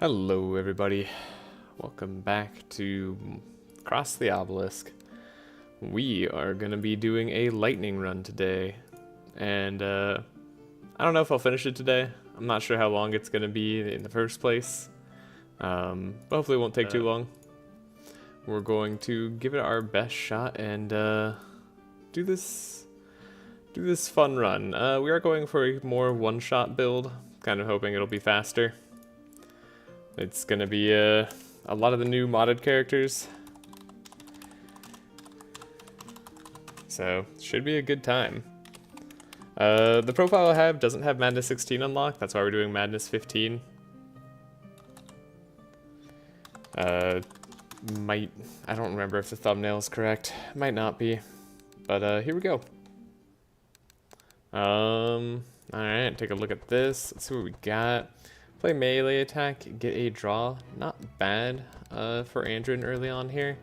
Hello everybody, welcome back to Cross the Obelisk. We are going to be doing a lightning run today, and I don't know if I'll finish it today. I'm not sure how long it's going to be in the first place, but hopefully it won't take too long. We're going to give it our best shot and do this fun run. We are going for a more one-shot build, kind of hoping it'll be faster. It's gonna be a lot of the new modded characters, so should be a good time. The profile I have doesn't have Madness 16 unlocked, that's why we're doing Madness 15. I don't remember if the thumbnail is correct, might not be, but here we go. Alright, take a look at this, let's see what we got. Play melee attack, get a draw. Not bad for Andrin early on here.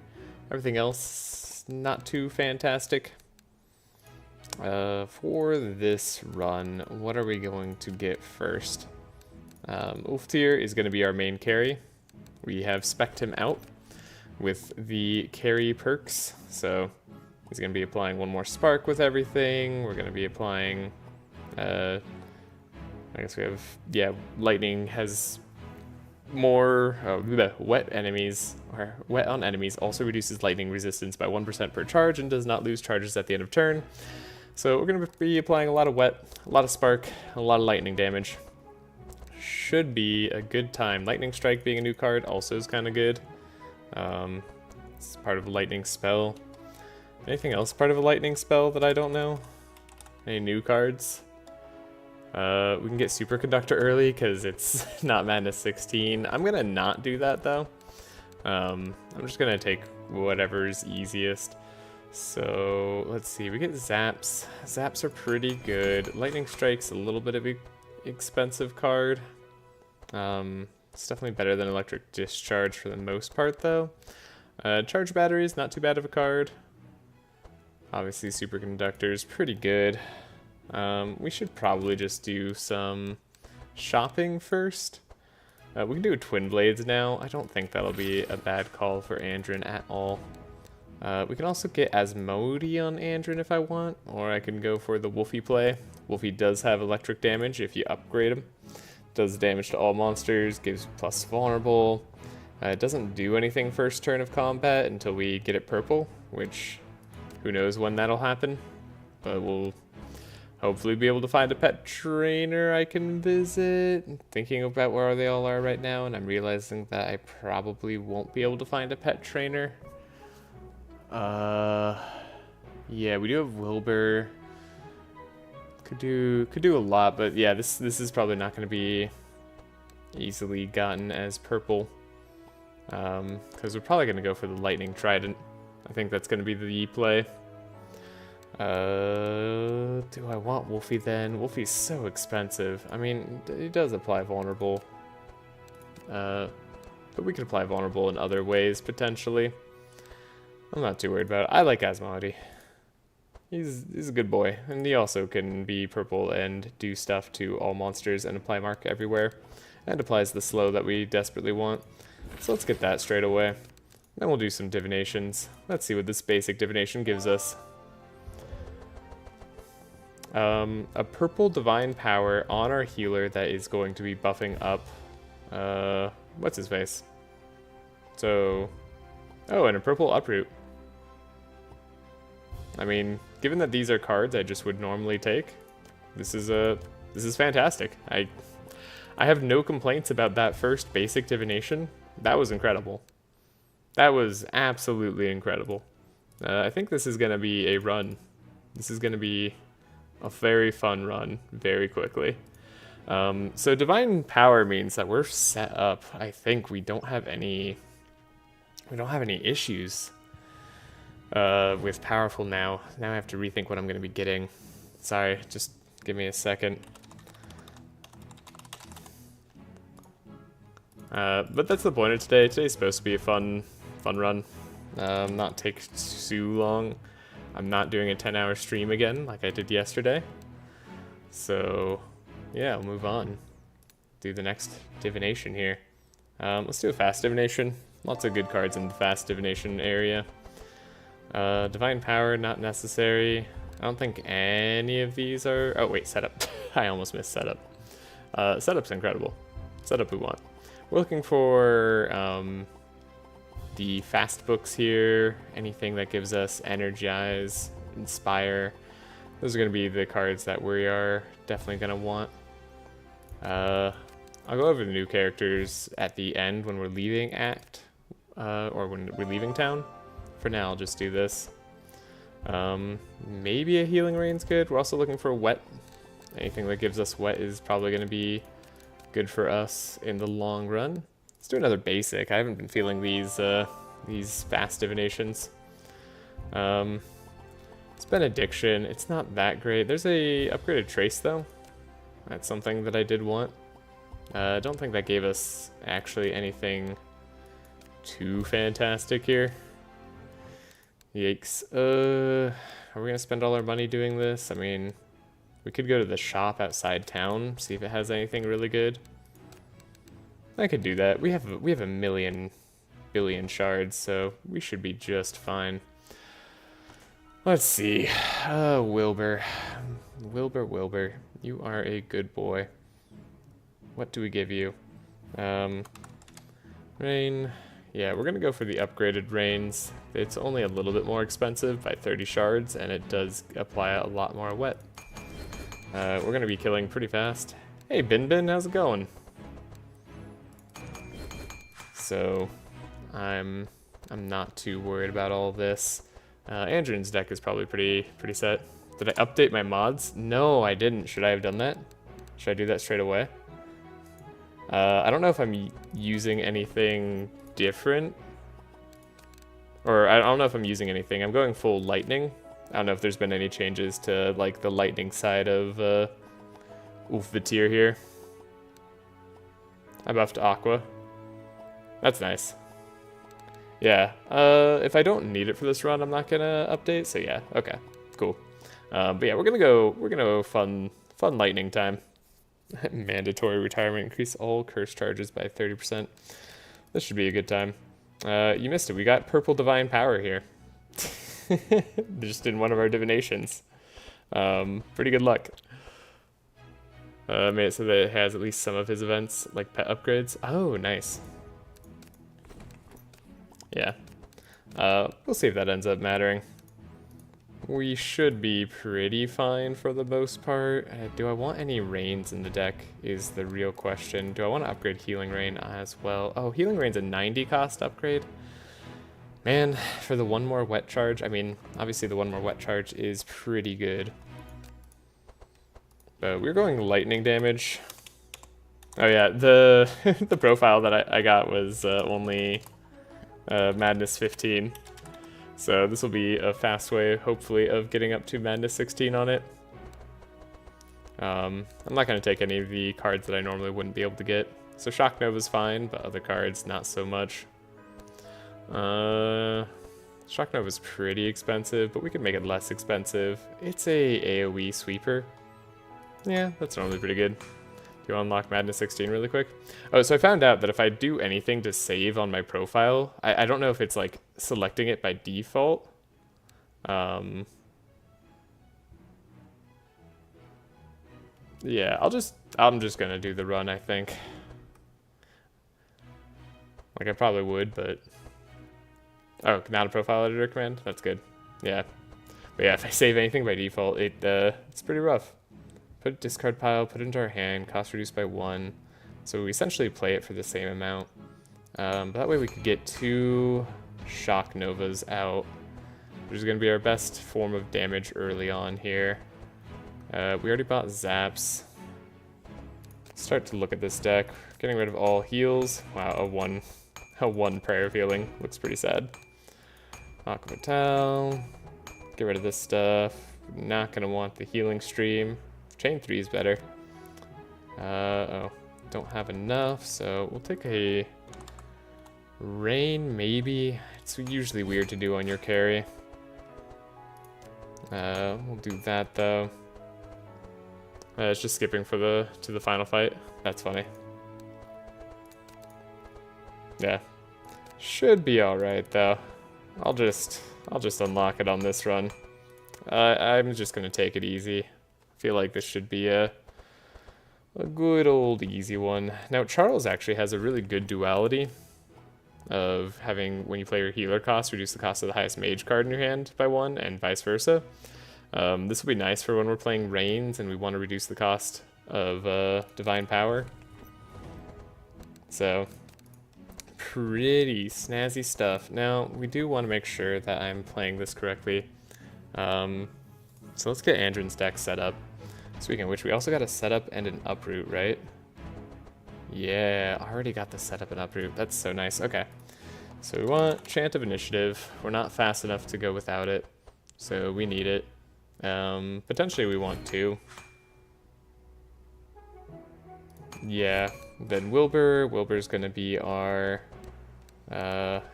Everything else, not too fantastic. For this run, what are we going to get first? Ulftir is going to be our main carry. We have spec'd him out with the carry perks. So he's going to be applying one more spark with everything. We're going to be applying... I guess we have, yeah, lightning has more wet enemies, or wet on enemies also reduces lightning resistance by 1% per charge and does not lose charges at the end of turn. So we're going to be applying a lot of wet, a lot of spark, a lot of lightning damage. Should be a good time. Lightning Strike being a new card also is kind of good. It's part of a lightning spell. Anything else part of a lightning spell that I don't know? Any new cards? We can get Superconductor early because it's not Madness 16. I'm gonna not do that though. I'm just gonna take whatever's easiest. So let's see, we get Zaps. Zaps are pretty good. Lightning Strike's a little bit of an expensive card. It's definitely better than Electric Discharge for the most part though. Charge Battery is not too bad of a card. Obviously Superconductor's pretty good. We should probably just do some shopping first. We can do Twin Blades now. I don't think that'll be a bad call for Andrin at all. We can also get Asmodee on Andrin if I want, or I can go for the Wolfie play. Wolfie does have electric damage if you upgrade him. Does damage to all monsters, gives plus vulnerable. It doesn't do anything first turn of combat until we get it purple, which who knows when that'll happen, but we'll hopefully be able to find a pet trainer I can visit. I'm thinking about where they all are right now, and I'm realizing that I probably won't be able to find a pet trainer. Yeah, we do have Wilbur. Could do a lot, but yeah, this is probably not going to be easily gotten as purple. Because we're probably going to go for the Lightning Trident. I think that's going to be the play. Do I want Wolfie then? Wolfie's so expensive. I mean, he does apply vulnerable. But we could apply vulnerable in other ways, potentially. I'm not too worried about it. I like Asmodee. He's a good boy. And he also can be purple and do stuff to all monsters and apply mark everywhere. And applies the slow that we desperately want. So let's get that straight away. Then we'll do some divinations. Let's see what this basic divination gives us. A purple divine power on our healer that is going to be buffing up, what's his face? So, oh, and a purple uproot. I mean, given that these are cards I just would normally take, this is fantastic. I have no complaints about that first basic divination. That was incredible. That was absolutely incredible. I think this is gonna be a run. This is gonna be a very fun run, very quickly. So divine power means that we're set up. I think we don't have any issues with powerful now. Now I have to rethink what I'm going to be getting. Sorry, just give me a second. But that's the point of today. Today's supposed to be a fun run. Not take too long. I'm not doing a 10-hour stream again like I did yesterday. So, yeah, we'll move on. Do the next divination here. Let's do a fast divination. Lots of good cards in the fast divination area. Divine power, not necessary. I don't think any of these are... Oh, wait, setup. I almost missed setup. Setup's incredible. Setup we want. We're looking for the fast books here. Anything that gives us energize, inspire. Those are going to be the cards that we are definitely going to want. I'll go over the new characters at the end when we're leaving act, or when we're leaving town. For now, I'll just do this. Maybe a healing rain's good. We're also looking for wet. Anything that gives us wet is probably going to be good for us in the long run. Let's do another basic. I haven't been feeling these fast divinations. It's Benediction. It's not that great. There's a upgraded trace though. That's something that I did want. I don't think that gave us actually anything too fantastic here. Yikes. Are we gonna spend all our money doing this? I mean, we could go to the shop outside town, see if it has anything really good. I could do that. We have a million billion shards, so we should be just fine. Let's see. Wilbur. Wilbur. You are a good boy. What do we give you? Rain. Yeah, we're gonna go for the upgraded rains. It's only a little bit more expensive by 30 shards, and it does apply a lot more wet. We're gonna be killing pretty fast. Hey, Bin, how's it going? So, I'm not too worried about all of this. Andrin's deck is probably pretty set. Did I update my mods? No, I didn't. Should I have done that? Should I do that straight away? I don't know if I'm using anything different. Or I don't know if I'm using anything. I'm going full lightning. I don't know if there's been any changes to like the lightning side of the tier here. I buffed Aqua. That's nice. Yeah, if I don't need it for this run, I'm not gonna update, so yeah, okay, cool. But yeah, we're gonna go fun lightning time. Mandatory retirement, increase all curse charges by 30%. This should be a good time. You missed it, we got purple divine power here. Just in one of our divinations. Pretty good luck. Made it so that it has at least some of his events, like pet upgrades. Oh, nice. Yeah. We'll see if that ends up mattering. We should be pretty fine for the most part. Do I want any rains in the deck is the real question. Do I want to upgrade Healing Rain as well? Oh, Healing Rain's a 90 cost upgrade. Man, for the one more wet charge, I mean, obviously the one more wet charge is pretty good. But we're going lightning damage. Oh yeah, the the profile that I got was only Madness 15. So this will be a fast way, hopefully, of getting up to Madness 16 on it. I'm not going to take any of the cards that I normally wouldn't be able to get. So Shock Nova's fine, but other cards, not so much. Shock Nova's pretty expensive, but we could make it less expensive. It's a AoE sweeper. Yeah, that's normally pretty good. Do you want to unlock Madness 16 really quick? Oh, so I found out that if I do anything to save on my profile, I don't know if it's like selecting it by default. Yeah, I'm just gonna do the run, I think. Like I probably would, but oh, not a profile editor command? That's good. Yeah. But yeah, if I save anything by default, it's pretty rough. Put discard pile, put it into our hand, cost reduced by 1. So we essentially play it for the same amount. But that way we could get 2 Shock Novas out, which is going to be our best form of damage early on here. We already bought Zaps. Start to look at this deck. Getting rid of all heals. Wow, a one prayer of healing. Looks pretty sad. Aqua Vital. Get rid of this stuff. Not going to want the healing stream. Chain 3 is better. Oh, don't have enough, so we'll take a rain, maybe. It's usually weird to do on your carry. We'll do that though. It's just skipping to the final fight. That's funny. Yeah. Should be alright, though. I'll just unlock it on this run. I'm just gonna take it easy. Feel like this should be a good old easy one. Now, Charles actually has a really good duality of having, when you play your healer cost, reduce the cost of the highest mage card in your hand by 1, and vice versa. This will be nice for when we're playing Reigns and we want to reduce the cost of Divine Power. So, pretty snazzy stuff. Now, we do want to make sure that I'm playing this correctly. So let's get Andrin's deck set up. Speaking of which, we also got a setup and an uproot, right? Yeah, I already got the setup and uproot. That's so nice. Okay. So we want Chant of Initiative. We're not fast enough to go without it, so we need it. Potentially we want 2. Yeah, then Wilbur. Wilbur's gonna be our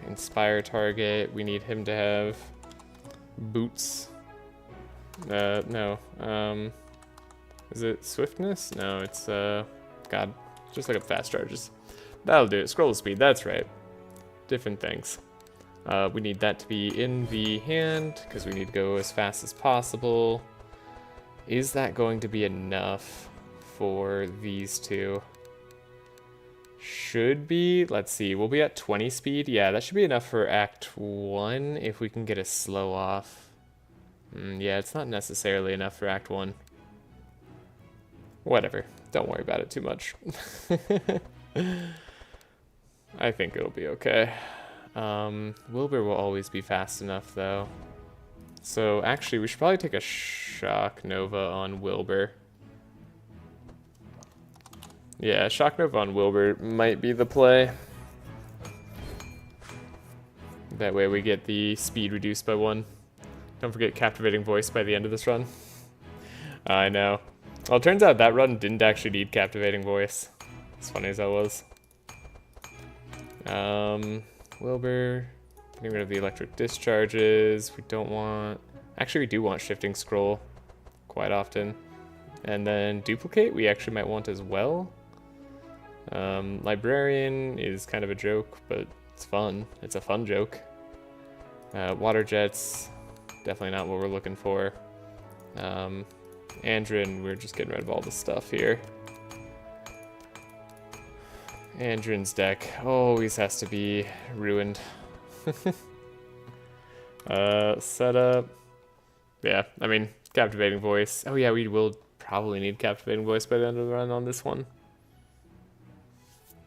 Inspire target. We need him to have boots. No. Is it Swiftness? No, it's, God, just look up fast charges. That'll do it. Scroll speed, that's right. Different things. We need that to be in the hand, because we need to go as fast as possible. Is that going to be enough for these two? Should be. Let's see, we'll be at 20 speed. Yeah, that should be enough for Act 1, if we can get a slow off. Yeah, it's not necessarily enough for Act 1. Whatever. Don't worry about it too much. I think it'll be okay. Wilbur will always be fast enough, though. So, actually, we should probably take a Shock Nova on Wilbur. Yeah, Shock Nova on Wilbur might be the play. That way we get the speed reduced by 1. Don't forget Captivating Voice by the end of this run. I know. Well, it turns out that run didn't actually need Captivating Voice. As funny as that was. Wilbur. Getting rid of the electric discharges. We don't want... Actually, we do want Shifting Scroll quite often. And then Duplicate we actually might want as well. Librarian is kind of a joke, but it's fun. It's a fun joke. Water Jets, definitely not what we're looking for. Andrin, we're just getting rid of all the stuff here. Andrin's deck always has to be ruined. Setup. Yeah, I mean, Captivating Voice. Oh yeah, we will probably need Captivating Voice by the end of the run on this one.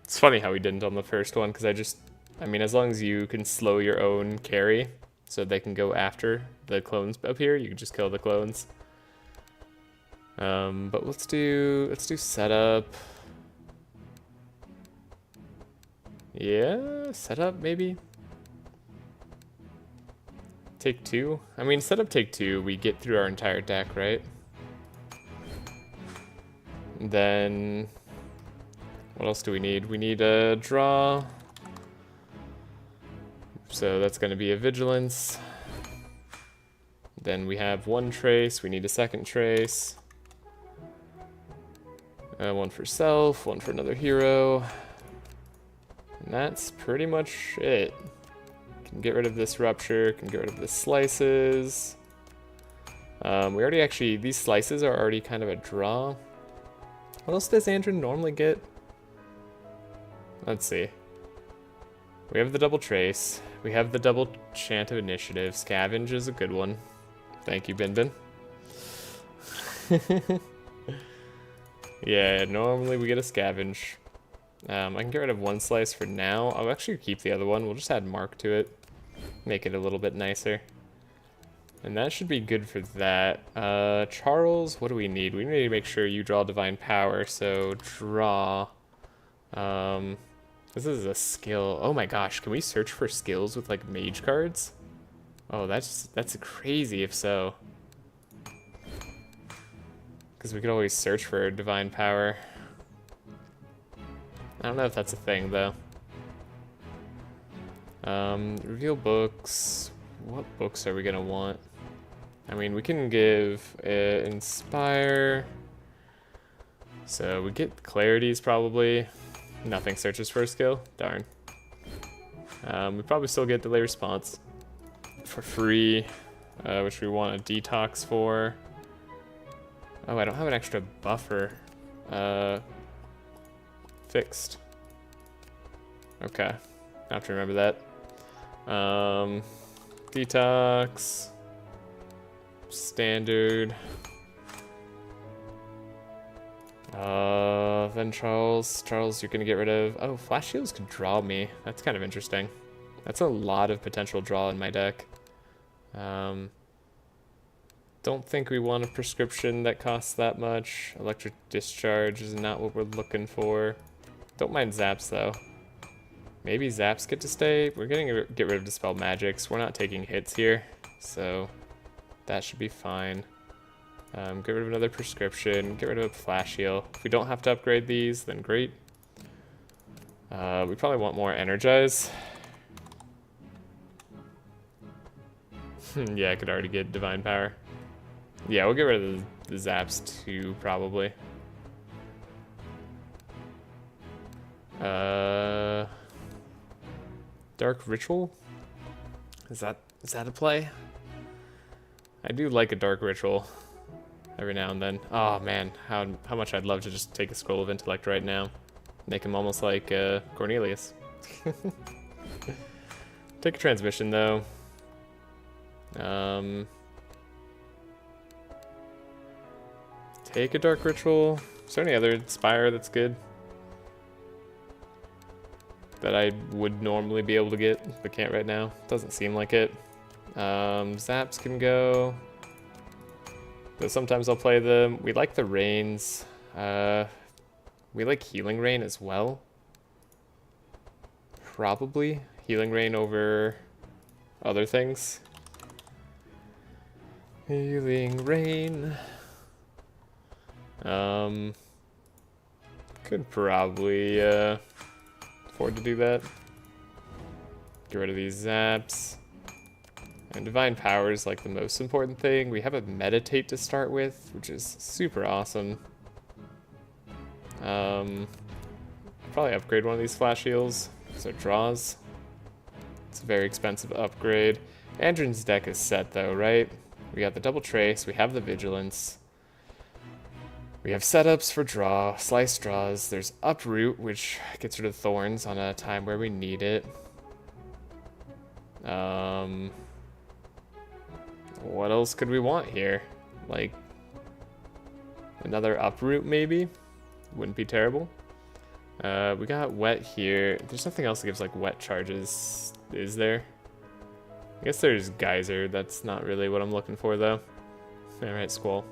It's funny how we didn't on the first one, because I mean, as long as you can slow your own carry, so they can go after the clones up here, you can just kill the clones. But let's do setup. Yeah, setup maybe. Take 2. I mean, setup take 2. We get through our entire deck, right? And then what else do we need? We need a draw. So that's going to be a vigilance. Then we have 1 trace. We need a 2nd trace. 1 for self, 1 for another hero. And that's pretty much it. Can get rid of this rupture, can get rid of the slices. We already actually, these slices are already kind of a draw. What else does Andrin normally get? Let's see. We have the double trace. We have the double Chant of Initiative. Scavenge is a good one. Thank you, Bin Bin. Yeah, normally we get a Scavenge. I can get rid of 1 slice for now. I'll actually keep the other one. We'll just add Mark to it. Make it a little bit nicer. And that should be good for that. Charles, what do we need? We need to make sure you draw Divine Power, so draw. This is a skill. Oh my gosh, can we search for skills with like mage cards? Oh, that's crazy if so. Because we could always search for Divine Power. I don't know if that's a thing though. Reveal books. What books are we gonna want? I mean, we can give Inspire. So we get Clarities probably. Nothing searches for a skill. Darn. We probably still get delay response for free, which we want a detox for. Oh, I don't have an extra buffer fixed. Okay, I have to remember that. Detox, standard. Then Charles, you're gonna get rid of, oh, flash shields could draw me. That's kind of interesting. That's a lot of potential draw in my deck. Don't think we want a prescription that costs that much. Electric discharge is not what we're looking for. Don't mind zaps though. Maybe zaps get to stay. We're gonna get rid of dispel magics. We're not taking hits here, so that should be fine. Get rid of another prescription, get rid of a flash heal. If we don't have to upgrade these, then great. We probably want more energize. Yeah, I could already get divine power. Yeah, we'll get rid of the zaps too, probably. Dark Ritual? Is that a play? I do like a Dark Ritual every now and then. Oh man, how much I'd love to just take a Scroll of Intellect right now. Make him almost like Cornelius. Take a transmission though. Take a Dark Ritual. Is there any other Spire that's good? That I would normally be able to get, but can't right now. Doesn't seem like it. Zaps can go. But sometimes I'll play them. We like the Rains. We like Healing Rain as well. Probably Healing Rain over other things. Healing Rain. Could probably afford to do that. Get rid of these zaps. And Divine Power is like the most important thing. We have a Meditate to start with, which is super awesome. Probably upgrade one of these flash heals, so it draws. It's a very expensive upgrade. Andrin's deck is set though, right? We got the double trace, we have the vigilance. We have setups for draw, slice draws. There's uproot, which gets rid of thorns on a time where we need it. What else could we want here? Like another uproot maybe? Wouldn't be terrible. We got wet here. There's nothing else that gives like wet charges, is there? I guess there's geyser. That's not really what I'm looking for though. Alright, Squall.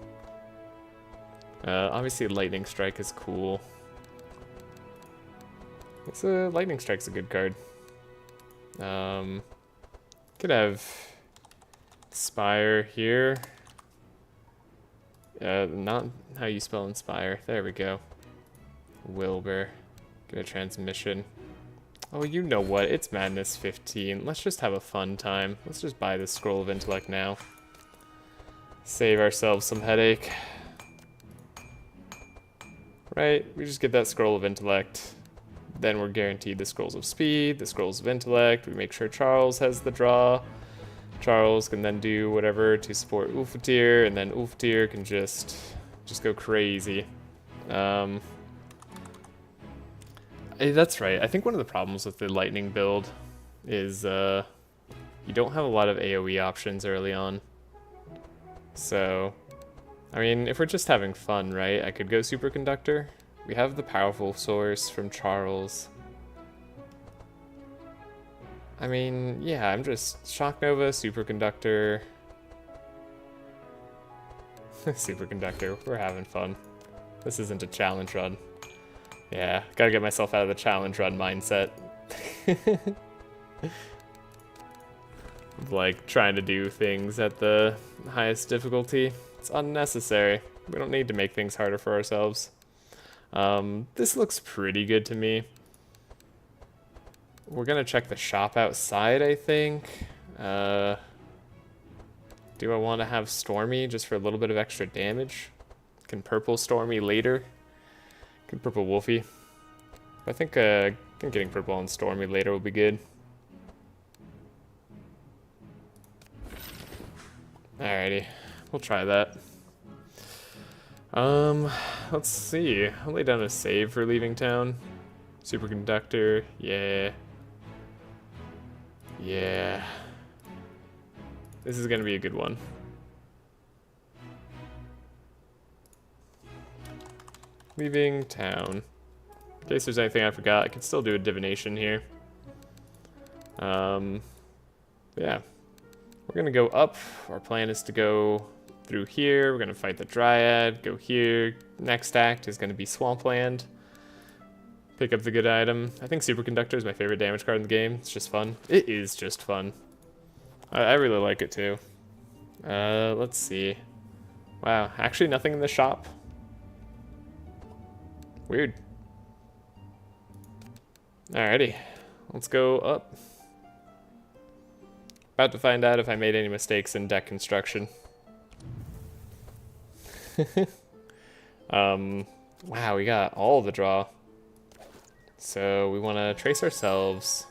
Obviously lightning strike is cool. Lightning strike's a good card. Could have Spire here. Not how you spell Inspire. There we go. Wilbur. Get a transmission. Oh, you know what? It's Madness 15. Let's just have a fun time. Let's just buy this Scroll of Intellect now. Save ourselves some headache. Right? We just get that Scroll of Intellect. Then we're guaranteed the Scrolls of Speed, the Scrolls of Intellect. We make sure Charles has the draw. Charles can then do whatever to support Ulfatir, and then Ulfatir can just go crazy. That's right. I think one of the problems with the Lightning build is you don't have a lot of AoE options early on. So, I mean, if we're just having fun, right, I could go Superconductor. We have the powerful source from Charles. I mean, yeah, I'm just Shock Nova, Superconductor. Superconductor, we're having fun. This isn't a challenge run. Yeah, gotta get myself out of the challenge run mindset. Like, trying to do things at the highest difficulty. It's unnecessary. We don't need to make things harder for ourselves. This looks pretty good to me. We're gonna check the shop outside, I think. Do I want to have Stormy just for a little bit of extra damage? Can purple Stormy later? Can purple Wolfie? I think getting purple and Stormy later will be good. Alrighty, we'll try that. Let's see. I'll lay down a save for leaving town. Superconductor, yeah. Yeah. This is gonna be a good one. Leaving town. In case there's anything I forgot, I can still do a divination here. Yeah. We're gonna go up. Our plan is to go through here. We're gonna fight the Dryad, go here. Next act is gonna be Swampland. Pick up the good item. I think Superconductor is my favorite damage card in the game. It's just fun. It is just fun. I really like it too. Let's see. Wow, actually nothing in the shop. Weird. Alrighty, let's go up. About to find out if I made any mistakes in deck construction. Wow, we got all the draw. So we want to trace ourselves,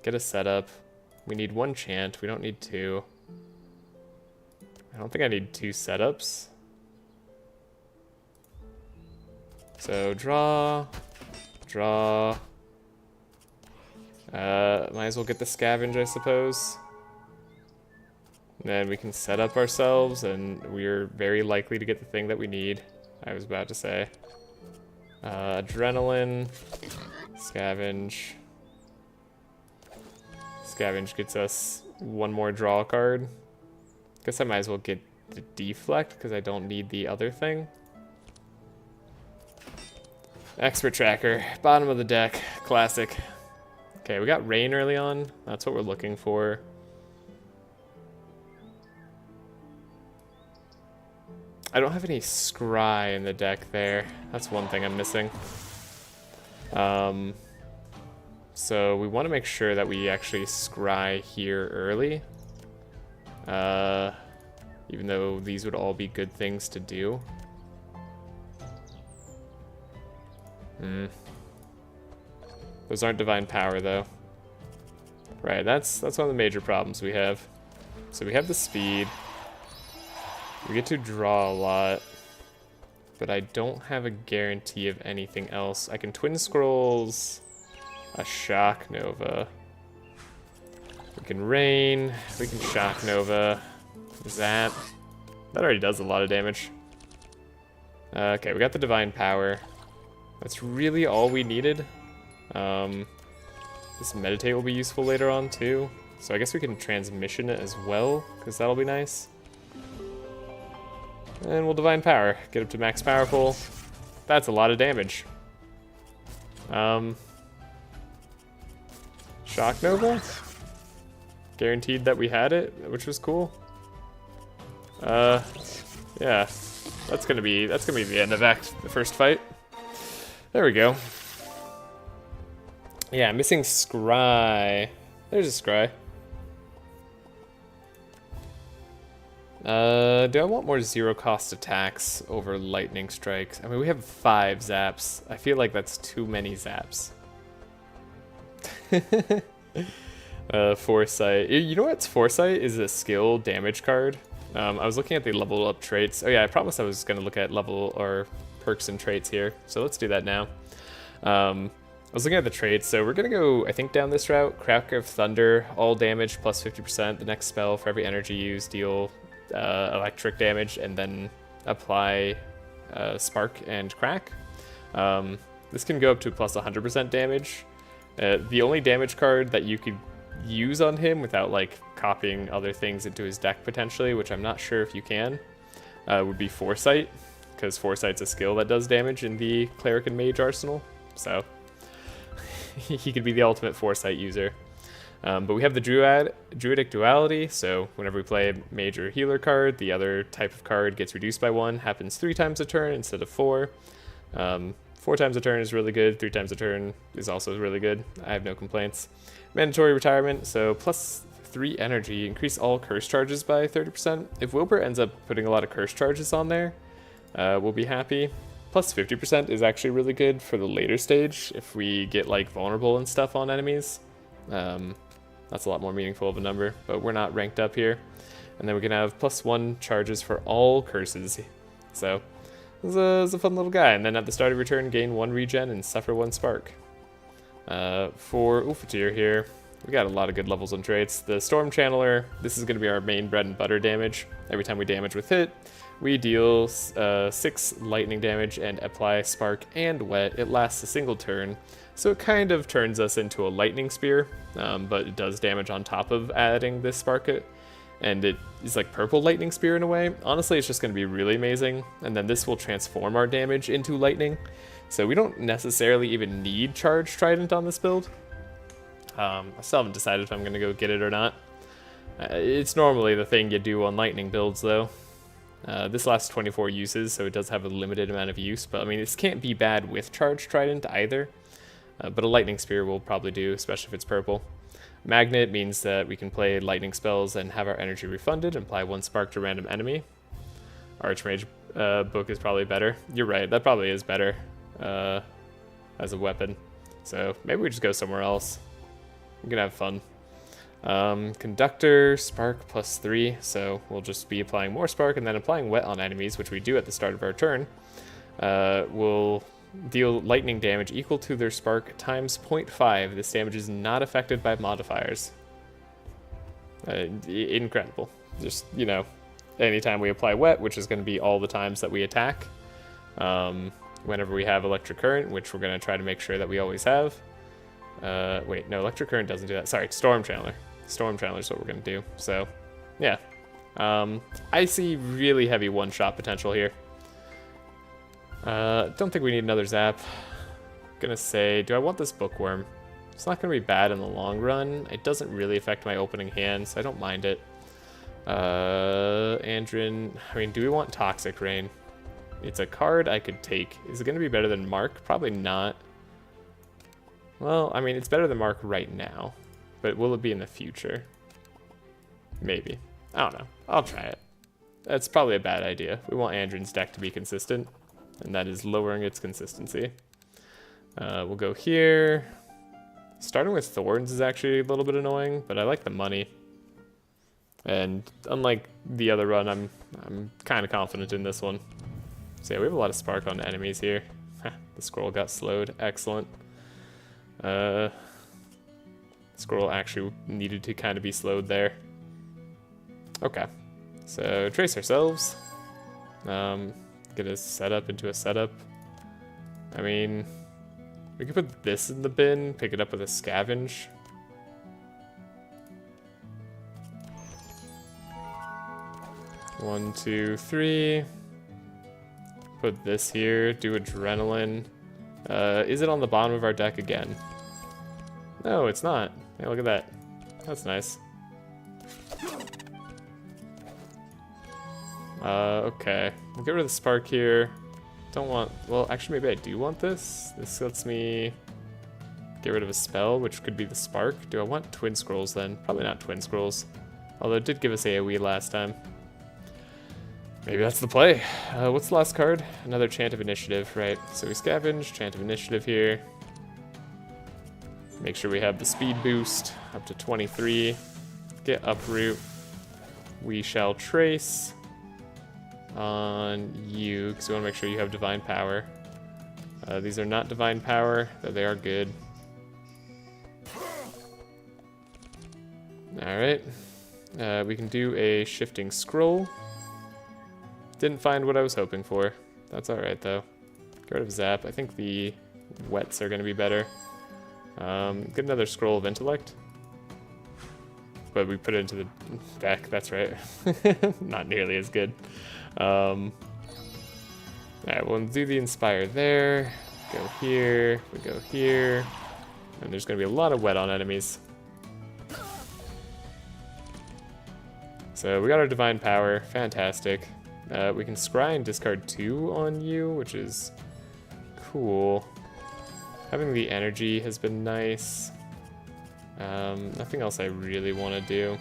get a setup. We need 1 chant, we don't need 2. I don't think I need 2 setups. So draw. Might as well get the scavenge, I suppose. And then we can set up ourselves, and we're very likely to get the thing that we need. I was about to say. Adrenaline. Scavenge. Scavenge gets us 1 more draw card. Guess I might as well get the deflect, because I don't need the other thing. Expert Tracker. Bottom of the deck. Classic. Okay, we got rain early on. That's what we're looking for. I don't have any scry in the deck there. That's one thing I'm missing. So we want to make sure that we actually scry here early. Even though these would all be good things to do. Those aren't divine power though. Right, that's one of the major problems we have. So we have the speed. We get to draw a lot. But I don't have a guarantee of anything else. I can Twin Scrolls, a Shock Nova. We can Rain, we can Shock Nova, Zap. That already does a lot of damage. Okay, we got the Divine Power. That's really all we needed. This Meditate will be useful later on too. So I guess we can Transmission it as well, because that'll be nice. And we'll Divine Power, get up to max powerful. That's a lot of damage. Shock Nova? Guaranteed that we had it, which was cool. Yeah, that's gonna be the end of the first fight. There we go. Yeah, missing Scry. There's a Scry. Do I want more 0-cost attacks over lightning strikes? I mean, we have 5 zaps. I feel like that's too many zaps. Foresight. You know what's Foresight is a skill damage card. I was looking at the level up traits. Oh yeah, I promised I was going to look at level or perks and traits here. So let's do that now. I was looking at the traits, so we're going to go, I think, down this route. Crack of Thunder, all damage plus 50%. The next spell for every energy used, deal electric damage, and then apply Spark and Crack. This can go up to plus 100% damage. The only damage card that you could use on him without like copying other things into his deck potentially, which I'm not sure if you can, would be Foresight, because Foresight's a skill that does damage in the Cleric and Mage arsenal, so he could be the ultimate Foresight user. But we have the Druidic Duality, so whenever we play a Mage or Healer card, the other type of card gets reduced by 1, happens 3 times a turn instead of 4. 4 times a turn is really good, 3 times a turn is also really good. I have no complaints. Mandatory Retirement, so plus 3 energy, increase all curse charges by 30%. If Wilbur ends up putting a lot of curse charges on there, we'll be happy. Plus 50% is actually really good for the later stage if we get like vulnerable and stuff on enemies. That's a lot more meaningful of a number, but we're not ranked up here. And then we can have +1 charges for all curses. So, this is a fun little guy. And then at the start of your turn, gain 1 regen and suffer 1 spark. For Ulfatir here, we got a lot of good levels on traits. The Storm Channeler, this is going to be our main bread and butter damage. Every time we damage with hit, we deal 6 lightning damage and apply spark and wet. It lasts a single turn, so it kind of turns us into a lightning spear, but it does damage on top of adding this spark. And it is like purple lightning spear in a way. Honestly, it's just going to be really amazing, and then this will transform our damage into lightning. So we don't necessarily even need charge trident on this build. I still haven't decided if I'm going to go get it or not. It's normally the thing you do on lightning builds though. This lasts 24 uses, so it does have a limited amount of use, but I mean, this can't be bad with charge trident either. But a lightning spear will probably do, especially if it's purple. Magnet means that we can play lightning spells and have our energy refunded and apply 1 spark to random enemy. Archmage book is probably better. You're right, that probably is better as a weapon. So maybe we just go somewhere else. We can have fun. Conductor, spark +3, so we'll just be applying more spark and then applying wet on enemies, which we do at the start of our turn. We'll deal lightning damage equal to their spark times 0.5. This damage is not affected by modifiers. Incredible. Just, you know, anytime we apply wet, which is going to be all the times that we attack. Whenever we have electric current, which we're going to try to make sure that we always have. Wait, no, electric current doesn't do that. Sorry, storm channeler. Storm channeler is what we're going to do. So, yeah. I see really heavy one-shot potential here. Don't think we need another zap. Gonna say, do I want this bookworm? It's not gonna be bad in the long run. It doesn't really affect my opening hand, so I don't mind it. Andrin, I mean, do we want Toxic Rain? It's a card I could take. Is it gonna be better than Mark? Probably not. Well, I mean, it's better than Mark right now, but will it be in the future? Maybe. I don't know. I'll try it. That's probably a bad idea. We want Andrin's deck to be consistent, and that is lowering its consistency. We'll go here. Starting with Thorns is actually a little bit annoying, but I like the money. And unlike the other run, I'm kind of confident in this one. So yeah, we have a lot of spark on enemies here. The scroll got slowed. Excellent. Scroll actually needed to kind of be slowed there. Okay. So trace ourselves. Get a setup into a setup. I mean, we could put this in the bin, pick it up with a scavenge. One, two, three. Put this here, do adrenaline. Is it on the bottom of our deck again? No, it's not. Hey, look at that. That's nice. Okay. We'll get rid of the spark here. Don't want... Well, actually, maybe I do want this. This lets me get rid of a spell, which could be the spark. Do I want Twin Scrolls, then? Probably not Twin Scrolls. Although it did give us AoE last time. Maybe that's the play. What's the last card? Another Chant of Initiative, right. So we scavenge, Chant of Initiative here. Make sure we have the speed boost up to 23. Get Uproot. We shall trace on you, because we want to make sure you have Divine Power. These are not Divine Power, though they are good. Alright. We can do a Shifting Scroll. Didn't find what I was hoping for. That's alright, though. Get rid of Zap. I think the Wets are going to be better. Get another Scroll of Intellect. But we put it into the deck, that's right. Not nearly as good. Alright, we'll do the Inspire there. Go here, we go here. And there's going to be a lot of wet on enemies. So we got our Divine Power, fantastic. We can scry and discard 2 on you, which is cool. Having the energy has been nice. Nothing else I really want to do.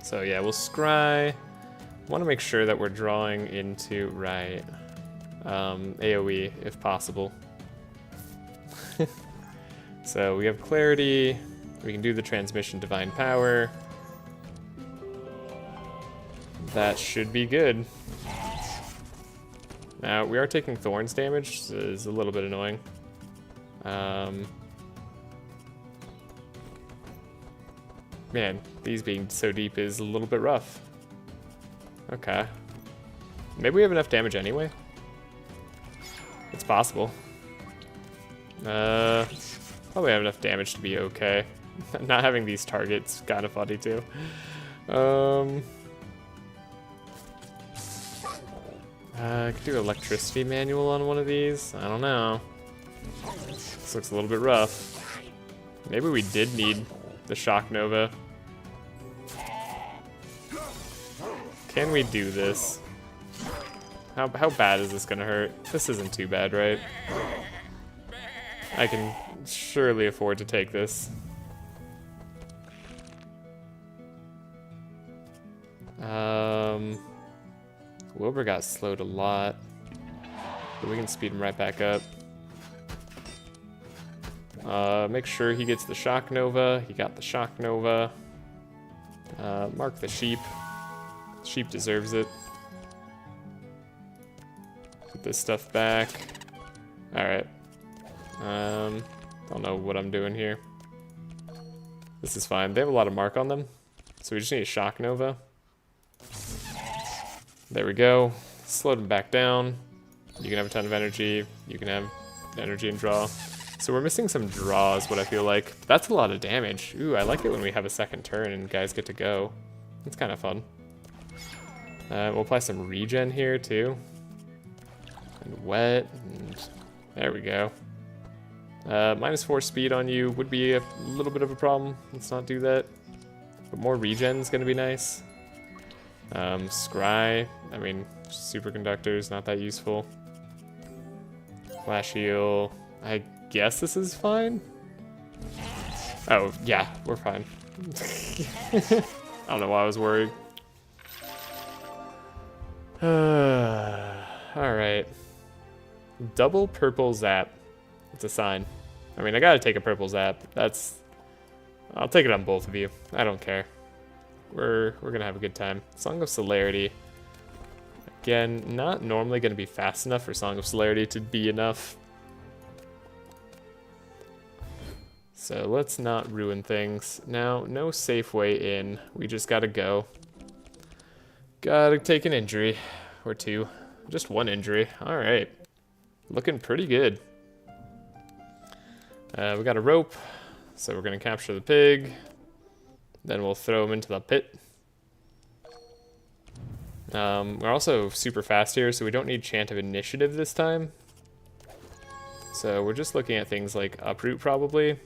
So yeah, we'll scry. Want to make sure that we're drawing into, right, AoE if possible. So we have Clarity. We can do the Transmission Divine Power. That should be good. Now, we are taking thorns damage, so it's a little bit annoying. Man, these being so deep is a little bit rough. Okay. Maybe we have enough damage anyway? It's possible. Probably have enough damage to be okay. Not having these targets kind of funny too. I could do electricity manual on one of these. I don't know. This looks a little bit rough. Maybe we did need the shock nova. Can we do this? How bad is this gonna hurt? This isn't too bad, right? I can surely afford to take this. Wilbur got slowed a lot, but we can speed him right back up. Make sure he gets the shock nova. He got the shock nova. Mark the sheep. Sheep deserves it. Put this stuff back. Alright. Don't know what I'm doing here. This is fine. They have a lot of mark on them, so we just need a shock nova. There we go. Slowed them back down. You can have a ton of energy. You can have energy and draw. So we're missing some draws, what I feel like. But that's a lot of damage. Ooh, I like it when we have a second turn and guys get to go. It's kind of fun. We'll apply some regen here too. And wet. And there we go. -4 speed on you would be a little bit of a problem. Let's not do that. But more regen is going to be nice. Scry. I mean, superconductor is not that useful. Flash heal. I guess this is fine. Oh, yeah, we're fine. I don't know why I was worried. Alright. Double purple zap. It's a sign. I mean, I gotta take a purple zap. I'll take it on both of you. I don't care. We're gonna have a good time. Song of Celerity. Again, not normally gonna be fast enough for Song of Celerity to be enough. So let's not ruin things. Now, no safe way in. We just gotta go. Gotta take an injury. Or two. Just one injury. Alright. Looking pretty good. We got a rope. So we're gonna capture the pig. Then we'll throw him into the pit. We're also super fast here, so we don't need Chant of Initiative this time. So we're just looking at things like Uproot, probably.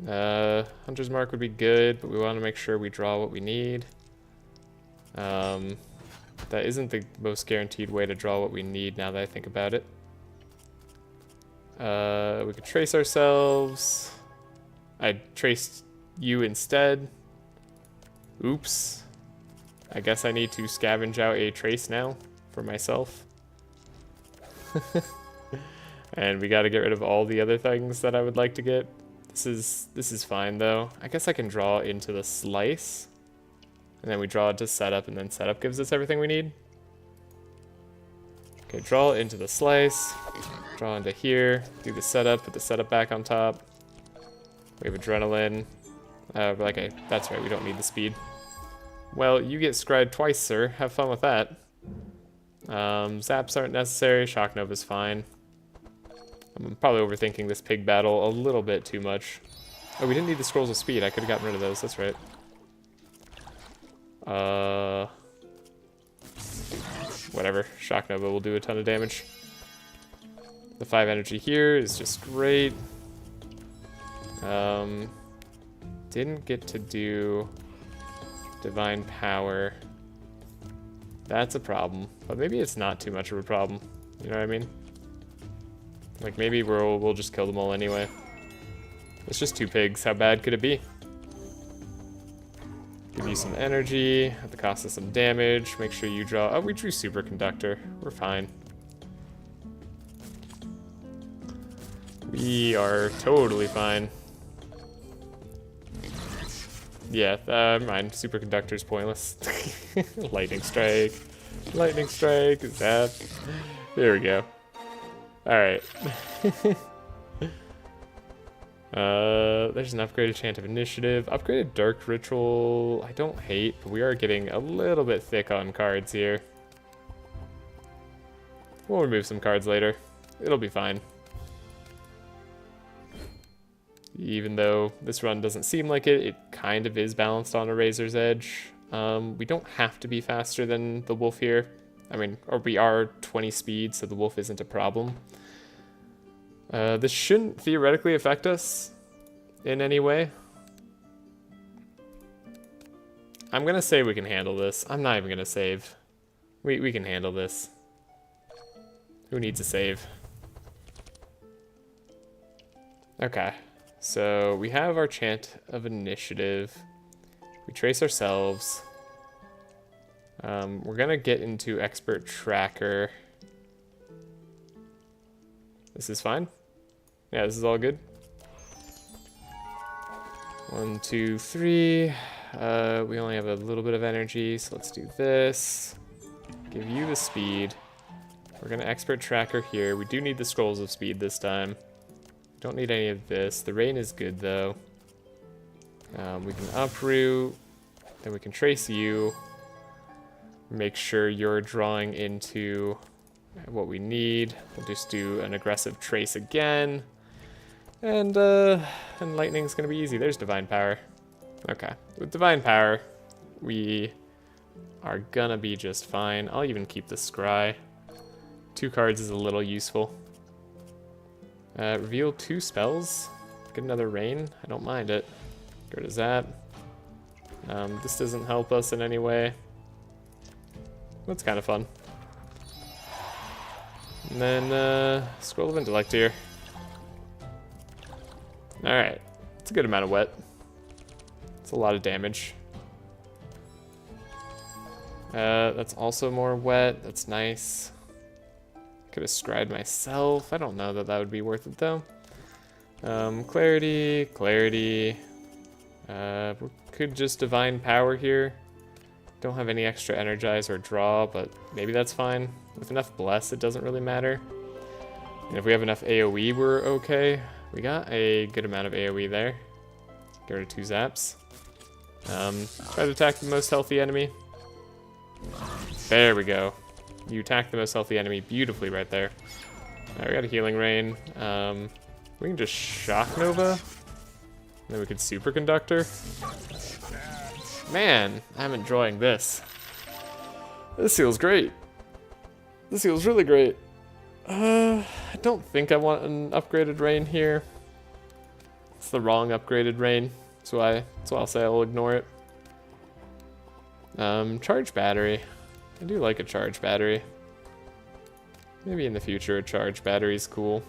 Hunter's Mark would be good, but we want to make sure we draw what we need. That isn't the most guaranteed way to draw what we need now that I think about it. We could trace ourselves. I traced you instead. Oops. I guess I need to scavenge out a trace now for myself. And we got to get rid of all the other things that I would like to get. This is fine though. I guess I can draw into the slice. And then we draw into setup, and then setup gives us everything we need. Okay, draw into the slice. Draw into here. Do the setup, put the setup back on top. We have adrenaline. Okay, that's right, we don't need the speed. Well, you get scried twice, sir. Have fun with that. Zaps aren't necessary. Shock Nova's fine. I'm probably overthinking this pig battle a little bit too much. Oh, we didn't need the scrolls of speed. I could have gotten rid of those. That's right. Whatever. Shock Nova will do a ton of damage. The 5 energy here is just great. Didn't get to do Divine Power. That's a problem. But maybe it's not too much of a problem. You know what I mean? Like, maybe we'll just kill them all anyway. It's just 2 pigs. How bad could it be? Give you some energy at the cost of some damage. Make sure you draw... Oh, we drew Superconductor. We're fine. We are totally fine. Yeah, mine. Superconductor's pointless. Lightning strike. Lightning strike. Zap. There we go. Alright. There's an upgraded Chant of Initiative. Upgraded Dark Ritual, I don't hate, but we are getting a little bit thick on cards here. We'll remove some cards later. It'll be fine. Even though this run doesn't seem like it, it kind of is balanced on a razor's edge. We don't have to be faster than the wolf here. I mean, or we are 20 speed, so the wolf isn't a problem. This shouldn't theoretically affect us in any way. I'm gonna say we can handle this. I'm not even gonna save. We can handle this. Who needs a save? Okay, so we have our Chant of Initiative. We trace ourselves. We're gonna get into Expert Tracker. This is fine. Yeah, this is all good. 1, 2, 3. We only have a little bit of energy, so let's do this. Give you the speed. We're gonna Expert Tracker here. We do need the Scrolls of Speed this time. Don't need any of this. The rain is good though. We can uproot. Then we can trace you. Make sure you're drawing into what we need. We'll just do an aggressive trace again. And lightning's gonna be easy. There's Divine Power. Okay, with Divine Power, we are gonna be just fine. I'll even keep the Scry. 2 cards is a little useful. Reveal 2 spells. Get another rain. I don't mind it. Get rid of that. This doesn't help us in any way. That's kind of fun. And then Scroll of Intellect here. Alright. It's a good amount of wet. It's a lot of damage. That's also more wet. That's nice. Could have scried myself. I don't know that that would be worth it though. Clarity, clarity. We could just Divine Power here. Don't have any extra Energize or Draw, but maybe that's fine. With enough Bless, it doesn't really matter. And if we have enough AoE, we're okay. We got a good amount of AoE there. Get rid of 2 zaps. Try to attack the most healthy enemy. There we go. You attack the most healthy enemy beautifully right there. Alright, we got a Healing Rain. We can just Shock Nova. Then we could Superconductor. Man, I'm enjoying this. This feels great. This feels really great. I don't think I want an upgraded rain here. It's the wrong upgraded rain. That's why I'll say I'll ignore it. Charge battery. I do like a charge battery. Maybe in the future a charge battery is cool.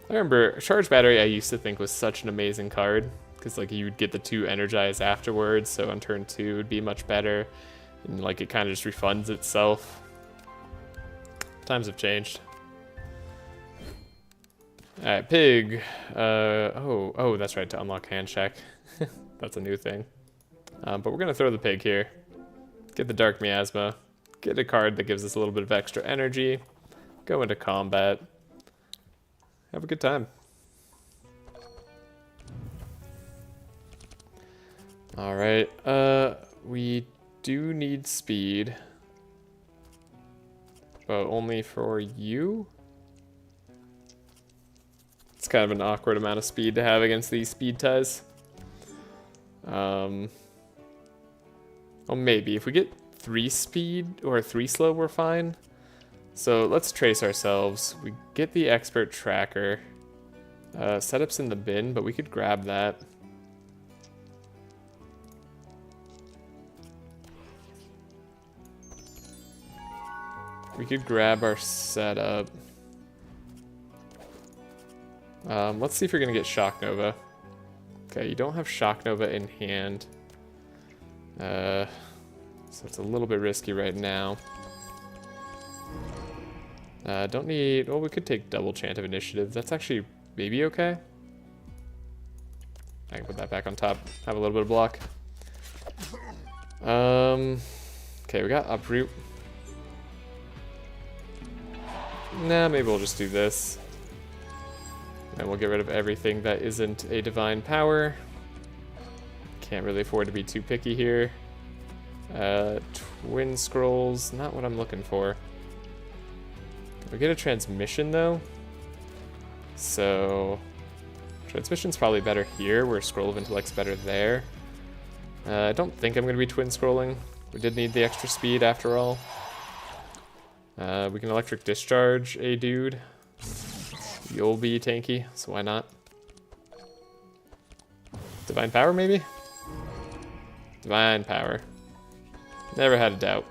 I remember charge battery I used to think was such an amazing card. Because like you'd get the 2 energize afterwards, so on turn 2 it would be much better. And like it kind of just refunds itself. Times have changed. Alright, pig. Oh, that's right, to unlock hand check. That's a new thing. But we're gonna throw the pig here. Get the Dark Miasma. Get a card that gives us a little bit of extra energy. Go into combat. Have a good time. Alright, we do need speed. But only for you? It's kind of an awkward amount of speed to have against these speed ties. Oh, maybe. If we get 3 speed or 3 slow, we're fine. So let's trace ourselves. We get the Expert Tracker. Setup's in the bin, but we could grab that. We could grab our setup. Let's see if you're gonna get Shock Nova. Okay, you don't have Shock Nova in hand. So it's a little bit risky right now. Don't need... Well, we could take double Chant of Initiative. That's actually maybe okay. I can put that back on top. Have a little bit of block. Okay, we got Uproot. Nah, maybe we'll just do this. And we'll get rid of everything that isn't a divine power. Can't really afford to be too picky here. Twin scrolls, not what I'm looking for. We get a transmission though. So transmission's probably better here, where Scroll of Intellect's better there. I don't think I'm going to be twin scrolling. We did need the extra speed after all. We can electric discharge a dude. You'll be tanky, so why not? Divine power maybe? Divine power. Never had a doubt.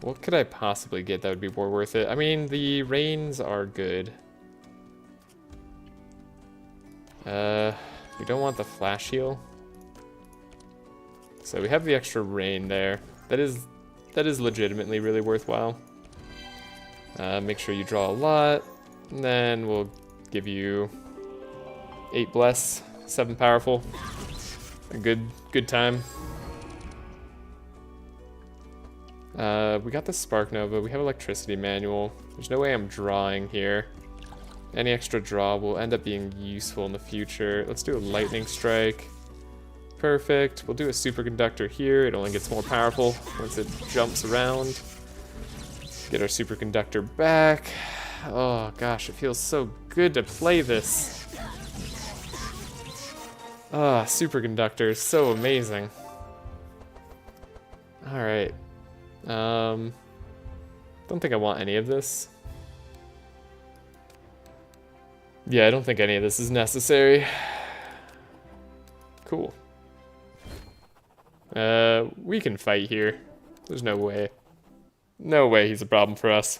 What could I possibly get that would be more worth it? I mean, the rains are good. We don't want the flash heal. So we have the extra rain there. That is legitimately really worthwhile. Make sure you draw a lot, and then we'll give you 8 bless, 7 powerful. A good time. We got the Spark Nova. We have Electricity Manual. There's no way I'm drawing here. Any extra draw will end up being useful in the future. Let's do a Lightning Strike. Perfect. We'll do a Superconductor here. It only gets more powerful once it jumps around. Get our Superconductor back. Oh gosh, it feels so good to play this. Ah, Superconductor is so amazing. Alright. Don't think I want any of this. Yeah, I don't think any of this is necessary. Cool. We can fight here. There's no way. No way he's a problem for us.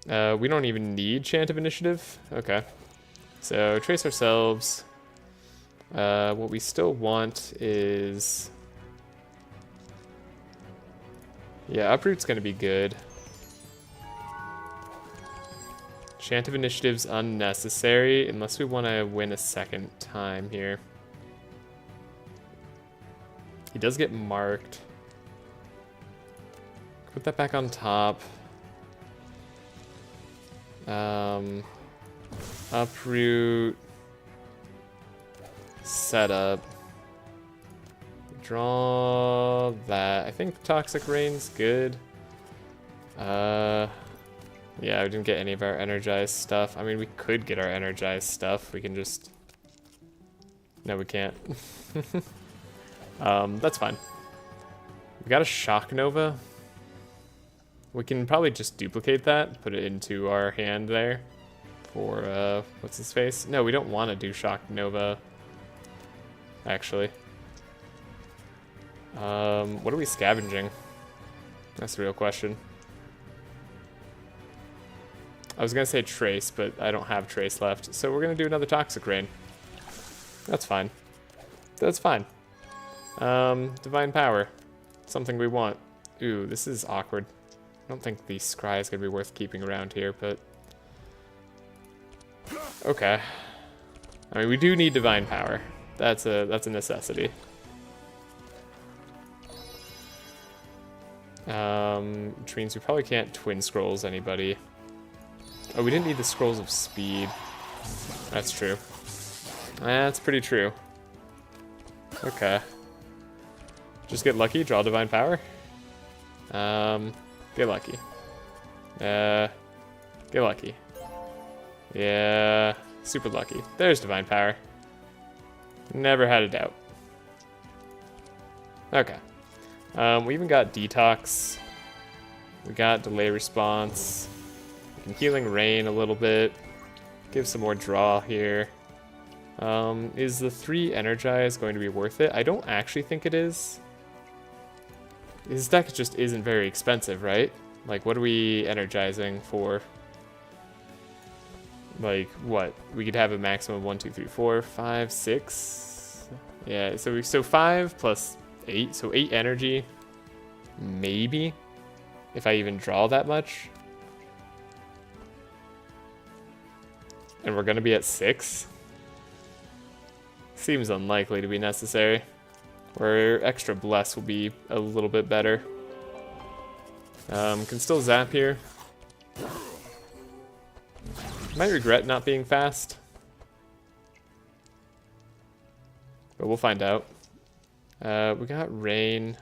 We don't even need Chant of Initiative. Okay. So, trace ourselves. What we still want is... Yeah, Uproot's gonna be good. Chant of Initiative's unnecessary, unless we want to win a second time here. He does get marked. Put that back on top. Uproot. Setup. Draw that. I think Toxic Rain's good. Yeah, we didn't get any of our energized stuff. I mean, we could get our energized stuff. We can just... No, we can't. That's fine. We got a Shock Nova. We can probably just duplicate that, put it into our hand there. For, what's his face? No, we don't want to do Shock Nova. Actually. What are we scavenging? That's the real question. I was gonna say Trace, but I don't have Trace left, so we're gonna do another Toxic Rain. That's fine. That's fine. Divine Power. Something we want. Ooh, this is awkward. I don't think the Scry is gonna be worth keeping around here, but... Okay. I mean, we do need Divine Power. That's a necessity. Which means we probably can't Twin Scrolls anybody. Oh, we didn't need the Scrolls of Speed. That's true. That's pretty true. Okay. Just get lucky, draw Divine Power. Get lucky. Get lucky. Yeah, super lucky. There's Divine Power. Never had a doubt. Okay. We even got Detox. We got Delay Response. We can Healing Rain a little bit. Give some more draw here. Is the 3 Energize going to be worth it? I don't actually think it is. His deck just isn't very expensive, right? Like, what are we energizing for? Like, what? We could have a maximum of 1, 2, 3, 4, 5, 6. Yeah, so 5 plus 8, so 8 energy. Maybe. If I even draw that much. And we're going to be at 6? Seems unlikely to be necessary. Where extra bless will be a little bit better. Can still zap here. Might regret not being fast. But we'll find out. We got rain.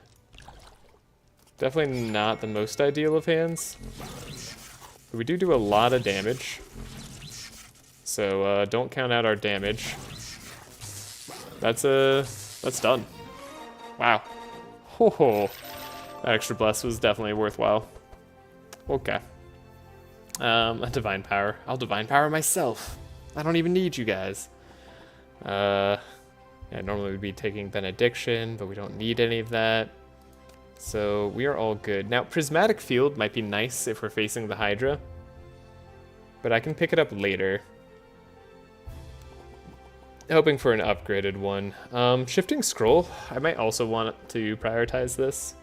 Definitely not the most ideal of hands. But we do a lot of damage. So don't count out our damage. That's done. Wow. Ho. That extra bless was definitely worthwhile. Okay. A divine power. I'll divine power myself. I don't even need you guys. Yeah, normally we'd be taking benediction, but we don't need any of that. So we are all good. Now, prismatic field might be nice if we're facing the Hydra, but I can pick it up later. Hoping for an upgraded one. Shifting scroll. I might also want to prioritize this.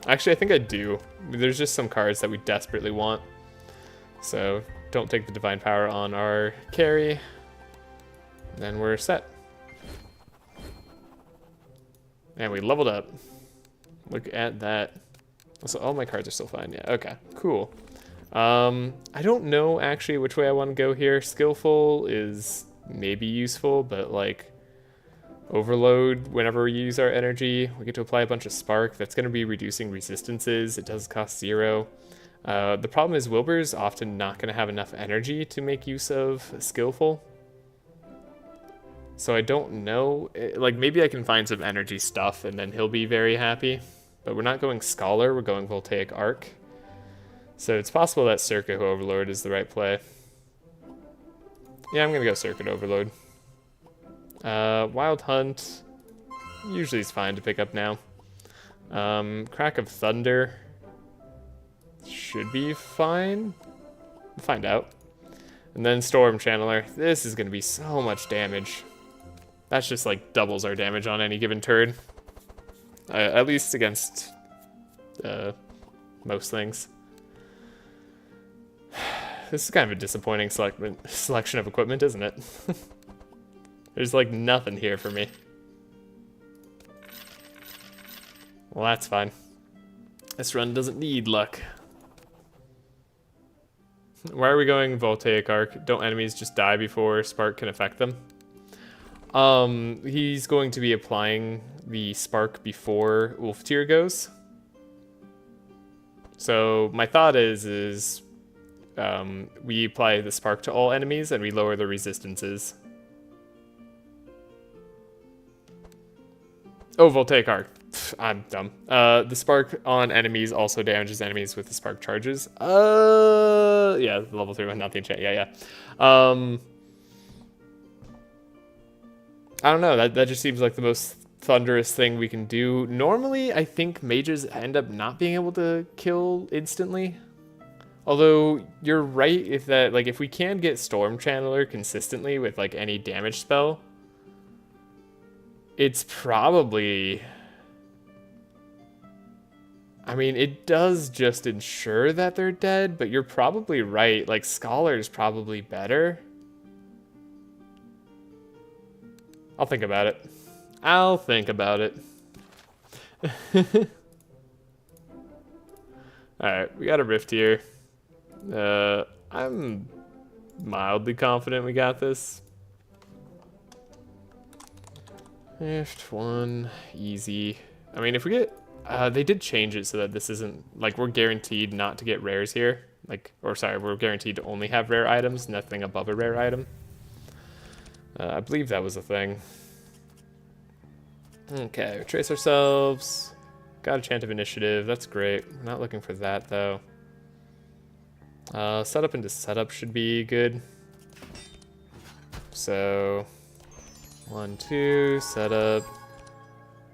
Actually, I think I do. There's just some cards that we desperately want. So don't take the divine power on our carry. Then we're set. And we leveled up. Look at that. Also, all my cards are still fine. Yeah, okay, cool. I don't know actually which way I want to go here. Skillful is maybe useful, but like overload, whenever we use our energy, we get to apply a bunch of spark. That's going to be reducing resistances. It does cost 0. The problem is Wilbur's often not going to have enough energy to make use of skillful. So I don't know, like maybe I can find some energy stuff and then he'll be very happy. But we're not going Scholar, we're going Voltaic Arc. So it's possible that Circuit Overload is the right play. Yeah, I'm gonna go Circuit Overload. Wild Hunt, usually is fine to pick up now. Crack of Thunder should be fine. We'll find out. And then Storm Channeler, this is gonna be so much damage. That's just like doubles our damage on any given turn. At least against most things. This is kind of a disappointing selection of equipment, isn't it? There's like nothing here for me. Well, that's fine. This run doesn't need luck. Why are we going Voltaic Arc? Don't enemies just die before Spark can affect them? He's going to be applying the Spark before Wolf Tear goes. So my thought is we apply the Spark to all enemies and we lower the resistances. Oh, Voltaic Arc. Pff, I'm dumb. The Spark on enemies also damages enemies with the Spark charges. Yeah, level 3 with nothing. Yeah. I don't know. That just seems like the most thunderous thing we can do. Normally, I think mages end up not being able to kill instantly. Although you're right if we can get Storm Channeler consistently with like any damage spell, it's probably, I mean, it does just ensure that they're dead, but you're probably right. Like Scholar's probably better. I'll think about it. I'll think about it. Alright, we got a rift here. I'm mildly confident we got this. Rift 1, easy. I mean, if we get... they did change it so that this isn't... Like, we're guaranteed not to get rares here. Like, or sorry, we're guaranteed to only have rare items, nothing above a rare item. I believe that was a thing. Okay, retrace ourselves. Got a chant of initiative, that's great. We're not looking for that, though. Setup into setup should be good. So, 1, 2, setup.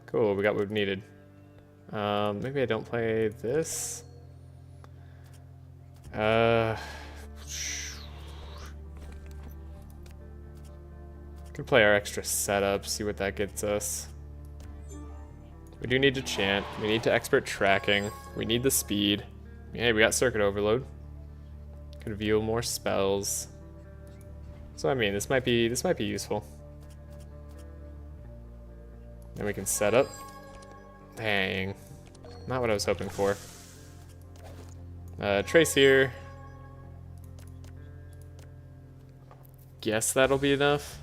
Cool, we got what we needed. Maybe I don't play this. Could play our extra setup, see what that gets us. We do need to chant. We need to expert tracking. We need the speed. Hey, we got circuit overload. Can reveal more spells. So I mean, this might be useful. Then we can set up. Dang, not what I was hoping for. Trace here. Guess that'll be enough.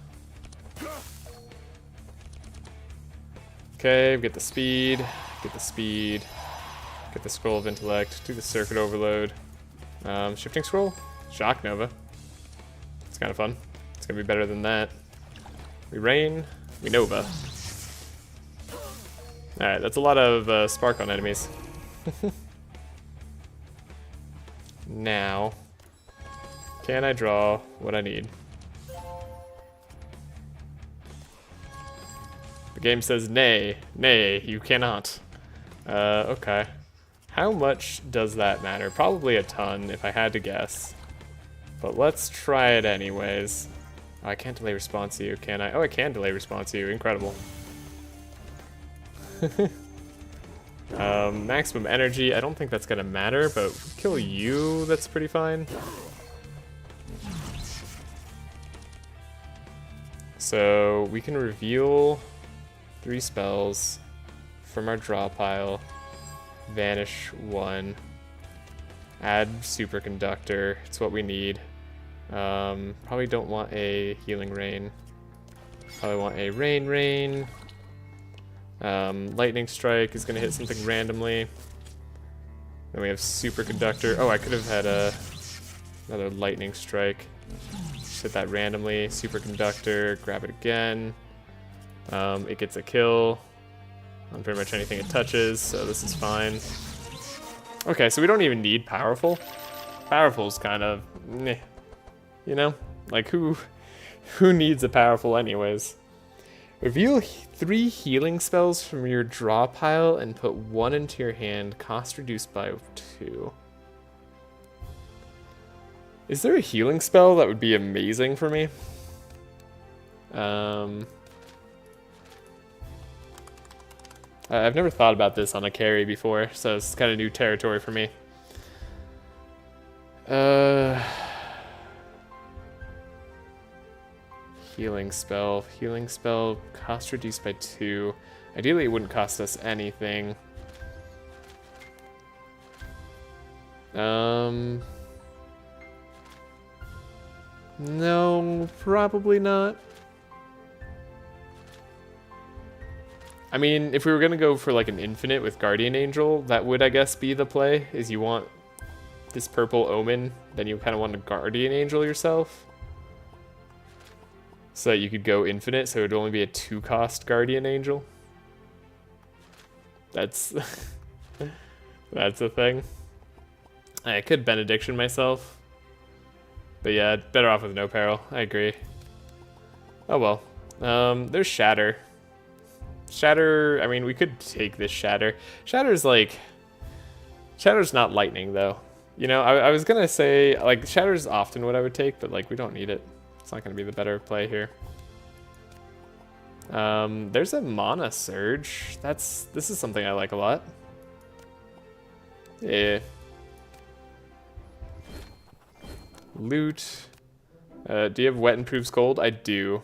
Okay, we get the speed, get the scroll of intellect, do the circuit overload. Shifting scroll, shock nova. It's kind of fun. It's gonna be better than that. We rain, we nova. All right, that's a lot of spark on enemies. Now, can I draw what I need? The game says nay, you cannot. Okay. How much does that matter? Probably a ton, if I had to guess. But let's try it anyways. Oh, I can't delay response to you, can I? Oh, I can delay response to you. Incredible. Maximum energy. I don't think that's gonna matter, but kill you, that's pretty fine. So we can reveal 3 spells from our draw pile. Vanish 1. Add superconductor. It's what we need. Probably don't want a healing rain. Probably want a rain. Lightning strike is gonna hit something randomly. Then we have superconductor. Oh, I could have had another lightning strike. Just hit that randomly. Superconductor. Grab it again. It gets a kill on pretty much anything it touches, so this is fine. Okay, so we don't even need powerful. Powerful's kind of meh, you know? Like who needs a powerful anyways? Reveal 3 healing spells from your draw pile and put 1 into your hand, cost reduced by 2. Is there a healing spell that would be amazing for me? I've never thought about this on a carry before, so it's kind of new territory for me. Healing spell, cost reduced by 2. Ideally, it wouldn't cost us anything. No, probably not. I mean, if we were gonna go for like an infinite with Guardian Angel, that would, I guess, be the play, is you want this purple omen, then you kind of want a Guardian Angel yourself. So that you could go infinite, so it would only be a 2-cost Guardian Angel. That's that's a thing. I could Benediction myself. But yeah, better off with no peril, I agree. Oh well. There's Shatter. Shatter, I mean, we could take this Shatter. Shatter's not lightning, though. You know, I was gonna say, like, Shatter's often what I would take, but, like, we don't need it. It's not gonna be the better play here. There's a Mana Surge. This is something I like a lot. Yeah. Loot. Do you have Wet Improves Cold? I do.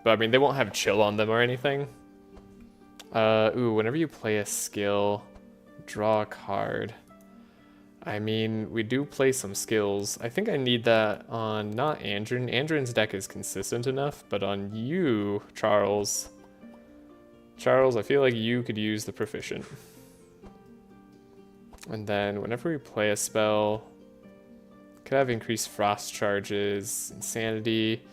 But, I mean, they won't have Chill on them or anything. Ooh, whenever you play a skill, draw a card. I mean, we do play some skills. I think I need that on, not Andrin. Andrin's deck is consistent enough, but on you, Charles. Charles, I feel like you could use the Proficient. And then whenever we play a spell, could have increased frost charges, insanity.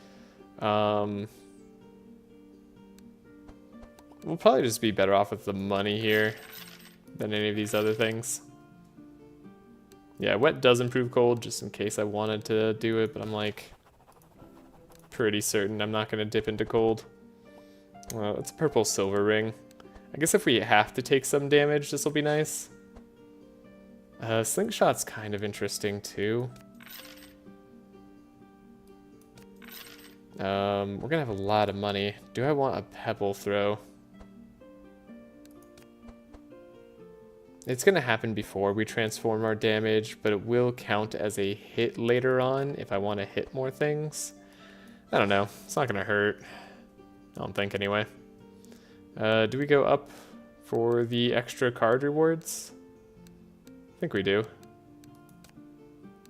We'll probably just be better off with the money here than any of these other things. Yeah, wet does improve cold, just in case I wanted to do it, but I'm like pretty certain I'm not going to dip into cold. Well, it's a purple silver ring. I guess if we have to take some damage, this will be nice. Slingshot's kind of interesting too. We're gonna have a lot of money. Do I want a pebble throw? It's going to happen before we transform our damage, but it will count as a hit later on if I want to hit more things. I don't know. It's not going to hurt. I don't think anyway. Do we go up for the extra card rewards? I think we do.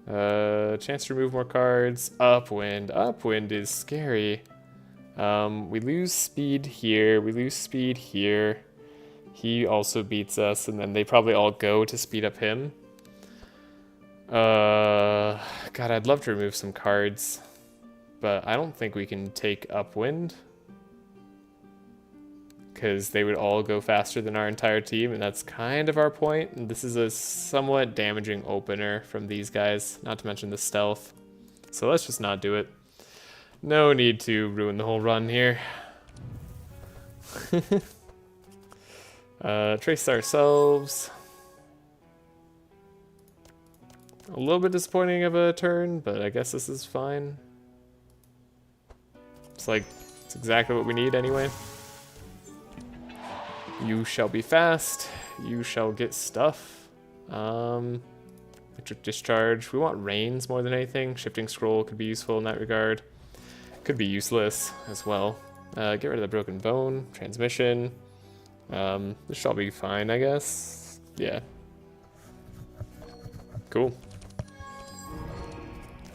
Chance to remove more cards. Upwind. Upwind is scary. We lose speed here. We lose speed here. He also beats us, and then they probably all go to speed up him. God, I'd love to remove some cards, but I don't think we can take Upwind, because they would all go faster than our entire team, and that's kind of our point. And this is a somewhat damaging opener from these guys, not to mention the stealth. So let's just not do it. No need to ruin the whole run here. Trace ourselves. A little bit disappointing of a turn, but I guess this is fine. It's like, it's exactly what we need anyway. You shall be fast. You shall get stuff. Electric discharge. We want rains more than anything. Shifting scroll could be useful in that regard. Could be useless as well. Get rid of the broken bone. Transmission. This shall be fine, I guess. Yeah. Cool.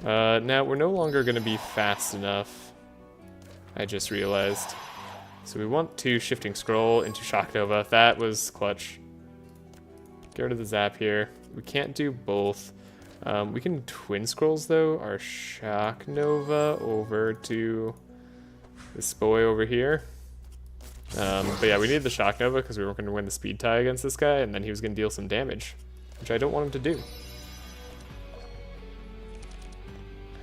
Now, we're no longer going to be fast enough. I just realized. So we want to Shifting Scroll into Shock Nova. That was clutch. Get rid of the Zap here. We can't do both. We can Twin Scrolls, though. Our Shock Nova over to this boy over here. But yeah, we need the Shock Nova because we weren't going to win the speed tie against this guy, and then he was going to deal some damage, which I don't want him to do.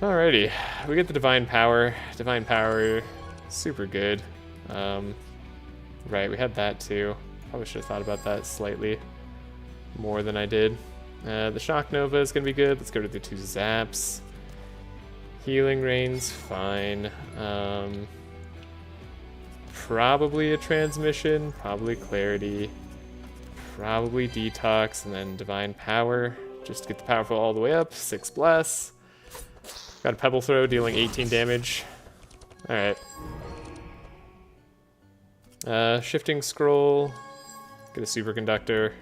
Alrighty, we get the Divine Power. Divine Power, super good. Right, we had that too. Probably should have thought about that slightly more than I did. The Shock Nova is going to be good. Let's go to the 2 Zaps. Healing Rain's fine. Probably a Transmission, probably Clarity, probably Detox, and then Divine Power, just to get the powerful all the way up. 6 Bless. Got a Pebble Throw, dealing 18 damage. Alright. Shifting Scroll, get a Superconductor.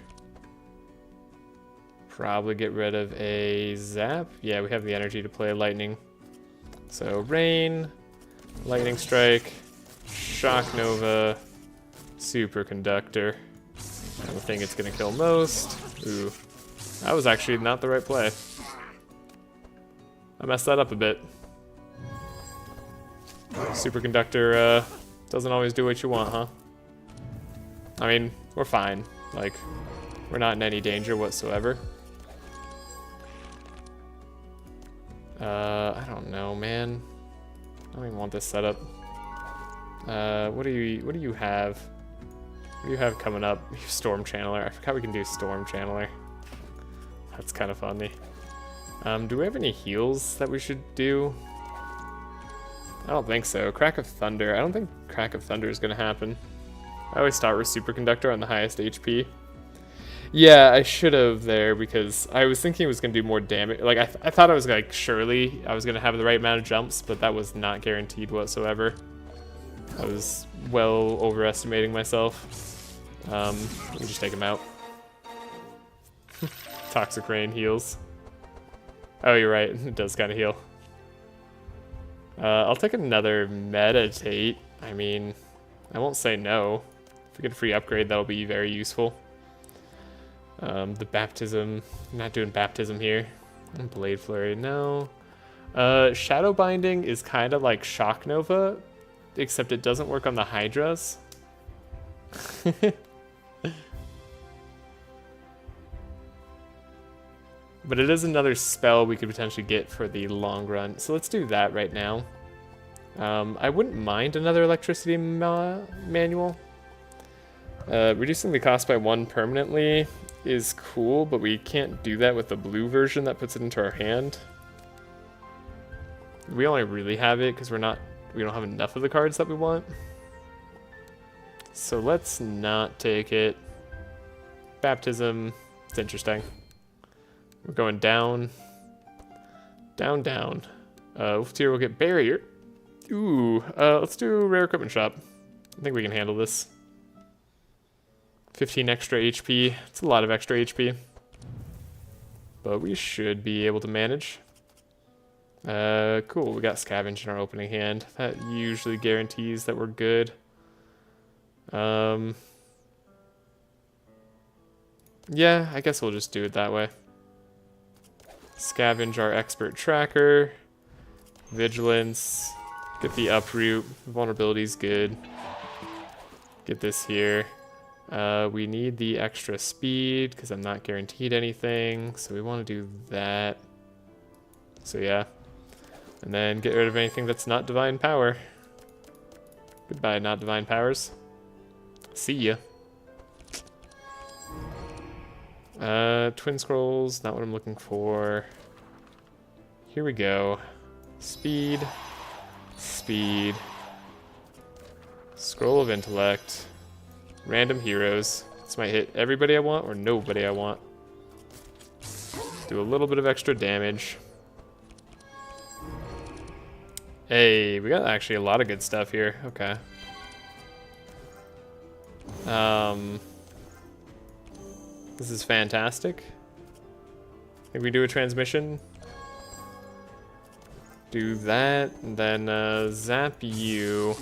Probably get rid of a Zap. Yeah, we have the energy to play Lightning. So Rain, Lightning Strike, Shock Nova, Superconductor. And the thing it's gonna kill most. Ooh, that was actually not the right play. I messed that up a bit. Superconductor doesn't always do what you want, huh? I mean, we're fine. Like, we're not in any danger whatsoever. I don't know, man. I don't even want this setup. What do you have? What do you have coming up? Storm Channeler. I forgot we can do Storm Channeler. That's kind of funny. Do we have any heals that we should do? I don't think so. Crack of Thunder. I don't think Crack of Thunder is going to happen. I always start with Superconductor on the highest HP. Yeah, I should have there because I was thinking it was going to do more damage. Like, I thought I was like, surely I was going to have the right amount of jumps, but that was not guaranteed whatsoever. I was well overestimating myself. Let me just take him out. Toxic Rain heals. Oh, you're right. It does kind of heal. I'll take another Meditate. I mean, I won't say no. If we get a free upgrade, that'll be very useful. The Baptism. I'm not doing Baptism here. Blade Flurry, no. Shadow Binding is kind of like Shock Nova, except it doesn't work on the Hydras. But it is another spell we could potentially get for the long run. So let's do that right now. I wouldn't mind another Electricity manual. Reducing the cost by 1 permanently is cool, but we can't do that with the blue version that puts it into our hand. We only really have it because we don't have enough of the cards that we want. So let's not take it. Baptism, It's interesting. We're going down. Down, down. Wolf tier will get barrier. Ooh, let's do rare equipment shop. I think we can handle this. 15 extra HP. It's a lot of extra HP. But we should be able to manage. Cool, we got scavenge in our opening hand. That usually guarantees that we're good. Yeah, I guess we'll just do it that way. Scavenge our expert tracker. Vigilance. Get the uproot. Vulnerability's good. Get this here. We need the extra speed because I'm not guaranteed anything. So we want to do that. So yeah. And then get rid of anything that's not divine power. Goodbye, not divine powers. See ya. Twin scrolls, not what I'm looking for. Here we go. Speed. Speed. Scroll of intellect. Random heroes. This might hit everybody I want or nobody I want. Do a little bit of extra damage. Hey, we got actually a lot of good stuff here. Okay. This is fantastic. I think we do a transmission. Do that, and then zap you.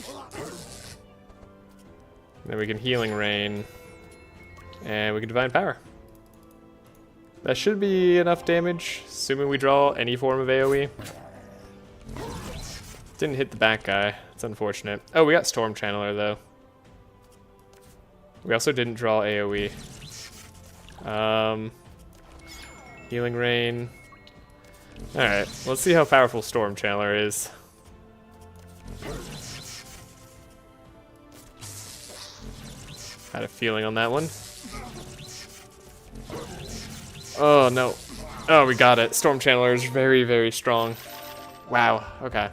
Then we can healing rain. And we can divine power. That should be enough damage, assuming we draw any form of AoE. Didn't hit the back guy. It's unfortunate. Oh, we got Storm Channeler, though. We also didn't draw AoE. Healing Rain. Alright, let's see how powerful Storm Channeler is. Had a feeling on that one. Oh, no. Oh, we got it. Storm Channeler is very, very strong. Wow, okay.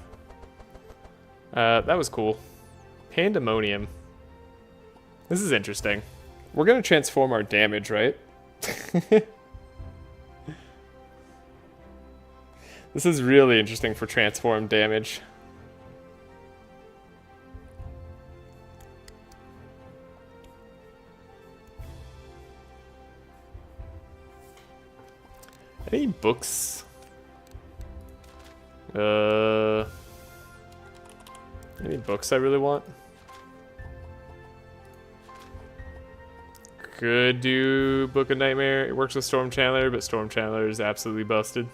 That was cool. Pandemonium. This is interesting. We're gonna transform our damage, right? This is really interesting for transform damage. Any books? Any books I really want? Could do Book of Nightmare. It works with Storm Channeler, but Storm Channeler is absolutely busted.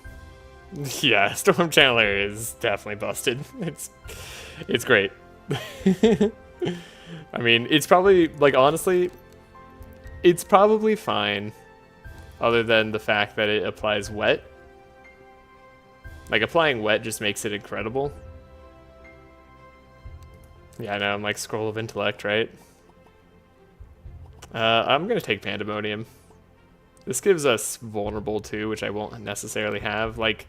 Yeah, Storm Channeler is definitely busted. It's great. I mean, it's probably, like, honestly, it's probably fine, other than the fact that it applies wet. Like, applying wet just makes it incredible. Yeah, I know, I'm like Scroll of Intellect, right? I'm gonna take Pandemonium. This gives us Vulnerable too, which I won't necessarily have. Like,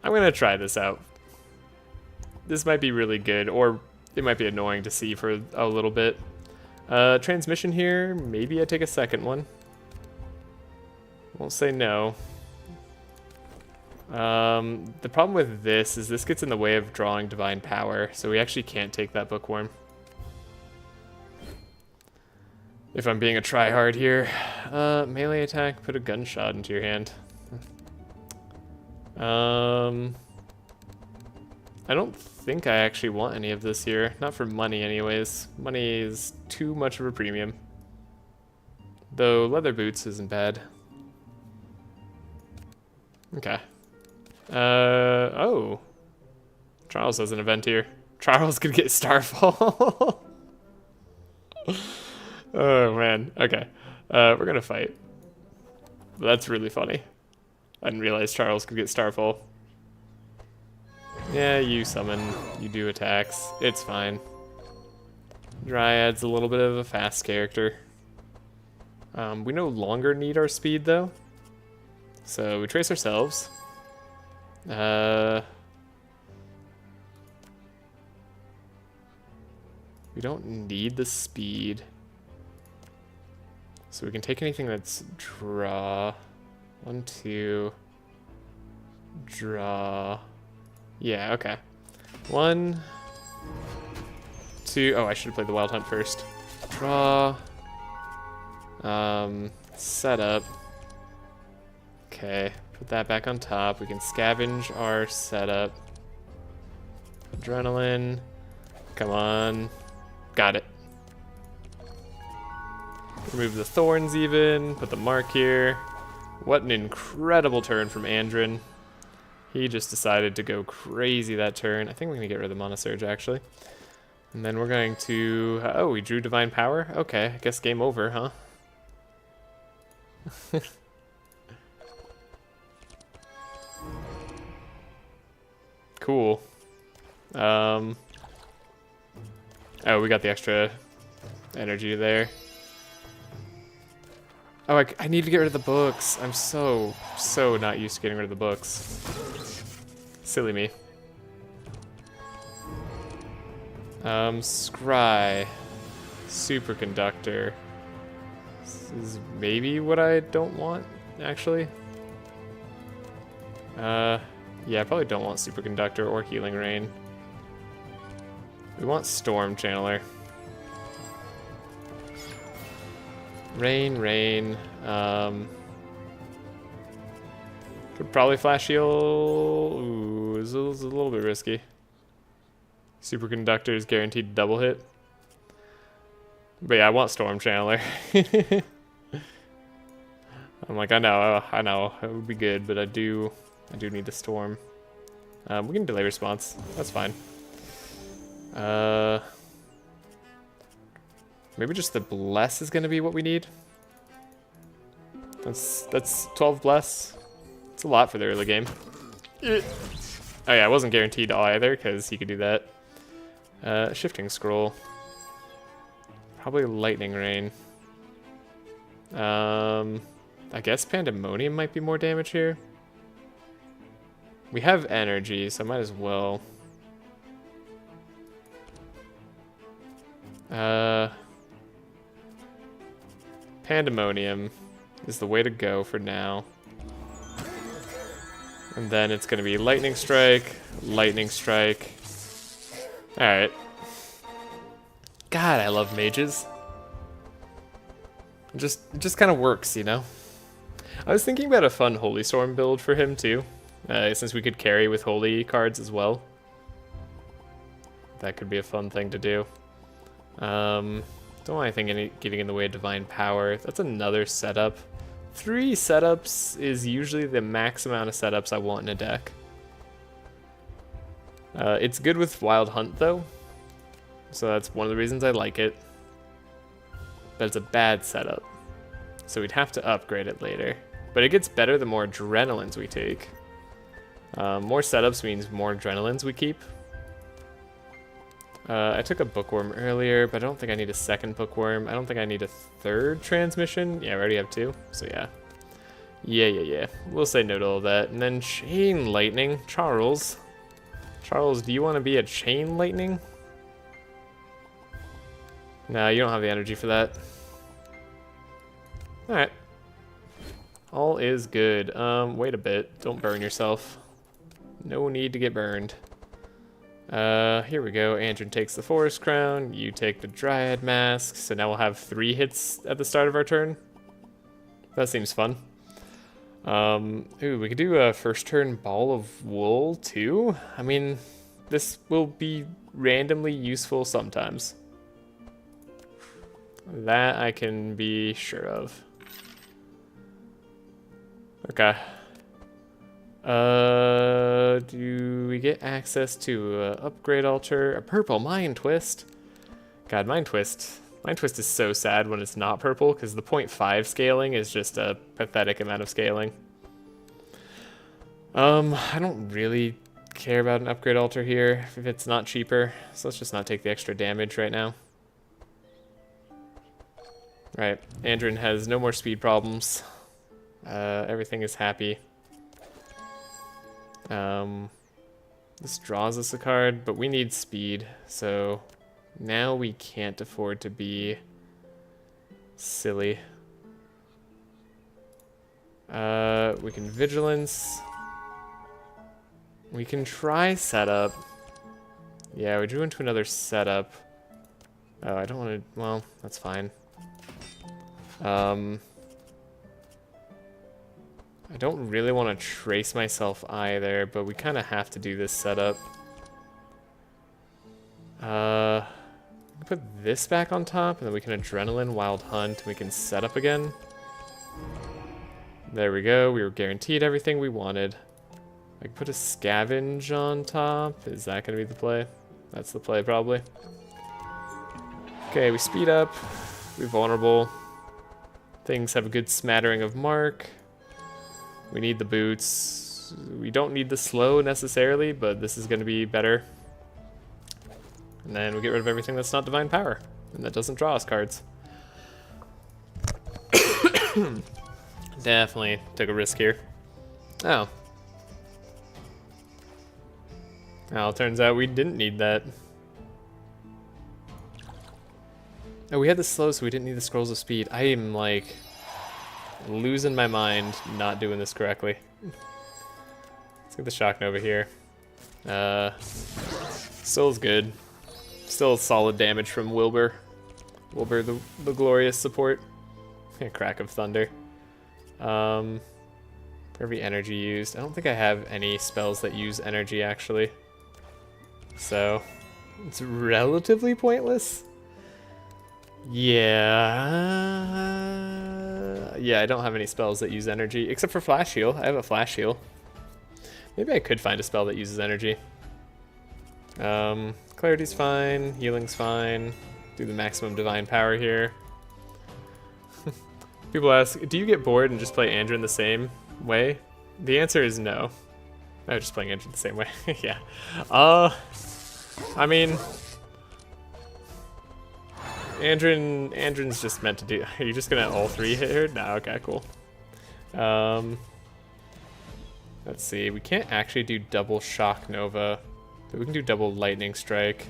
I'm gonna try this out. This might be really good, or it might be annoying to see for a little bit. Transmission here, maybe I take a second one. Won't say no. The problem with this is this gets in the way of drawing Divine Power, so we actually can't take that Bookworm. If I'm being a tryhard here. Melee attack, put a gunshot into your hand. I don't think I actually want any of this here. Not for money anyways. Money is too much of a premium. Though leather boots isn't bad. Okay. Oh. Charles has an event here. Charles could get Starfall. Oh, man. Okay. We're gonna fight. That's really funny. I didn't realize Charles could get Starfall. Yeah, you summon. You do attacks. It's fine. Dryad's a little bit of a fast character. We no longer need our speed, though. So we trace ourselves. We don't need the speed. So we can take anything that's draw. 1, 2. Draw. Yeah, okay. 1, 2. Oh, I should have played the Wild Hunt first. Draw. Setup. Okay, put that back on top. We can scavenge our setup. Adrenaline. Come on. Got it. Remove the thorns even. Put the mark here. What an incredible turn from Andrin. He just decided to go crazy that turn. I think we're going to get rid of the Mana Surge, actually. And then we're going to... oh, we drew Divine Power? Okay, I guess game over, huh? Cool. Oh, we got the extra energy there. Oh, I need to get rid of the books. I'm so not used to getting rid of the books. Silly me. Scry. Superconductor. This is maybe what I don't want, actually. Yeah, I probably don't want Superconductor or Healing Rain. We want Storm Channeler. Rain. Could probably Flash Heal. Ooh, this is a little bit risky. Superconductor is guaranteed double hit. But yeah, I want Storm Channeler. I'm like, I know, it would be good, but I do need the Storm. We can delay response. That's fine. Maybe just the Bless is gonna be what we need. That's 12 Bless. It's a lot for the early game. Oh yeah, I wasn't guaranteed either because he could do that. Shifting Scroll. Probably Lightning Rain. I guess Pandemonium might be more damage here. We have energy, so I might as well. Pandemonium is the way to go for now. And then it's going to be Lightning Strike, Lightning Strike. Alright. God, I love mages. It just kind of works, you know? I was thinking about a fun Holy Storm build for him, too. Since we could carry with Holy cards as well. That could be a fun thing to do. Don't want anything getting in the way of Divine Power. That's another setup. 3 setups is usually the max amount of setups I want in a deck. It's good with Wild Hunt, though. So that's one of the reasons I like it. But it's a bad setup. So we'd have to upgrade it later. But it gets better the more Adrenalines we take. More setups means more Adrenalines we keep. I took a Bookworm earlier, but I don't think I need a second Bookworm. I don't think I need a third transmission. Yeah, we already have 2, so yeah. Yeah. We'll say no to all that. And then Chain Lightning. Charles, do you want to be a Chain Lightning? No, you don't have the energy for that. Alright. All is good. Wait a bit. Don't burn yourself. No need to get burned. Here we go. Andrin takes the Forest Crown. You take the Dryad Mask. So now we'll have 3 hits at the start of our turn. That seems fun. Ooh, we could do a first turn Ball of Wool too. I mean, this will be randomly useful sometimes. That I can be sure of. Okay. Do we get access to a upgrade altar? A purple Mind Twist. God, Mind Twist. Mind Twist is so sad when it's not purple, because the 0.5 scaling is just a pathetic amount of scaling. I don't really care about an upgrade altar here if it's not cheaper, so let's just not take the extra damage right now. Right, Andrin has no more speed problems. Everything is happy. This draws us a card, but we need speed, so now we can't afford to be silly. We can vigilance. We can try setup. Yeah, we drew into another setup. Oh, I don't want to... Well, that's fine. I don't really want to trace myself either, but we kind of have to do this setup. Put this back on top, and then we can Adrenaline, Wild Hunt, and we can set up again. There we go. We were guaranteed everything we wanted. I can put a Scavenge on top. Is that going to be the play? That's the play, probably. Okay, we speed up. We're vulnerable. Things have a good smattering of mark. We need the boots. We don't need the slow necessarily, but this is going to be better. And then we get rid of everything that's not Divine Power, and that doesn't draw us cards. Definitely took a risk here. Oh. Well, turns out we didn't need that. Oh, we had the slow, so we didn't need the Scrolls of Speed. I am, like, losing my mind not doing this correctly. Let's get the Shock Nova here. Still is good. Still solid damage from Wilbur. Wilbur, the glorious support. Crack of Thunder. For every energy used. I don't think I have any spells that use energy, actually. So, it's relatively pointless. Yeah. Yeah, I don't have any spells that use energy, except for Flash Heal. I have a Flash Heal. Maybe I could find a spell that uses energy. Clarity's fine, healing's fine. Do the maximum divine power here. People ask, do you get bored and just play Andrin the same way? The answer is no. I'm just playing Andrin the same way. Yeah. I mean, Andrin's just meant to do. Are you just gonna all three hit her? No, okay, cool. Let's see. We can't actually do double Shock Nova, but we can do double Lightning Strike.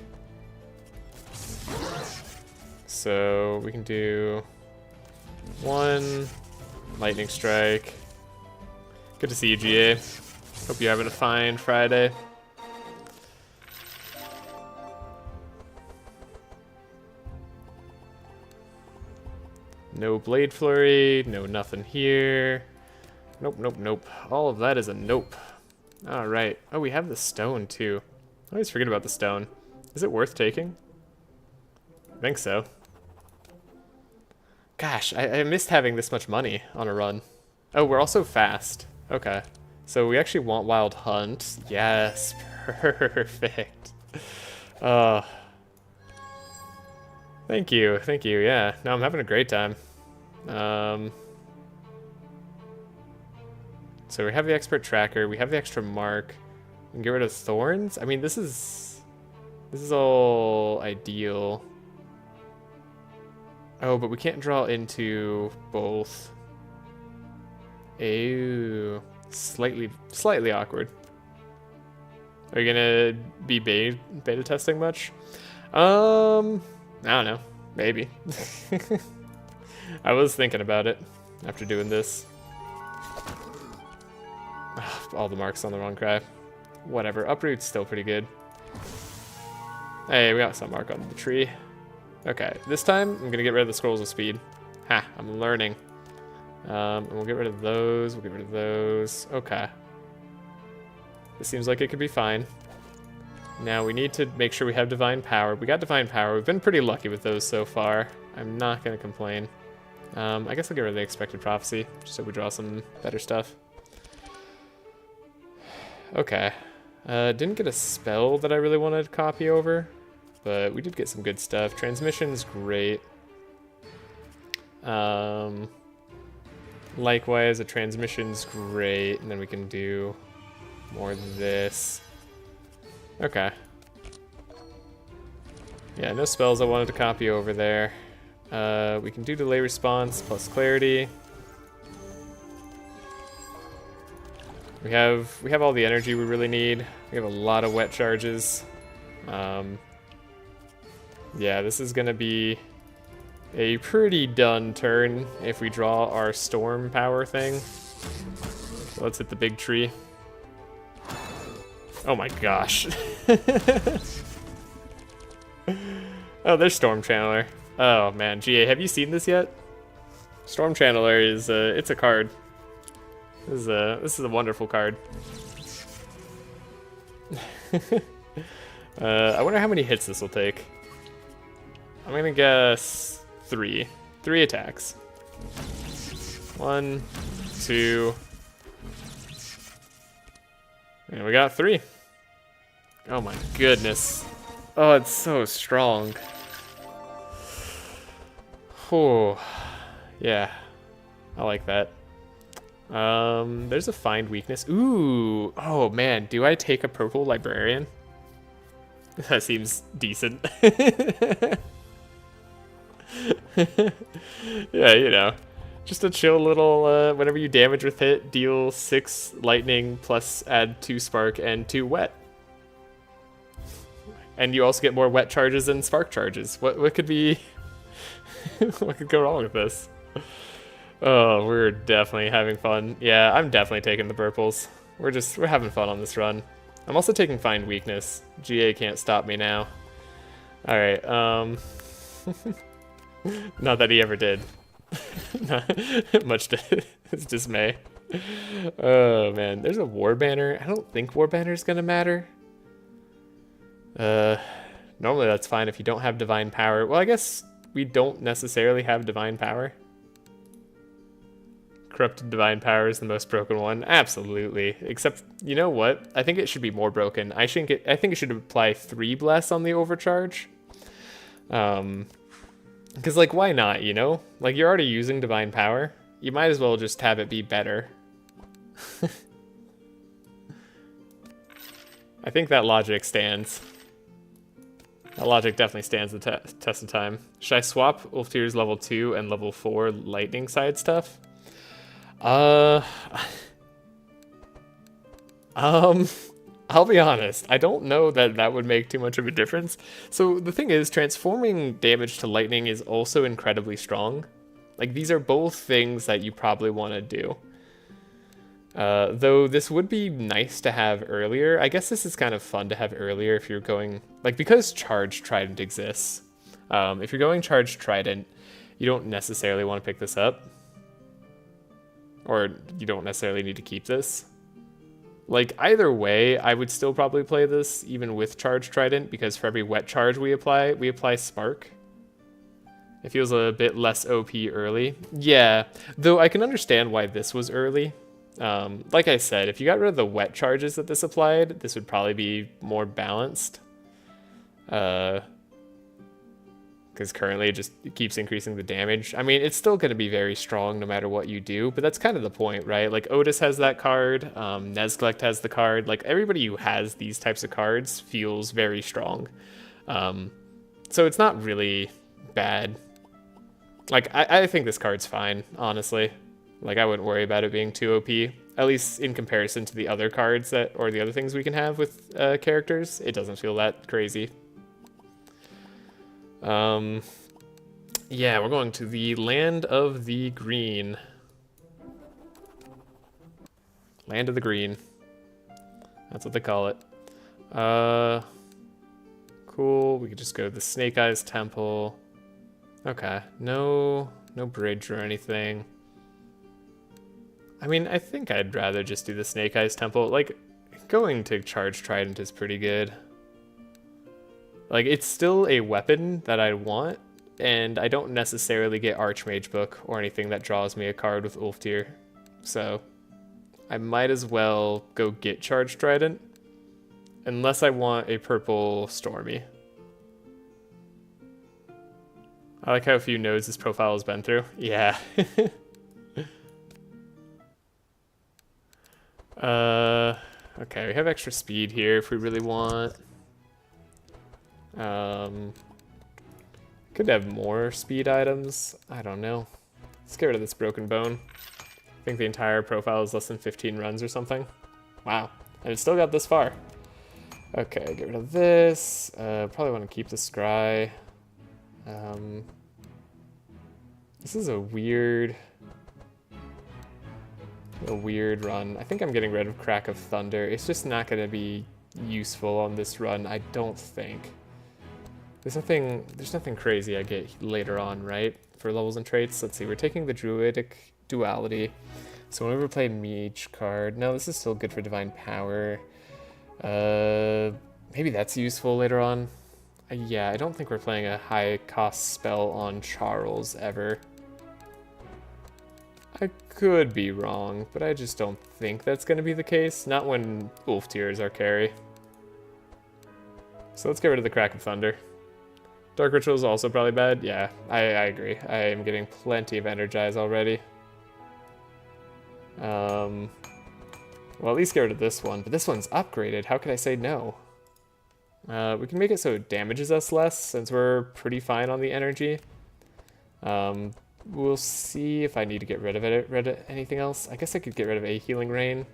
So we can do one Lightning Strike. Good to see you, GA. Hope you're having a fine Friday. No Blade Flurry, no nothing here. Nope, nope, nope. All of that is a nope. Alright. Oh, we have the stone, too. I always forget about the stone. Is it worth taking? I think so. Gosh, I missed having this much money on a run. Oh, we're also fast. Okay. So we actually want Wild Hunt. Yes, perfect. Thank you, yeah. No, I'm having a great time. So we have the Expert Tracker, we have the extra mark. We can get rid of Thorns. I mean, this is all ideal. Oh, but we can't draw into both. Ew. Slightly awkward. Are you gonna be beta testing much? I don't know. Maybe. I was thinking about it after doing this. All the marks on the wrong cry. Whatever. Uproot's still pretty good. Hey, we got some mark on the tree. Okay, this time I'm gonna get rid of the Scrolls of Speed. Ha, I'm learning. And we'll get rid of those, we'll get rid of those. Okay. This seems like it could be fine. Now we need to make sure we have Divine Power. We got Divine Power. We've been pretty lucky with those so far. I'm not gonna complain. I guess I'll get rid of the Expected Prophecy, just so we draw some better stuff. Okay. Didn't get a spell that I really wanted to copy over, but we did get some good stuff. Transmission's great. Likewise, a transmission's great, and then we can do more of this. Okay. Yeah, no spells I wanted to copy over there. We can do delay response plus clarity. We have all the energy we really need. We have a lot of wet charges. Yeah, this is gonna be a pretty done turn if we draw our storm power thing. So let's hit the big tree. Oh my gosh. Oh, there's Storm Channeler. Oh man, GA, have you seen this yet? Storm Channeler is it's a card. This is a wonderful card. I wonder how many hits this will take. I'm gonna guess 3. 3 attacks. 1, 2. And we got 3. Oh my goodness. Oh, it's so strong. Oh, yeah. I like that. There's a find weakness. Ooh. Oh man, do I take a purple librarian? That seems decent. Yeah, you know. Just a chill little, whenever you damage with hit, deal 6 lightning plus add 2 spark and 2 wet. And you also get more wet charges and spark charges. What could be... what could go wrong with this? Oh, we're definitely having fun. Yeah, I'm definitely taking the purples. We're having fun on this run. I'm also taking find weakness. GA can't stop me now. Alright, not that he ever did. Much to his dismay. Oh man, there's a war banner. I don't think war banner is gonna matter. Normally that's fine if you don't have divine power. Well, I guess we don't necessarily have divine power. Corrupted divine power is the most broken one. Absolutely. Except, you know what? I think it should be more broken. I think it should apply 3 bless on the overcharge. Because, like, why not, you know? Like, you're already using divine power. You might as well just have it be better. I think that logic stands. That logic definitely stands the test of time. Should I swap Ulftir's level 2 and level 4 lightning side stuff? I'll be honest, I don't know that that would make too much of a difference. So the thing is, transforming damage to lightning is also incredibly strong. Like, these are both things that you probably want to do. Though this would be nice to have earlier. I guess this is kind of fun to have earlier if you're going, like, because Charge Trident exists. If you're going Charge Trident, you don't necessarily want to pick this up. Or you don't necessarily need to keep this. Like, either way, I would still probably play this even with Charge Trident, because for every wet charge we apply Spark. It feels a bit less OP early. Yeah, though I can understand why this was early. Like I said, if you got rid of the wet charges that this applied, this would probably be more balanced. Because currently it just keeps increasing the damage. I mean, it's still going to be very strong no matter what you do, but that's kind of the point, right? Like, Otis has that card, Nezglect has the card, like, everybody who has these types of cards feels very strong. So it's not really bad. Like, I think this card's fine, honestly. Like, I wouldn't worry about it being too OP, at least in comparison to the other cards or the other things we can have with characters. It doesn't feel that crazy. Yeah, we're going to the Land of the Green. Land of the Green. That's what they call it. Cool. We could just go to the Snake Eyes Temple. Okay. No bridge or anything. I mean, I think I'd rather just do the Snake Eyes Temple. Like, going to Charge Trident is pretty good. Like, it's still a weapon that I want, and I don't necessarily get Archmage Book or anything that draws me a card with Ulftir. So, I might as well go get Charge Trident, unless I want a purple Stormy. I like how few nodes this profile has been through. Yeah. Okay, we have extra speed here if we really want. Could have more speed items. I don't know. Let's get rid of this broken bone. I think the entire profile is less than 15 runs or something. Wow, and it still got this far. Okay, get rid of this. Probably want to keep the scry. This is a weird A weird run. I think I'm getting rid of Crack of Thunder. It's just not going to be useful on this run, I don't think. There's nothing crazy I get later on, right? For levels and traits. Let's see, we're taking the Druidic Duality. So whenever we play Mage card, no, this is still good for Divine Power. Maybe that's useful later on. Yeah, I don't think we're playing a high cost spell on Charles ever. I could be wrong, but I just don't think that's going to be the case. Not when Wolf Tear is our carry. So let's get rid of the Crack of Thunder. Dark Ritual is also probably bad. Yeah, I agree. I am getting plenty of Energize already. Well, at least get rid of this one. But this one's upgraded. How could I say no? We can make it so it damages us less, since we're pretty fine on the energy. We'll see if I need to get rid of it. Anything else? I guess I could get rid of a Healing Rain.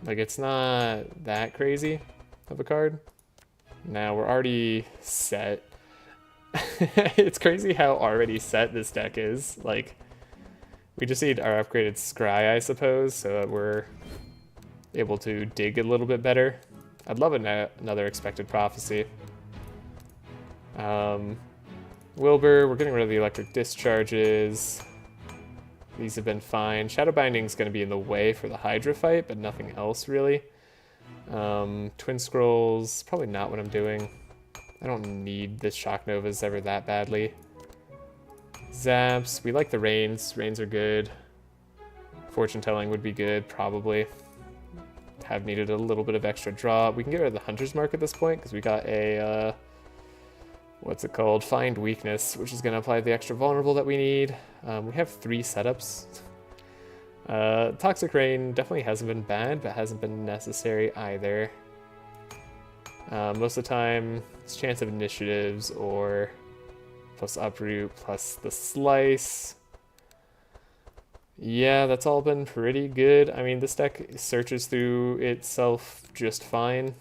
Like, it's not that crazy of a card. Now, we're already set. It's crazy how already set this deck is. Like, we just need our upgraded Scry, I suppose, so that we're able to dig a little bit better. I'd love another Expected Prophecy. Wilbur, we're getting rid of the Electric Discharges. These have been fine. Shadow Binding's going to be in the way for the Hydra fight, but nothing else really. Twin Scrolls, probably not what I'm doing. I don't need the Shock Novas ever that badly. Zaps, we like the Rains. Rains are good. Fortune Telling would be good, probably. Have needed a little bit of extra draw. We can get rid of the Hunter's Mark at this point, because we got a, what's it called? Find Weakness, which is going to apply the extra vulnerable that we need. We have 3 setups. Toxic Rain definitely hasn't been bad, but hasn't been necessary either. Most of the time, it's chance of initiatives or plus uproot plus the slice. Yeah, that's all been pretty good. I mean, this deck searches through itself just fine.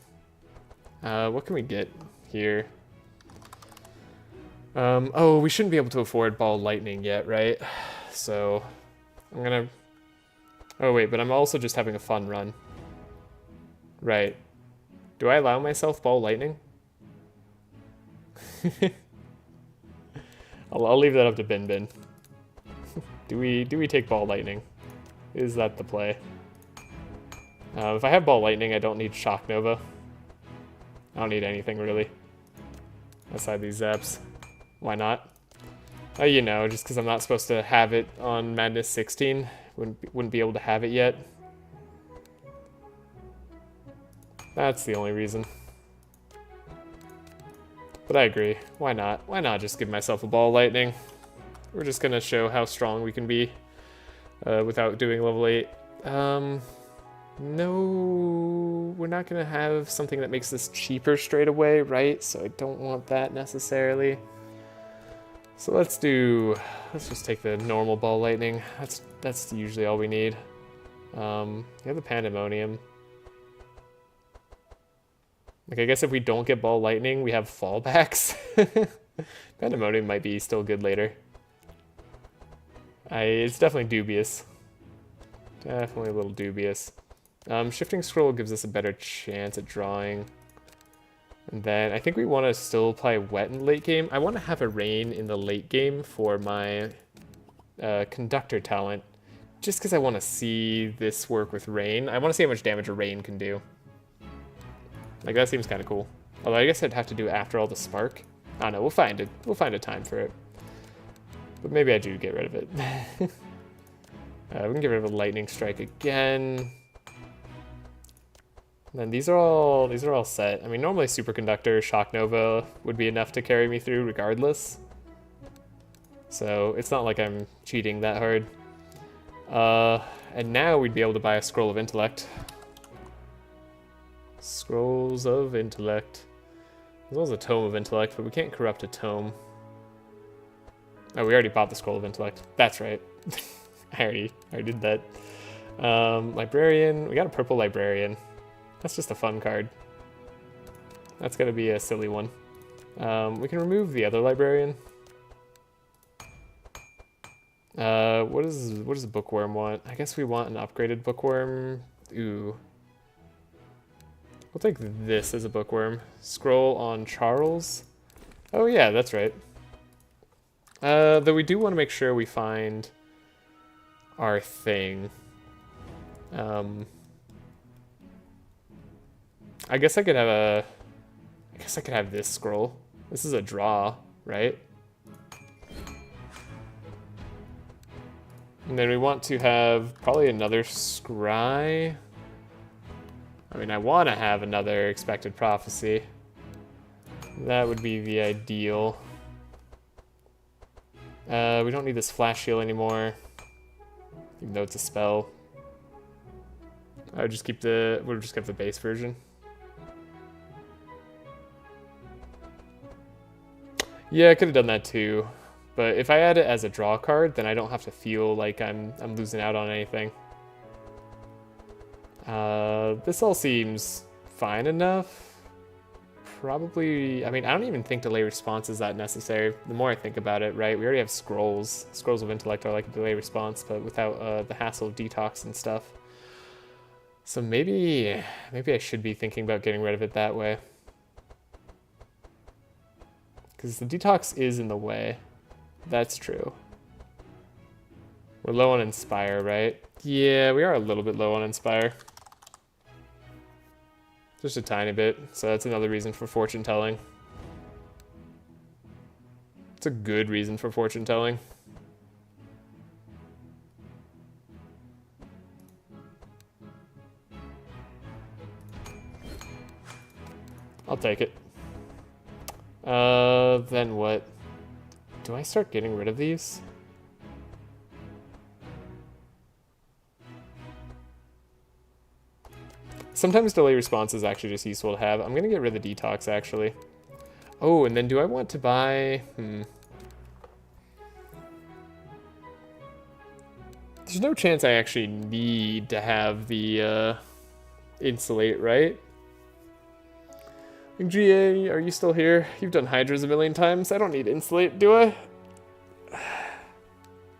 What can we get here? Oh, we shouldn't be able to afford Ball Lightning yet, right? So, I'm gonna... Oh wait, but I'm also just having a fun run. Right. Do I allow myself Ball Lightning? I'll leave that up to Bin Bin. Do we take Ball Lightning? Is that the play? If I have Ball Lightning, I don't need Shock Nova. I don't need anything really. Aside these Zaps. Why not? You know, just because I'm not supposed to have it on Madness 16. Wouldn't be able to have it yet. That's the only reason. But I agree. Why not? Why not just give myself a Ball Lightning? We're just gonna show how strong we can be without doing level 8. No, we're not gonna have something that makes this cheaper straight away, right? So I don't want that necessarily. So let's just take the normal Ball Lightning. That's usually all we need. We have the Pandemonium. Like, I guess if we don't get Ball Lightning, we have fallbacks. Pandemonium might be still good later. It's definitely dubious. Definitely a little dubious. Shifting Scroll gives us a better chance at drawing. And then I think we want to still play Wet in late game. I want to have a Rain in the late game for my Conductor talent. Just because I want to see this work with Rain. I want to see how much damage a Rain can do. Like, that seems kind of cool. Although I guess I'd have to do it after all the Spark. I don't know, we'll find it. We'll find a time for it. But maybe I do get rid of it. We can get rid of a Lightning Strike again. And then these are all set. I mean, normally Superconductor, Shock Nova would be enough to carry me through regardless. So it's not like I'm cheating that hard. And now we'd be able to buy a Scroll of Intellect. Scrolls of Intellect. As well as a Tome of Intellect, but we can't corrupt a Tome. Oh, we already bought the Scroll of Intellect. That's right. I already did that. Librarian. We got a purple Librarian. That's just a fun card. That's gonna be a silly one. We can remove the other Librarian. What does a bookworm want? I guess we want an upgraded bookworm. Ooh. We'll take this as a bookworm. Scroll on Charles. Oh yeah, that's right. Though we do want to make sure we find our thing. I guess I could have this scroll. This is a draw, right? And then we want to have probably another scry. I mean, I want to have another expected prophecy. That would be the ideal. We don't need this flash heal anymore, even though it's a spell. I would just keep we'll just get the base version. Yeah, I could have done that too. But if I add it as a draw card, then I don't have to feel like I'm losing out on anything. This all seems fine enough. Probably, I mean, I don't even think delay response is that necessary. The more I think about it, right? We already have scrolls. Scrolls of intellect are like a delay response, but without the hassle of detox and stuff. So maybe I should be thinking about getting rid of it that way. Because the detox is in the way. That's true. We're low on Inspire, right? Yeah, we are a little bit low on Inspire. Just a tiny bit, so that's another reason for fortune telling. It's a good reason for fortune telling. I'll take it. Then what? Do I start getting rid of these? Sometimes delay response is actually just useful to have. I'm gonna get rid of the detox, actually. Oh, and then do I want to buy... There's no chance I actually need to have the insulate, right? GA, are you still here? You've done Hydras a million times. I don't need insulate, do I?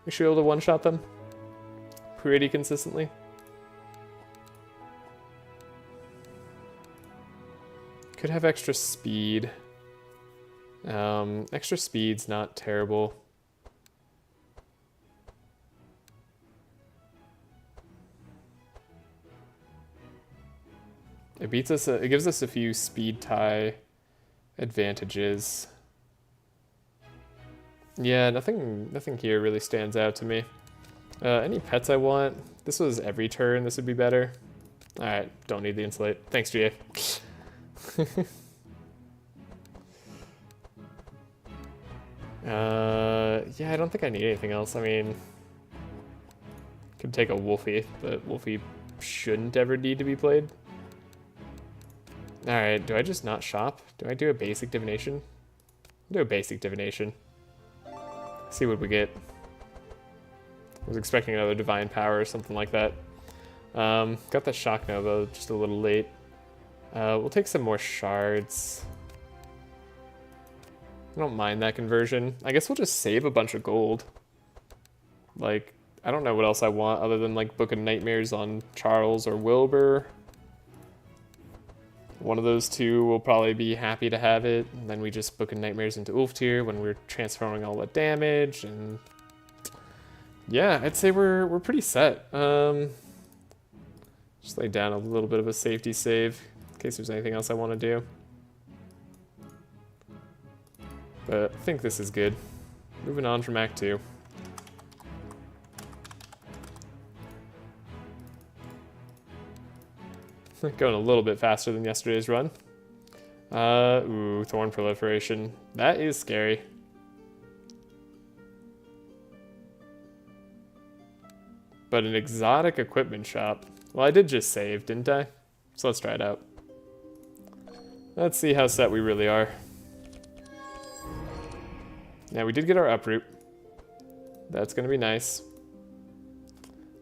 We should be able to one-shot them pretty consistently. Could have extra speed. Extra speed's not terrible. It beats us. It gives us a few speed tie advantages. Yeah, nothing here really stands out to me. Any pets I want? This was every turn. This would be better. All right, don't need the insulate. Thanks, GA. Yeah, I don't think I need anything else. I mean, could take a Wolfie, but Wolfie shouldn't ever need to be played. Alright, do I just not shop? Do I do a basic divination? I'll do a basic divination. See what we get. I was expecting another divine power or something like that. Got the shock nova just a little late. We'll take some more shards. I don't mind that conversion. I guess we'll just save a bunch of gold. Like, I don't know what else I want other than like Book of Nightmares on Charles or Wilbur. One of those two will probably be happy to have it, and then we just Book of Nightmares into Ulf tier when we're transferring all the damage, and yeah, I'd say we're pretty set. Just lay down a little bit of a safety save in case there's anything else I want to do. But I think this is good. Moving on from Act 2. Going a little bit faster than yesterday's run. Ooh, Thorn Proliferation. That is scary. But an exotic equipment shop. Well, I did just save, didn't I? So let's try it out. Let's see how set we really are. Yeah, we did get our uproot. That's gonna be nice.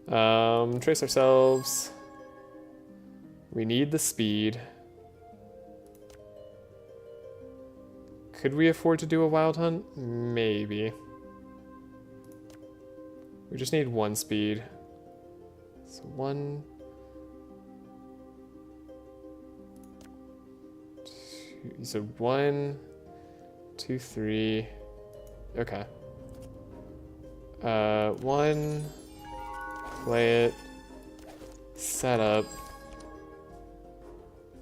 Trace ourselves. We need the speed. Could we afford to do a wild hunt? Maybe. We just need 1 speed. So 1, 2, so 1, 2, 3. Okay. 1, play it, set up.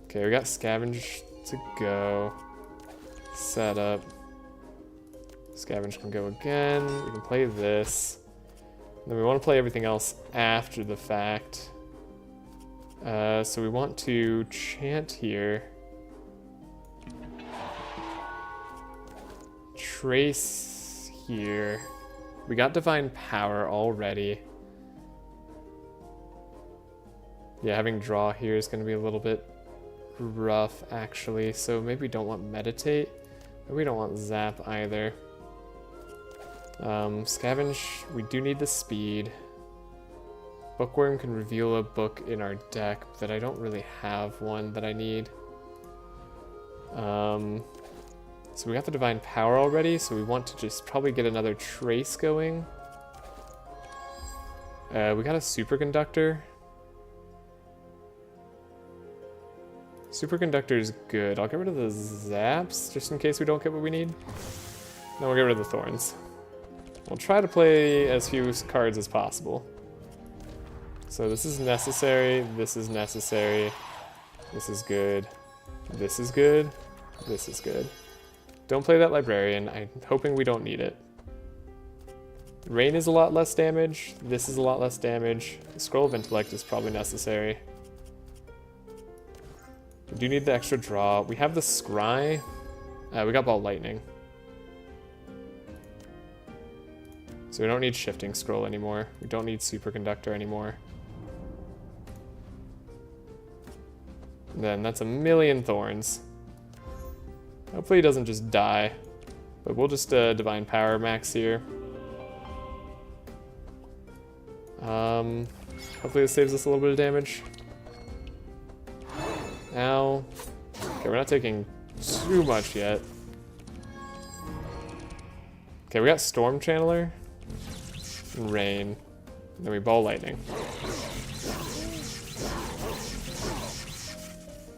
Okay, we got scavenge to go. Set up. Scavenge can go again. We can play this. And then we want to play everything else after the fact. So we want to chant here. Trace here. We got divine power already. Yeah, having draw here is going to be a little bit rough, actually. So maybe we don't want meditate. But we don't want zap either. Scavenge, we do need the speed. Bookworm can reveal a book in our deck, but I don't really have one that I need. So we got the divine power already, so we want to just probably get another trace going. We got a superconductor. Superconductor is good. I'll get rid of the zaps, just in case we don't get what we need. No, we'll get rid of the thorns. We'll try to play as few cards as possible. So this is necessary, this is necessary, this is good, this is good, this is good. Don't play that librarian, I'm hoping we don't need it. Rain is a lot less damage, this is a lot less damage. The Scroll of Intellect is probably necessary. We do need the extra draw. We have the Scry. We got Ball Lightning. So we don't need Shifting Scroll anymore. We don't need Superconductor anymore. And then that's a million thorns. Hopefully he doesn't just die. But we'll just Divine Power max here. Hopefully this saves us a little bit of damage. Ow. Okay, we're not taking too much yet. Okay, we got Storm Channeler. And Rain. And then we Ball Lightning.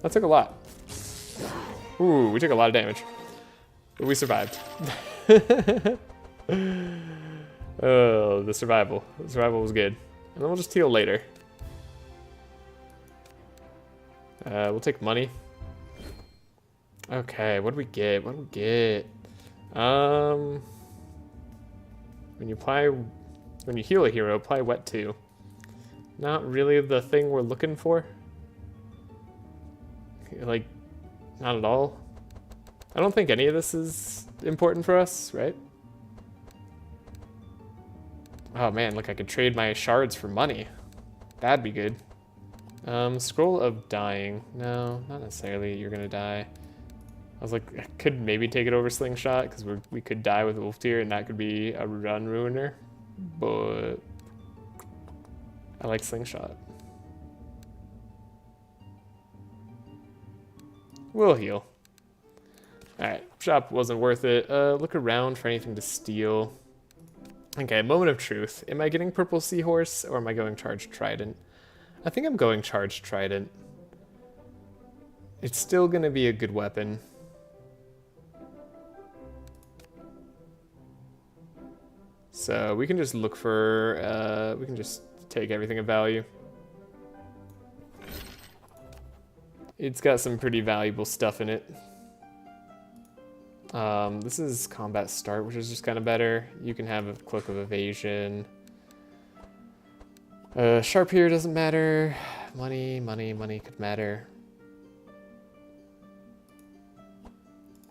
That took a lot. Ooh, we took a lot of damage. But we survived. Oh, the survival. The survival was good. And then we'll just heal later. We'll take money. Okay, what do we get? What do we get? When you heal a hero, apply Wet 2. Not really the thing we're looking for. Like, not at all. I don't think any of this is important for us, right? Oh man, look, I could trade my shards for money. That'd be good. Scroll of Dying. No, not necessarily. You're gonna die. I was like, I could maybe take it over Slingshot, because we could die with Wolf Tear, and that could be a run ruiner. But I like Slingshot. We'll heal. Alright, shop wasn't worth it. Look around for anything to steal. Okay, moment of truth. Am I getting Purple Seahorse, or am I going Charged Trident? I think I'm going Charged Trident. It's still gonna be a good weapon. So we can just look for, we can just take everything of value. It's got some pretty valuable stuff in it. This is Combat Start, which is just kind of better. You can have a Cloak of Evasion. Sharp here doesn't matter. Money could matter.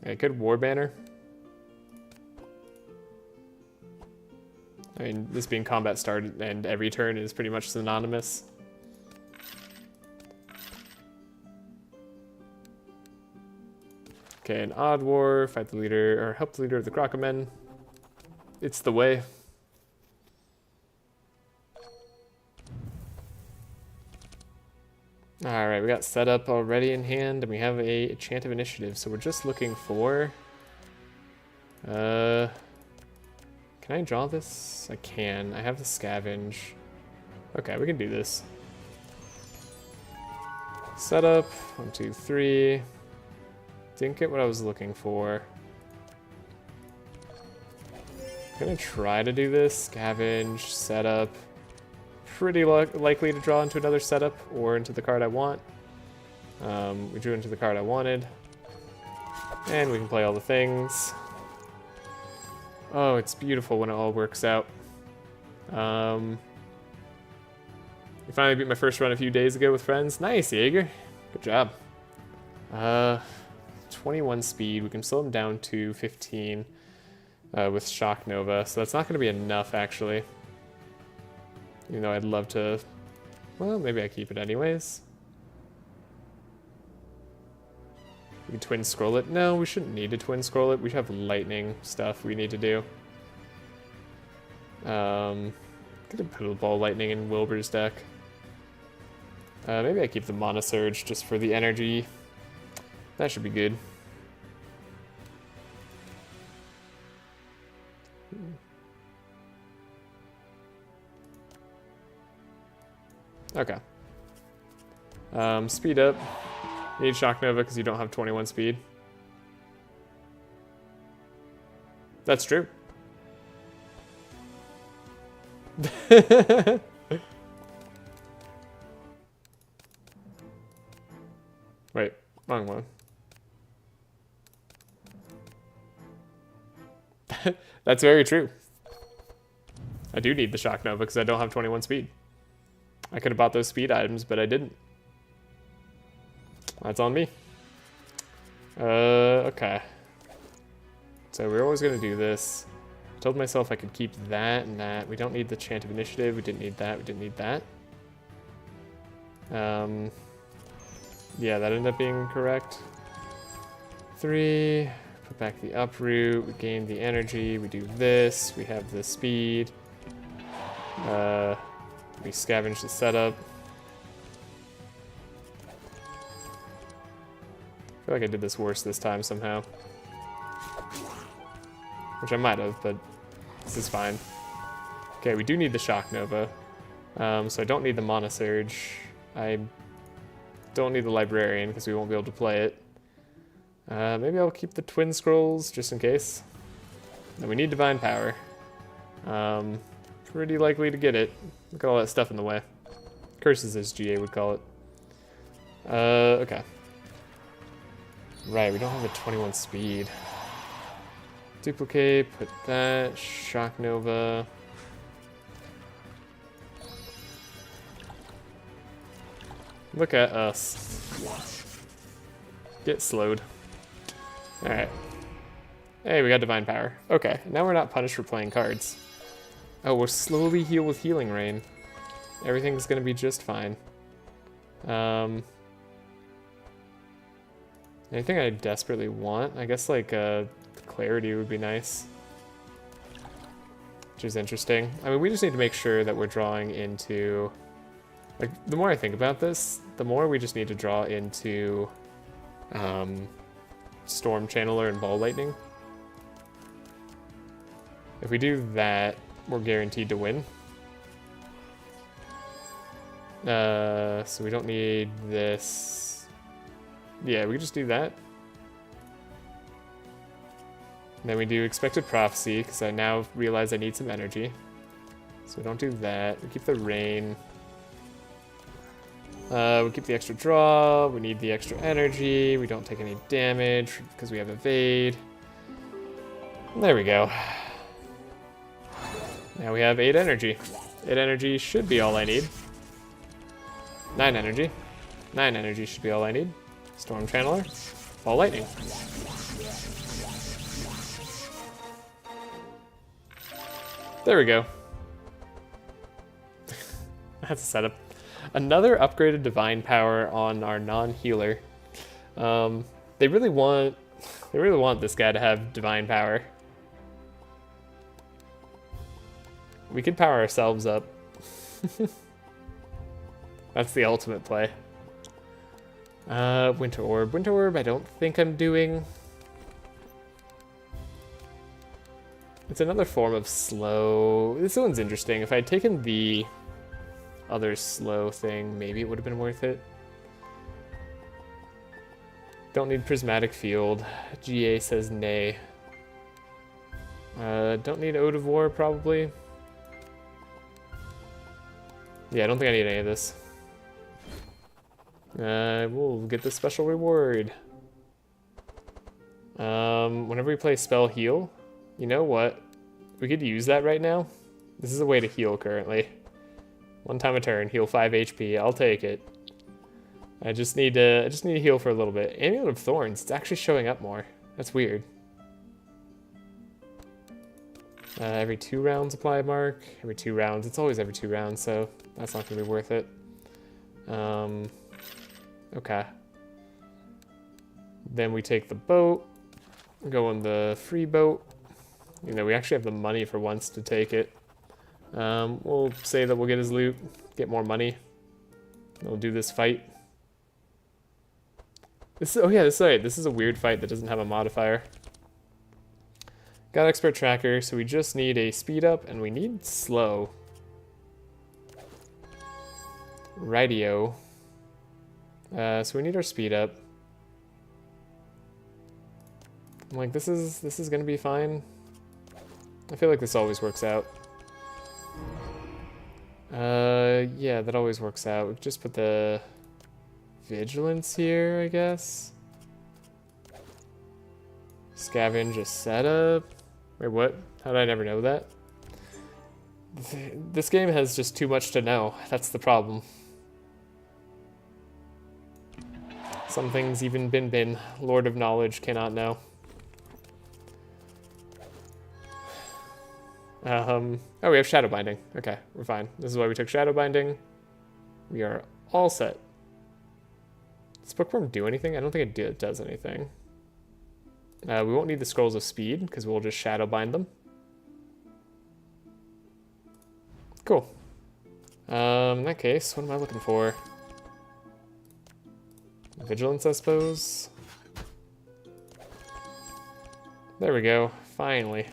Okay, good War Banner. I mean, this being Combat Start and every turn is pretty much synonymous. Okay, an Odd War, fight the leader, or help the leader of the Crocomen. It's the way. Alright, we got setup already in hand, and we have a Chant of Initiative, so we're just looking for... Okay, Can I draw this? I can. I have the scavenge. Okay, we can do this. Setup. 1, 2, 3. Didn't get what I was looking for. I'm gonna try to do this. Scavenge, setup. Pretty likely to draw into another setup or into the card I want. We drew into the card I wanted. And we can play all the things. Oh, it's beautiful when it all works out. We finally beat my first run a few days ago with friends. Nice, Jaeger. Good job. 21 speed. We can slow him down to 15 with Shock Nova. So that's not going to be enough, actually. Even though I'd love to... Well, maybe I keep it anyways. We can twin scroll it. No, we shouldn't need to twin scroll it. We have lightning stuff we need to do. Could have put a ball lightning in Wilbur's deck. Maybe I keep the Mana Surge just for the energy. That should be good. Okay. Speed up. You need Shock Nova because you don't have 21 speed. That's true. Wait, wrong one. That's very true. I do need the Shock Nova because I don't have 21 speed. I could have bought those speed items, but I didn't. That's on me. Okay. So we're always going to do this. I told myself I could keep that and that. We don't need the Chant of Initiative. We didn't need that. We didn't need that. Yeah, that ended up being correct. 3. Put back the uproot. We gain the energy. We do this. We have the speed. We scavenge the setup. I feel like I did this worse this time somehow. Which I might have, but this is fine. Okay, we do need the Shock Nova. So I don't need the Mana Surge. I don't need the Librarian because we won't be able to play it. Maybe I'll keep the Twin Scrolls just in case. And we need Divine Power. Pretty likely to get it. Look at all that stuff in the way. Curses, as GA would call it. Okay. Right, we don't have a 21 speed. Duplicate, put that, Shock Nova. Look at us. Get slowed. Alright. Hey, we got Divine Power. Okay, now we're not punished for playing cards. Oh, we'll slowly heal with Healing Rain. Everything's gonna be just fine. Anything I desperately want? I guess like Clarity would be nice. Which is interesting. I mean, we just need to make sure that we're drawing into... Like, the more I think about this, the more we just need to draw into Storm Channeler and Ball Lightning. If we do that, we're guaranteed to win. So we don't need this. Yeah, we can just do that. And then we do Expected Prophecy, because I now realize I need some energy. So we don't do that. We keep the rain. We keep the extra draw. We need the extra energy. We don't take any damage because we have evade. There we go. Now we have 8 energy. 8 energy should be all I need. 9 energy. 9 energy should be all I need. Storm Channeler. Ball Lightning. There we go. That's a setup. Another upgraded Divine Power on our non-healer. They really want this guy to have Divine Power. We could power ourselves up. That's the ultimate play. Winter Orb. Winter Orb I don't think I'm doing. It's another form of slow. This one's interesting. If I had taken the other slow thing, maybe it would have been worth it. Don't need prismatic field. GA says nay. Don't need Ode of War, probably. Yeah, I don't think I need any of this. We'll get the special reward. Whenever we play spell heal, you know what? We could use that right now. This is a way to heal currently. One time a turn, heal 5 HP. I'll take it. I just need to heal for a little bit. Amulet of Thorns. It's actually showing up more. That's weird. Every 2 rounds apply mark. Every 2 rounds. It's always every 2 rounds, so that's not gonna be worth it. Okay. Then we take the boat. Go on the free boat. You know, we actually have the money for once to take it. We'll say that we'll get his loot, get more money. We'll do this fight. Oh yeah, this is right. This is a weird fight that doesn't have a modifier. Got expert tracker, so we just need a speed up and we need slow. Rightio. So we need our speed up. I'm like, this is gonna be fine. I feel like this always works out. Yeah, that always works out. We just put the vigilance here, I guess. Scavenge a setup. Wait, what? How did I never know that? This game has just too much to know. That's the problem. Some things even Bin, Lord of Knowledge, cannot know. Oh, we have Shadow Binding. Okay, we're fine. This is why we took Shadow Binding. We are all set. Does Bookworm do anything? I don't think it does anything. We won't need the Scrolls of Speed, because we'll just Shadow Bind them. Cool. In that case, what am I looking for? Vigilance, I suppose. There we go. Finally.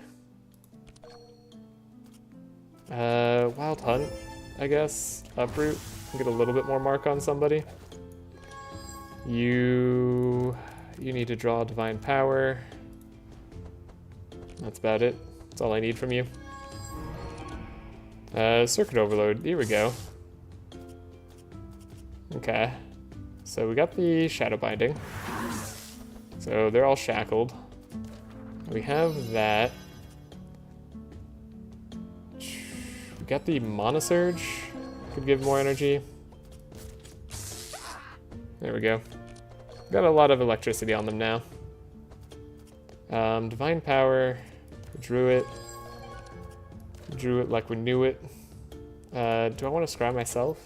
Wild Hunt, I guess. Uproot. Get a little bit more mark on somebody. You need to draw Divine Power. That's about it. That's all I need from you. Circuit Overload. Here we go. Okay. So we got the Shadow Binding. So they're all shackled. We have that. We got the Mana Surge. Could give more energy. There we go. Got a lot of electricity on them now. Divine Power. Drew it. Drew it like we knew it. Do I want to scry myself?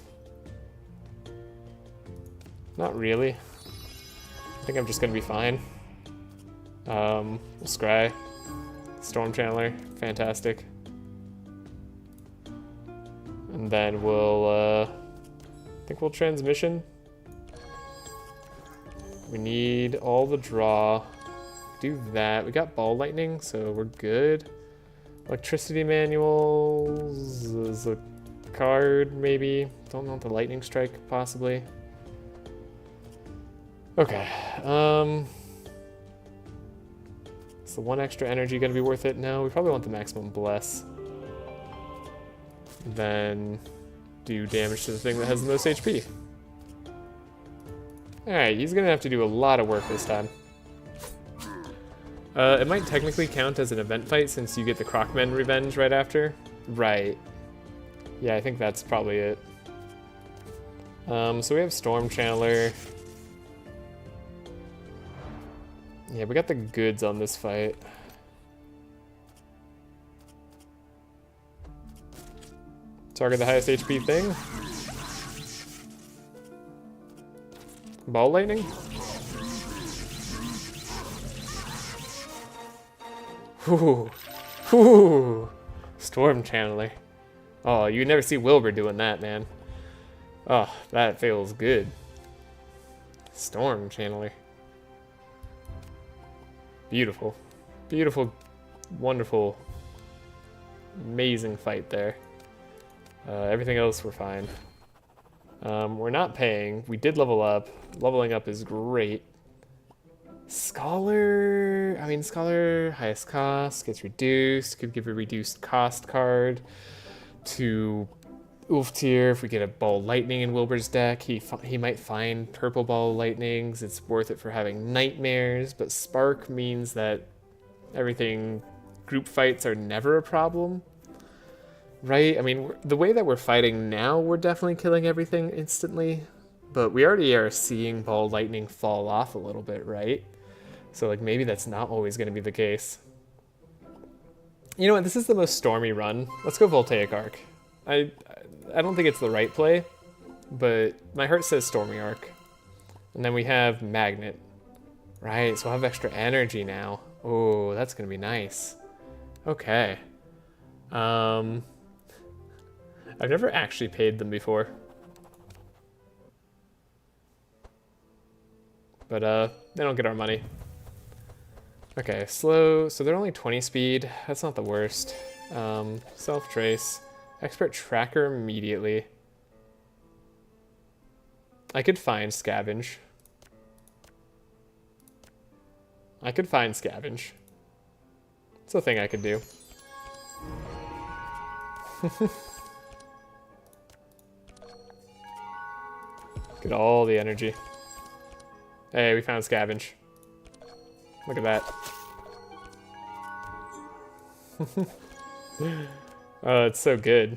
Not really. I think I'm just gonna be fine. We'll scry. Storm Channeler. Fantastic. And then we'll, I think we'll transmission. We need all the draw. Do that. We got Ball Lightning, so we're good. Electricity Manuals is a card, maybe. Don't know the Lightning Strike, possibly. Okay. Is the 1 extra energy gonna be worth it? No, we probably want the maximum Bless. Then do damage to the thing that has the most HP. Alright, he's gonna have to do a lot of work this time. It might technically count as an event fight since you get the Crocman Revenge right after. Right. Yeah, I think that's probably it. So we have Storm Channeler. Yeah, we got the goods on this fight. Target the highest HP thing. Ball Lightning? Ooh. Ooh. Storm Channeler. Oh, you never see Wilbur doing that, man. Oh, that feels good. Storm Channeler. Beautiful. Beautiful, wonderful Amazing fight there. Everything else we're fine. We're not paying. We did level up. Leveling up is great. Scholar, I mean, Scholar, highest cost, gets reduced. Could give a reduced cost card to Ulftir. If we get a Ball Lightning in Wilbur's deck, he might find purple Ball Lightnings. It's worth it for having Nightmares, but Spark means that everything, group fights are never a problem. Right? I mean, the way that we're fighting now, we're definitely killing everything instantly, but we already are seeing Ball Lightning fall off a little bit, right? So, like, maybe that's not always going to be the case. You know what? This is the most stormy run. Let's go Voltaic Arc. I don't think it's the right play, but my heart says Stormy Arc. And then we have Magnet. Right, so we'll have extra energy now. Oh, that's going to be nice. Okay. I've never actually paid them before. But, they don't get our money. Okay, slow. So they're only 20 speed. That's not the worst. Self-trace. Expert tracker immediately. I could find scavenge. It's a thing I could do. Get all the energy. Hey, we found scavenge. Look at that. Oh, it's so good.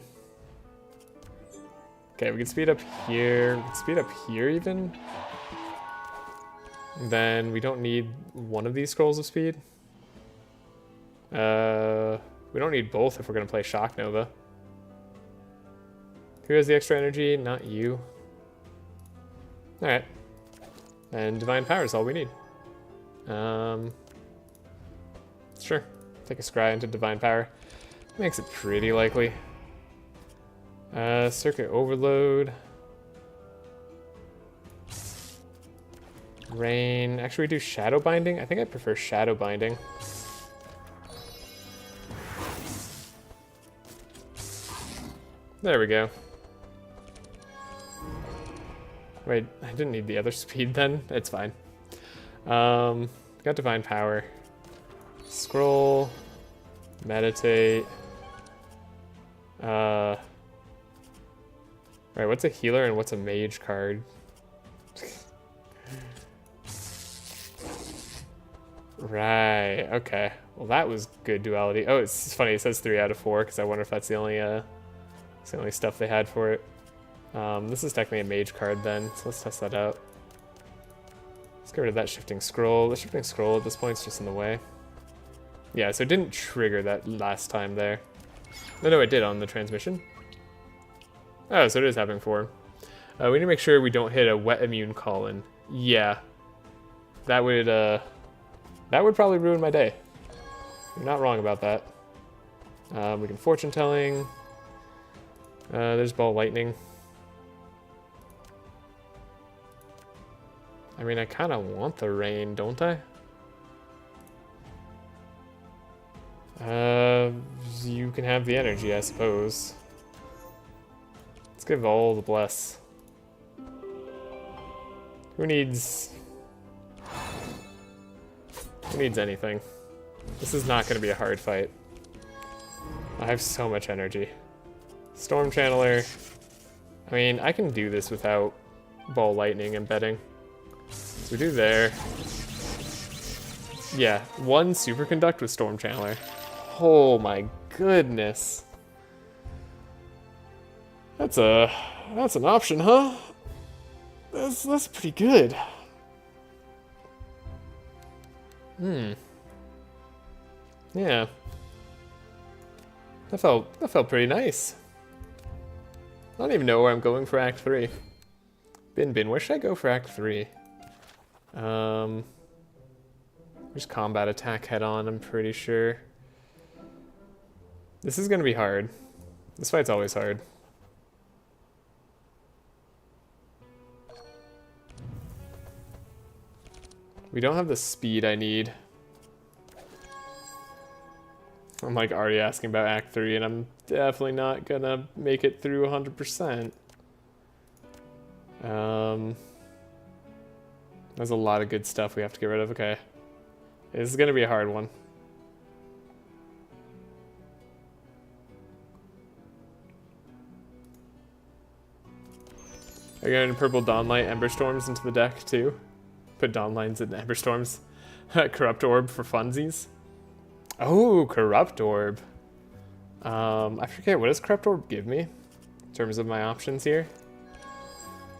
Okay, we can speed up here. We can speed up here even. Then we don't need one of these scrolls of speed. We don't need both if we're going to play Shock Nova. Who has the extra energy? Not you. Alright. And Divine Power is all we need. Sure. Take a Scry into Divine Power. Makes it pretty likely. Circuit Overload. Rain. Actually, we do Shadow Binding. I think I prefer Shadow Binding. There we go. Wait, I didn't need the other speed then. It's fine. Got Divine Power. Scroll. Meditate. Right, what's a healer and what's a mage card? Right, okay. Well, that was good duality. Oh, it's funny, it says 3 out of 4, because I wonder if that's the only stuff they had for it. This is technically a mage card then, so let's test that out. Let's get rid of that Shifting Scroll. The Shifting Scroll at this point is just in the way. Yeah, so it didn't trigger that last time there. No, it did on the transmission. Oh, so it is having 4. We need to make sure we don't hit a Wet Immune Call-in. Yeah. That would probably ruin my day. You're not wrong about that. We can Fortune Telling. There's Ball Lightning. I mean, I kind of want the rain, don't I? You can have the energy, I suppose. Let's give all the bless. Who needs anything? This is not going to be a hard fight. I have so much energy. Storm Channeler. I mean, I can do this without Ball Lightning embedding. So we do there. Yeah, 1 Superconduct with Storm Channeler. Oh my goodness. That's an option, huh? That's pretty good. Yeah. That felt pretty nice. I don't even know where I'm going for Act 3. Bin, where should I go for Act 3? Just combat attack head on, I'm pretty sure. This is gonna be hard. This fight's always hard. We don't have the speed I need. I'm like already asking about Act 3, and I'm definitely not gonna make it through 100%. There's a lot of good stuff we have to get rid of. Okay. This is gonna be a hard one. Are you going to purple Dawnlight Ember Storms into the deck too? Put Dawnlights in Ember Storms. Corrupt Orb for funsies. Oh, Corrupt Orb. I forget, what does Corrupt Orb give me in terms of my options here?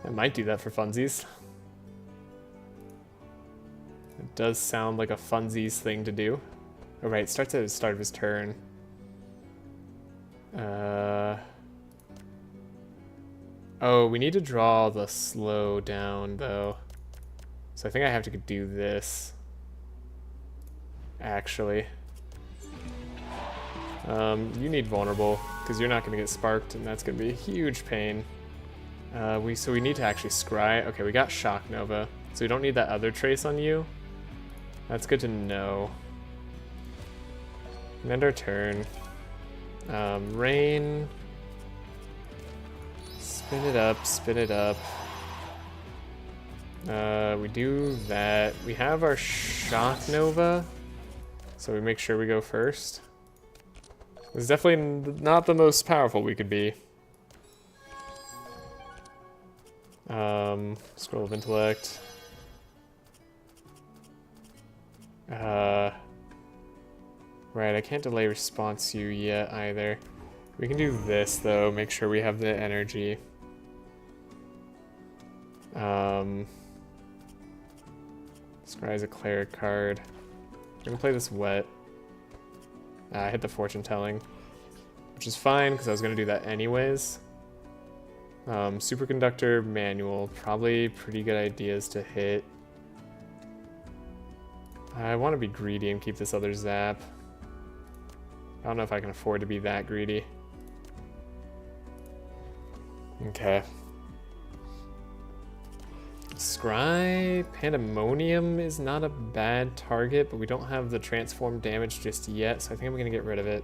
I might do that for funsies. It does sound like a funsies thing to do. Oh right, it starts at the start of his turn. Oh, we need to draw the slow down though. So I think I have to do this. Actually. You need vulnerable, because you're not going to get sparked, and that's going to be a huge pain. So we need to actually scry. Okay, we got Shock Nova, so we don't need that other trace on you. That's good to know. End our turn. Rain. Spin it up, spin it up. We do that. We have our Shock Nova, so we make sure we go first. It's definitely not the most powerful we could be. Scroll of Intellect. Right, I can't delay response you yet either. We can do this though, make sure we have the energy. Scry's a cleric card. I'm gonna play this wet. I hit the fortune telling, which is fine because I was gonna do that anyways. Superconductor manual, probably pretty good ideas to hit. I want to be greedy and keep this other zap. I don't know if I can afford to be that greedy. Okay. Scry Pandemonium is not a bad target, but we don't have the transform damage just yet, so I think I'm gonna get rid of it.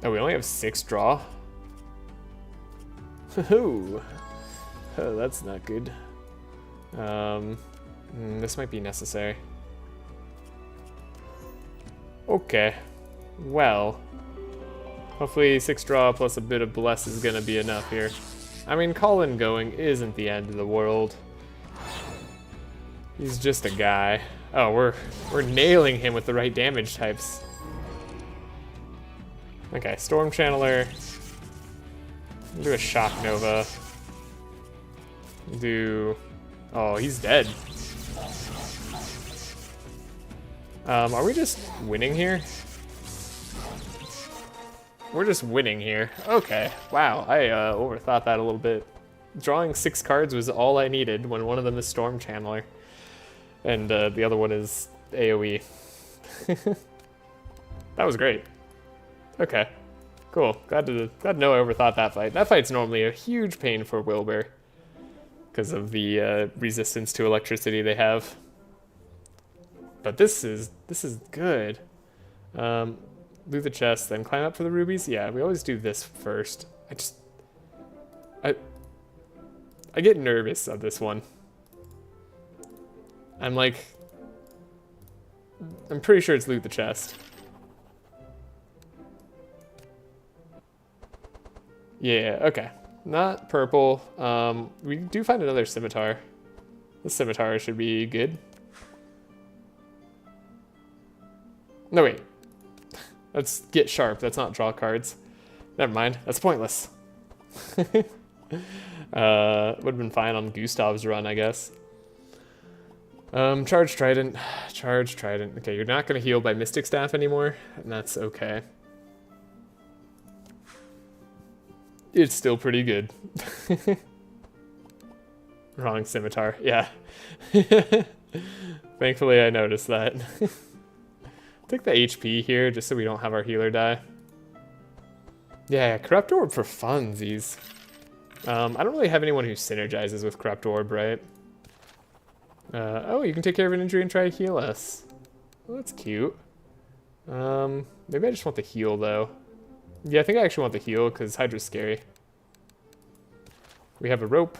Oh, we only have 6 draw? Oh, that's not good. This might be necessary. Okay. Well, hopefully 6 draw plus a bit of bless is gonna be enough here. I mean, Colin going isn't the end of the world. He's just a guy. Oh, we're nailing him with the right damage types. Okay, Storm Channeler. Do a Shock Nova. Do... Oh, he's dead. Are we just winning here? We're just winning here. Okay, wow, I overthought that a little bit. Drawing 6 cards was all I needed when one of them is Storm Channeler. And the other one is AoE. That was great. Okay, cool. Glad to know I overthought that fight. That fight's normally a huge pain for Wilbur because of the resistance to electricity they have. But this is good. Loot the chest, then climb up for the rubies. Yeah, we always do this first. I get nervous of this one. I'm pretty sure it's loot the chest. Yeah, okay. Not purple. We do find another scimitar. The scimitar should be good. No, wait. Let's get sharp. That's not draw cards. Never mind. That's pointless. Would have been fine on Gustav's run, I guess. Charge Trident. Charge Trident. Okay, you're not going to heal by Mystic Staff anymore, and that's okay. It's still pretty good. Wrong scimitar. Yeah. Thankfully, I noticed that. Take the HP here, just so we don't have our healer die. Yeah, Corrupt Orb for funsies. I don't really have anyone who synergizes with Corrupt Orb, right? Oh, you can take care of an injury and try to heal us. Well, that's cute. Maybe I just want the heal, though. Yeah, I think I actually want the heal, because Hydra's scary. We have a rope.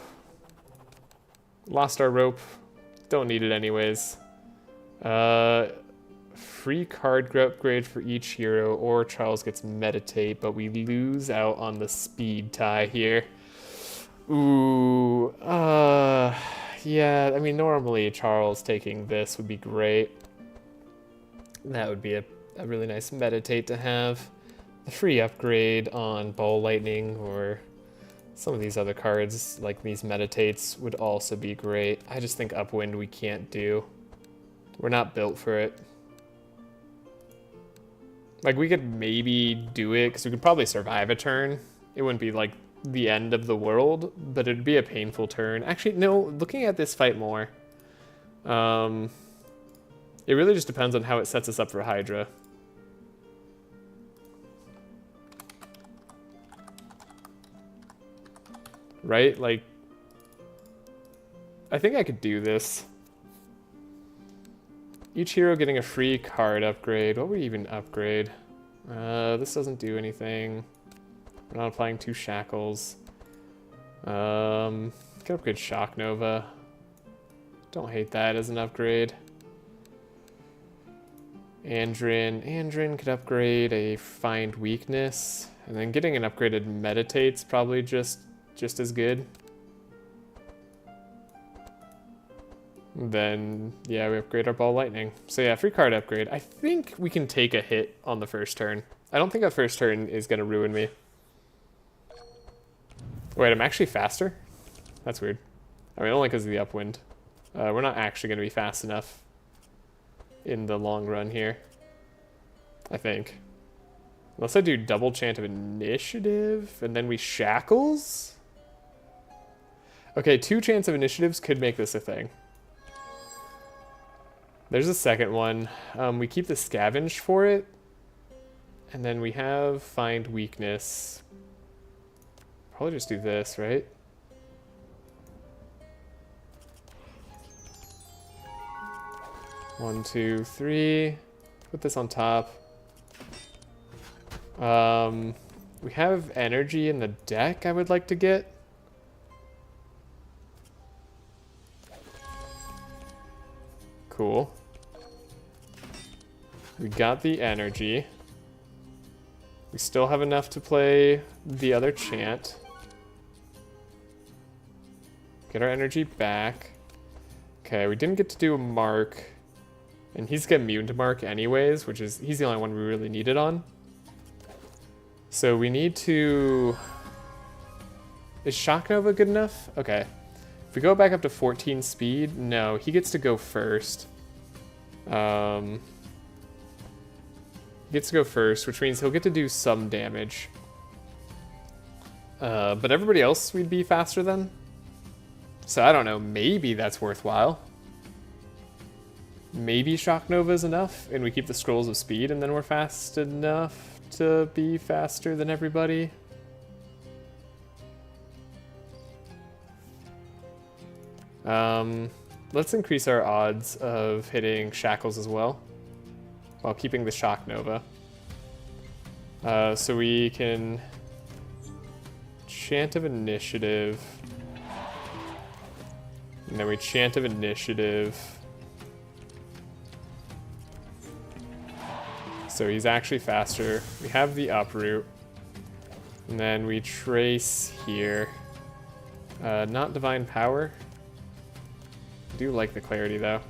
Lost our rope. Don't need it anyways. Free card upgrade for each hero, or Charles gets meditate, but we lose out on the speed tie here. Ooh, yeah, I mean, normally Charles taking this would be great. That would be a really nice meditate to have. The free upgrade on Ball Lightning or some of these other cards, like these meditates, would also be great. I just think Upwind we can't do. We're not built for it. Like, we could maybe do it, because we could probably survive a turn. It wouldn't be, like, the end of the world, but it'd be a painful turn. Actually, no, looking at this fight more, it really just depends on how it sets us up for Hydra. Right? Like, I think I could do this. Each hero getting a free card upgrade. What would we even upgrade? This doesn't do anything. We're not applying 2 shackles. Can upgrade Shock Nova. Don't hate that as an upgrade. Andrin could upgrade a Find Weakness. And then getting an upgraded Meditate's probably just as good. Then, yeah, we upgrade our Ball Lightning. So yeah, free card upgrade. I think we can take a hit on the first turn. I don't think that first turn is going to ruin me. Wait, I'm actually faster? That's weird. I mean, only because of the Upwind. We're not actually going to be fast enough in the long run here, I think. Unless I do double chant of initiative, and then we shackles? Okay, 2 chants of initiatives could make this a thing. There's a second one. We keep the scavenge for it. And then we have Find Weakness. Probably just do this, right? One, two, three. Put this on top. We have energy in the deck I would like to get. Cool. We got the energy. We still have enough to play the other chant. Get our energy back. Okay, we didn't get to do a mark. And he's immune to mark anyways, which is, he's the only one we really need it on. So we need to... Is Shock Nova good enough? Okay. If we go back up to 14 speed, no, he gets to go first. He gets to go first, which means he'll get to do some damage. But everybody else we'd be faster than. So I don't know, maybe that's worthwhile. Maybe Shock Nova is enough, and we keep the Scrolls of Speed, and then we're fast enough to be faster than everybody. Let's increase our odds of hitting Shackles as well, while keeping the Shock Nova. So we can Chant of Initiative, and then we Chant of Initiative. So he's actually faster. We have the uproot. And then we trace here. Not Divine Power. I do like the clarity though.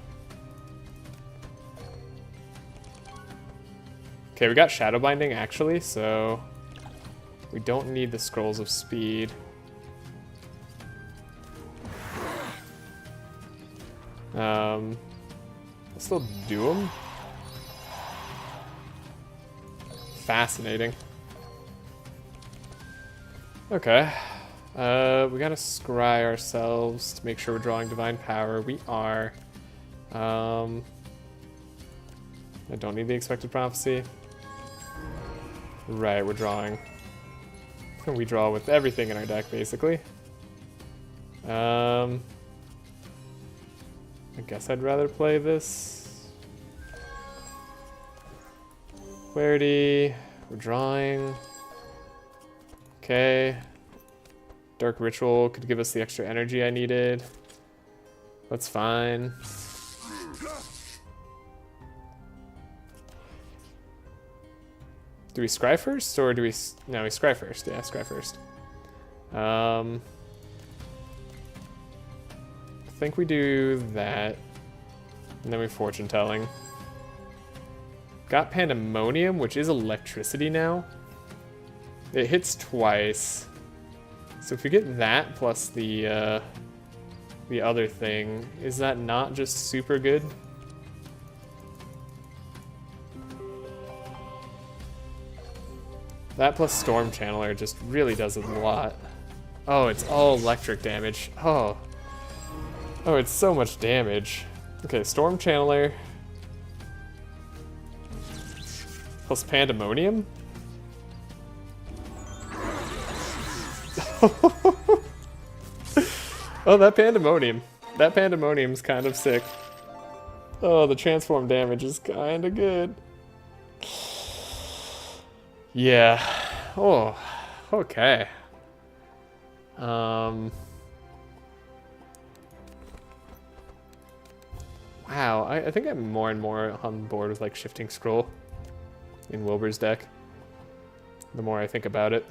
Okay, we got Shadow Binding actually, so we don't need the Scrolls of Speed. I'll still do them. Fascinating. Okay. We gotta scry ourselves to make sure we're drawing Divine Power. We are. I don't need the Expected Prophecy. Right, we're drawing. We draw with everything in our deck, basically. I guess I'd rather play this. Clarity. We're drawing. Okay. Dark Ritual could give us the extra energy I needed. That's fine. Do we scry first, or do we... No, we scry first. Yeah, scry first. I think we do that. And then we fortune telling. Got Pandemonium, which is electricity now. It hits twice. So if we get that plus the other thing, is that not just super good? That plus Storm Channeler just really does a lot. Oh, it's all electric damage. Oh. Oh, it's so much damage. Okay, Storm Channeler. Plus Pandemonium? Oh, that Pandemonium. That Pandemonium's kind of sick. Oh, the transform damage is kind of good. Yeah. Oh, okay. Wow, I think I'm more and more on board with like Shifting Scroll in Wilbur's deck. The more I think about it.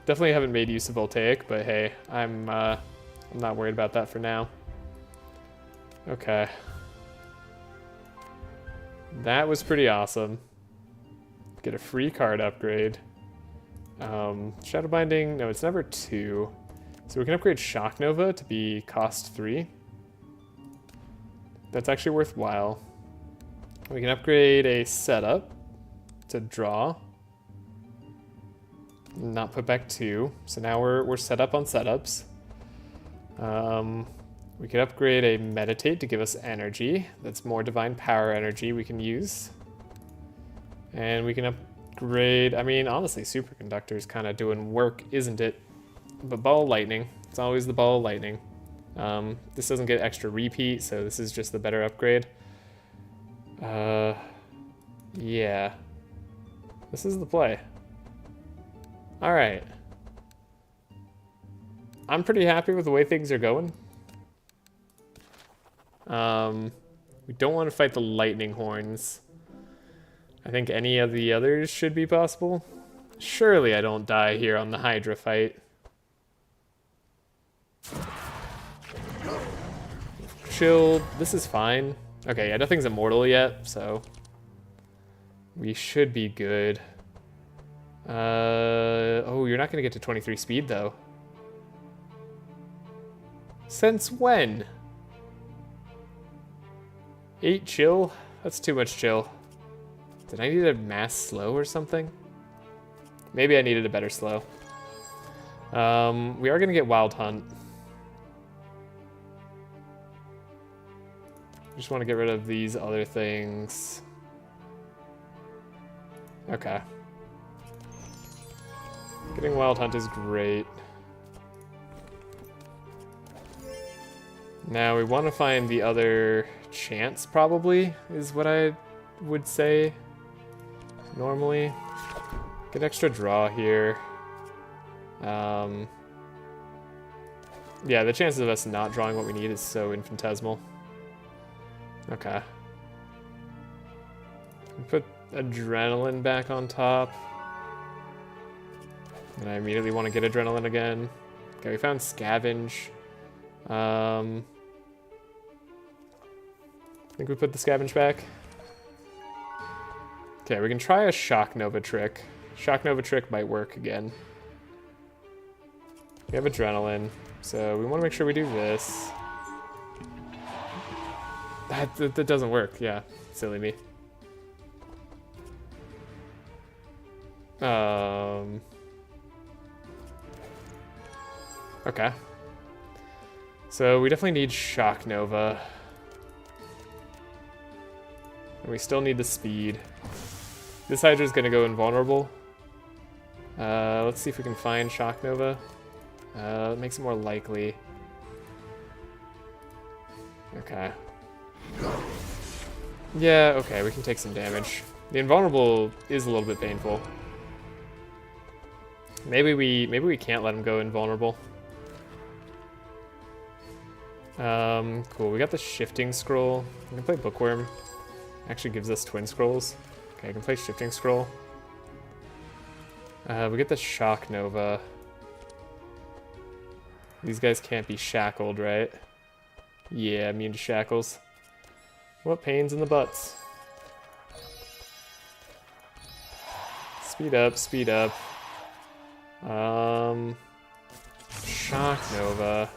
Definitely haven't made use of Voltaic, but hey, I'm not worried about that for now. Okay. That was pretty awesome. Get a free card upgrade. Shadow Binding, no, it's never 2. So we can upgrade Shock Nova to be cost 3. That's actually worthwhile. We can upgrade a setup to draw. Not put back 2. So now we're set up on setups. We could upgrade a Meditate to give us energy. That's more Divine Power energy we can use. And we can upgrade, I mean, honestly, Superconductor is kind of doing work, isn't it? But Ball of Lightning, it's always the Ball of Lightning. This doesn't get extra repeat, so this is just the better upgrade. Yeah. This is the play. Alright. I'm pretty happy with the way things are going. We don't want to fight the Lightning Horns. I think any of the others should be possible. Surely I don't die here on the Hydra fight. Chill. This is fine. Okay, yeah, nothing's immortal yet, so we should be good. Oh, you're not gonna get to 23 speed though. Since when? 8 chill? That's too much chill. Did I need a mass slow or something? Maybe I needed a better slow. We are gonna get Wild Hunt. Just want to get rid of these other things. Okay. Getting Wild Hunt is great. Now we want to find the other chance, probably, is what I would say normally. Get extra draw here. Yeah, the chances of us not drawing what we need is so infinitesimal. Okay. Put Adrenaline back on top. And I immediately want to get Adrenaline again. Okay, we found Scavenge. I think we put the Scavenge back. Okay, we can try a Shock Nova trick. Shock Nova trick might work again. We have Adrenaline, so we want to make sure we do this. That doesn't work, yeah. Silly me. Okay. So we definitely need Shock Nova. And we still need the speed. This Hydra's gonna go invulnerable. Let's see if we can find Shock Nova. It makes it more likely. Okay. Yeah, okay, we can take some damage. The invulnerable is a little bit painful. Maybe we can't let him go invulnerable. Cool. We got the shifting scroll. I can play bookworm. Actually gives us twin scrolls. Okay, I can play shifting scroll. We get the shock nova. These guys can't be shackled, right? Yeah, immune to shackles. What pains in the butts. Speed up, speed up. Shock nova.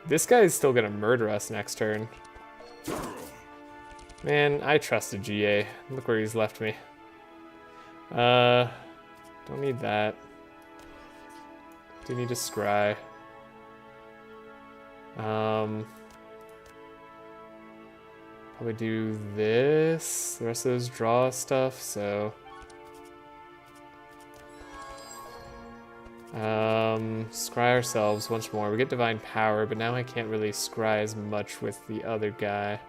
This guy's still gonna murder us next turn. Man, I trusted GA. Look where he's left me. Don't need that. Do need to scry. Probably do this. The rest of those draw stuff, so. Scry ourselves once more. We get divine power, but now I can't really scry as much with the other guy.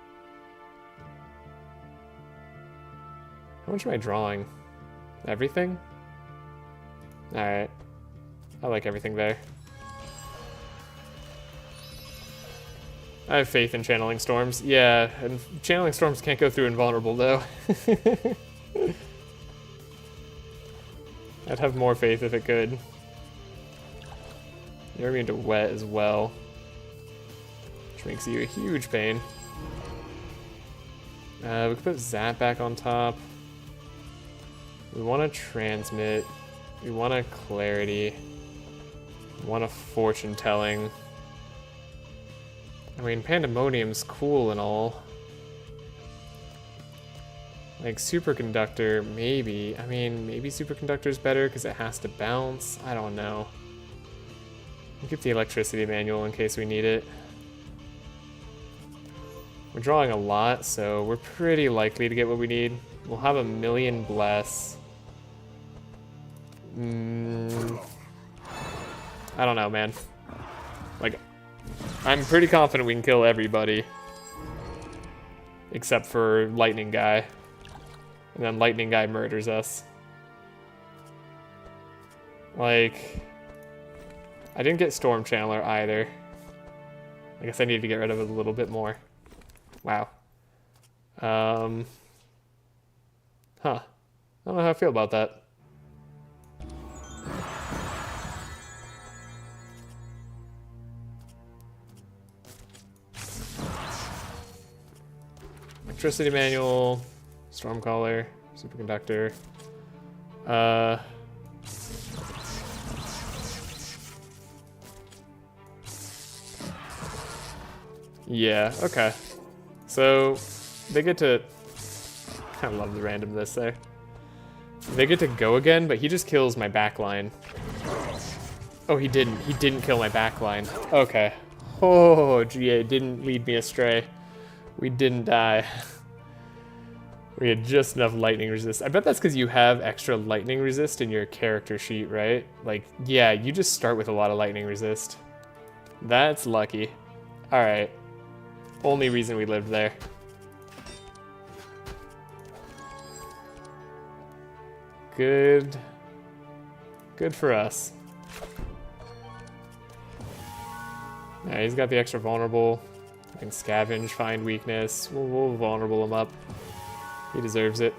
How much am I drawing? Everything? Alright. I like everything there. I have faith in channeling storms. Yeah, and channeling storms can't go through invulnerable though. I'd have more faith if it could. You're immune to wet as well, which makes you a huge pain. We can put Zap back on top. We want to transmit. We want a clarity. We want a fortune telling. I mean, Pandemonium's cool and all. Like superconductor, maybe. I mean, maybe superconductor's better because it has to bounce. I don't know. We'll keep the electricity manual in case we need it. We're drawing a lot, so we're pretty likely to get what we need. We'll have a million bless. I don't know, man. Like, I'm pretty confident we can kill everybody. Except for Lightning Guy. And then Lightning Guy murders us. Like, I didn't get Storm Channeler either. I guess I need to get rid of it a little bit more. Wow. Huh. I don't know how I feel about that. Electricity manual, Stormcaller, Superconductor. Yeah, okay. So they get to, I love the randomness there. They get to go again, but he just kills my backline. Oh, he didn't. He didn't kill my backline. Okay. Oh, GA didn't lead me astray. We didn't die. We had just enough lightning resist. I bet that's because you have extra lightning resist in your character sheet, right? Like, yeah, you just start with a lot of lightning resist. That's lucky. Alright. Only reason we lived there. Good. Good for us. Yeah, he's got the extra vulnerable. I can scavenge, find weakness. We'll vulnerable him up. He deserves it.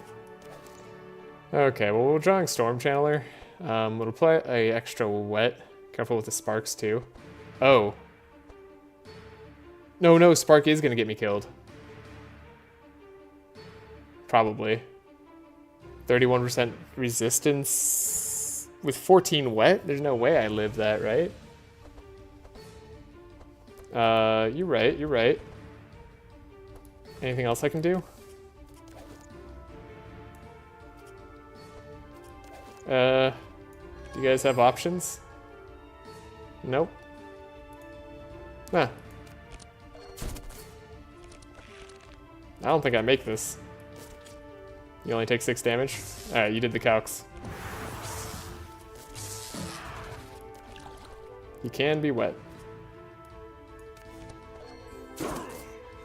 Okay, well, we're drawing Storm Channeler. We'll play a extra wet. Careful with the sparks, too. Oh. No, Spark is going to get me killed. Probably. 31% resistance with 14 wet? There's no way I live that, right? You're right. Anything else I can do? Do you guys have options? Nope. Nah. I don't think I make this. You only take 6 damage? Alright, you did the calcs. You can be wet.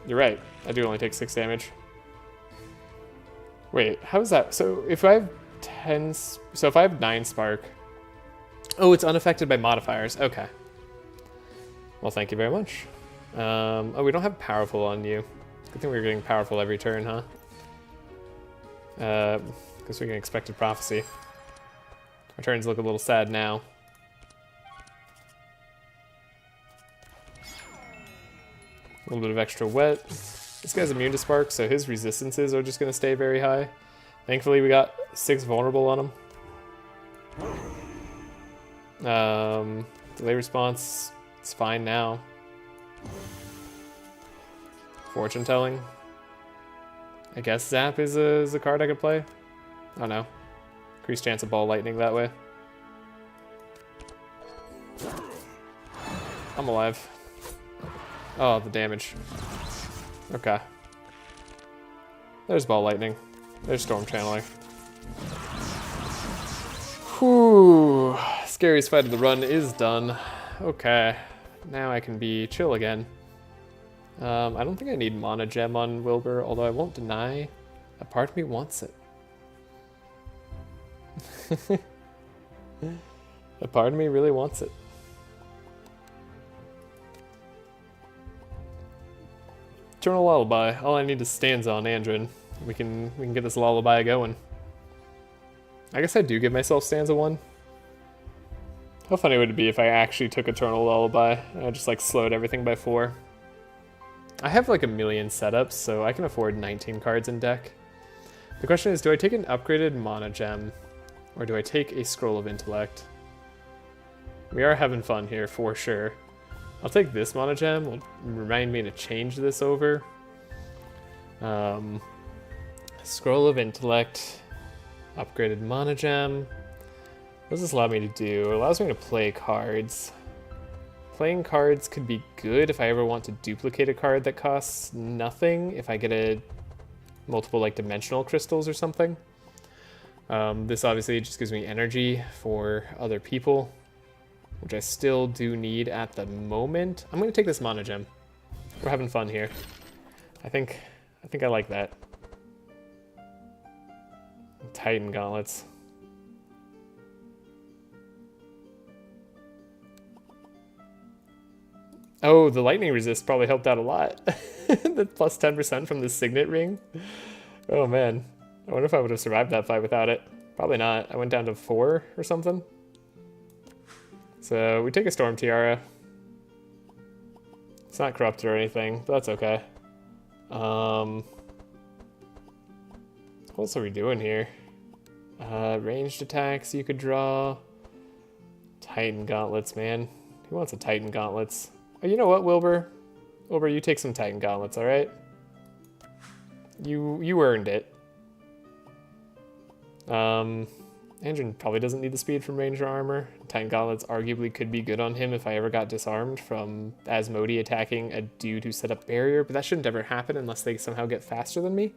You're right. I do only take 6 damage. Wait, how is that? So if I have 10... So if I have 9 spark... Oh, it's unaffected by modifiers. Okay. Well, thank you very much. Oh, we don't have powerful on you. Good thing we were getting powerful every turn, huh? Guess we can expected prophecy. Our turns look a little sad now. A little bit of extra wet. This guy's immune to spark, so his resistances are just going to stay very high. Thankfully, we got 6 vulnerable on him. Delay response, it's fine now. Fortune telling. I guess Zap is a card I could play. Oh no. Increased chance of ball lightning that way. I'm alive. Oh, the damage. Okay. There's ball lightning. There's storm channeling. Whew. Scariest fight of the run is done. Okay. Now I can be chill again. I don't think I need Mana Gem on Wilbur, although I won't deny a part of me wants it. A part of me really wants it. Eternal Lullaby. All I need is stanza on Andrin. We can get this lullaby going. I guess I do give myself stanza 1. How funny would it be if I actually took Eternal Lullaby and I just like slowed everything by 4? I have like a million setups, so I can afford 19 cards in deck. The question is, do I take an upgraded Mana Gem, or do I take a Scroll of Intellect? We are having fun here, for sure. I'll take this Mana Gem. Will remind me to change this over. Scroll of Intellect, upgraded Mana Gem. What does this allow me to do? It allows me to play cards. Playing cards could be good if I ever want to duplicate a card that costs nothing, if I get a multiple like dimensional crystals or something. This obviously just gives me energy for other people, which I still do need at the moment. I'm gonna take this Mana Gem. We're having fun here. I think I like that. Titan Gauntlets. Oh, the lightning resist probably helped out a lot. The plus 10% from the signet ring. Oh man, I wonder if I would have survived that fight without it. Probably not. I went down to 4 or something. So we take a Storm Tiara. It's not corrupted or anything, but that's okay. What else are we doing here? Ranged attacks you could draw. Titan Gauntlets, man. Who wants a Titan Gauntlets? Oh, you know what, Wilbur? Wilbur, you take some Titan Gauntlets, alright? You earned it. Andrin probably doesn't need the speed from Ranger Armor. Titan Gauntlets arguably could be good on him if I ever got disarmed from Asmodee attacking a dude who set up barrier, but that shouldn't ever happen unless they somehow get faster than me.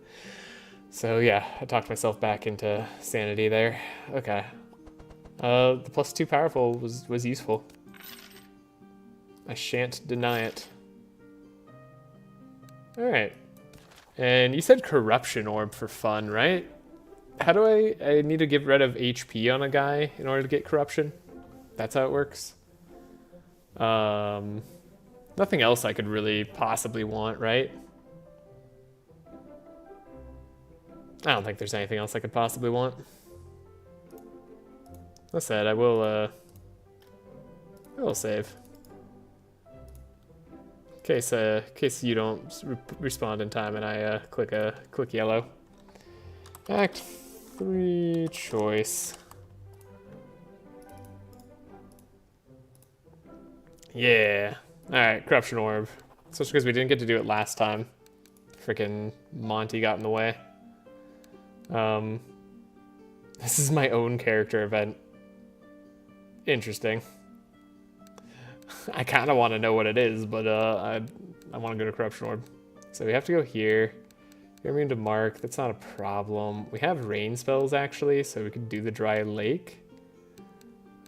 So yeah, I talked myself back into sanity there. Okay. The plus 2 powerful was useful. I shan't deny it. Alright. And you said Corruption Orb for fun, right? How do I need to get rid of HP on a guy in order to get Corruption? That's how it works? Nothing else I could really possibly want, right? I don't think there's anything else I could possibly want. That said, I will save. In case you don't respond in time and I click yellow. Act 3 choice. Yeah. Alright, Corruption Orb. Especially because we didn't get to do it last time. Freaking Monty got in the way. This is my own character event. Interesting. I kind of want to know what it is, but I want to go to Corruption Orb. So we have to go here. You're immune to Mark. That's not a problem. We have rain spells, actually, so we could do the Dry Lake.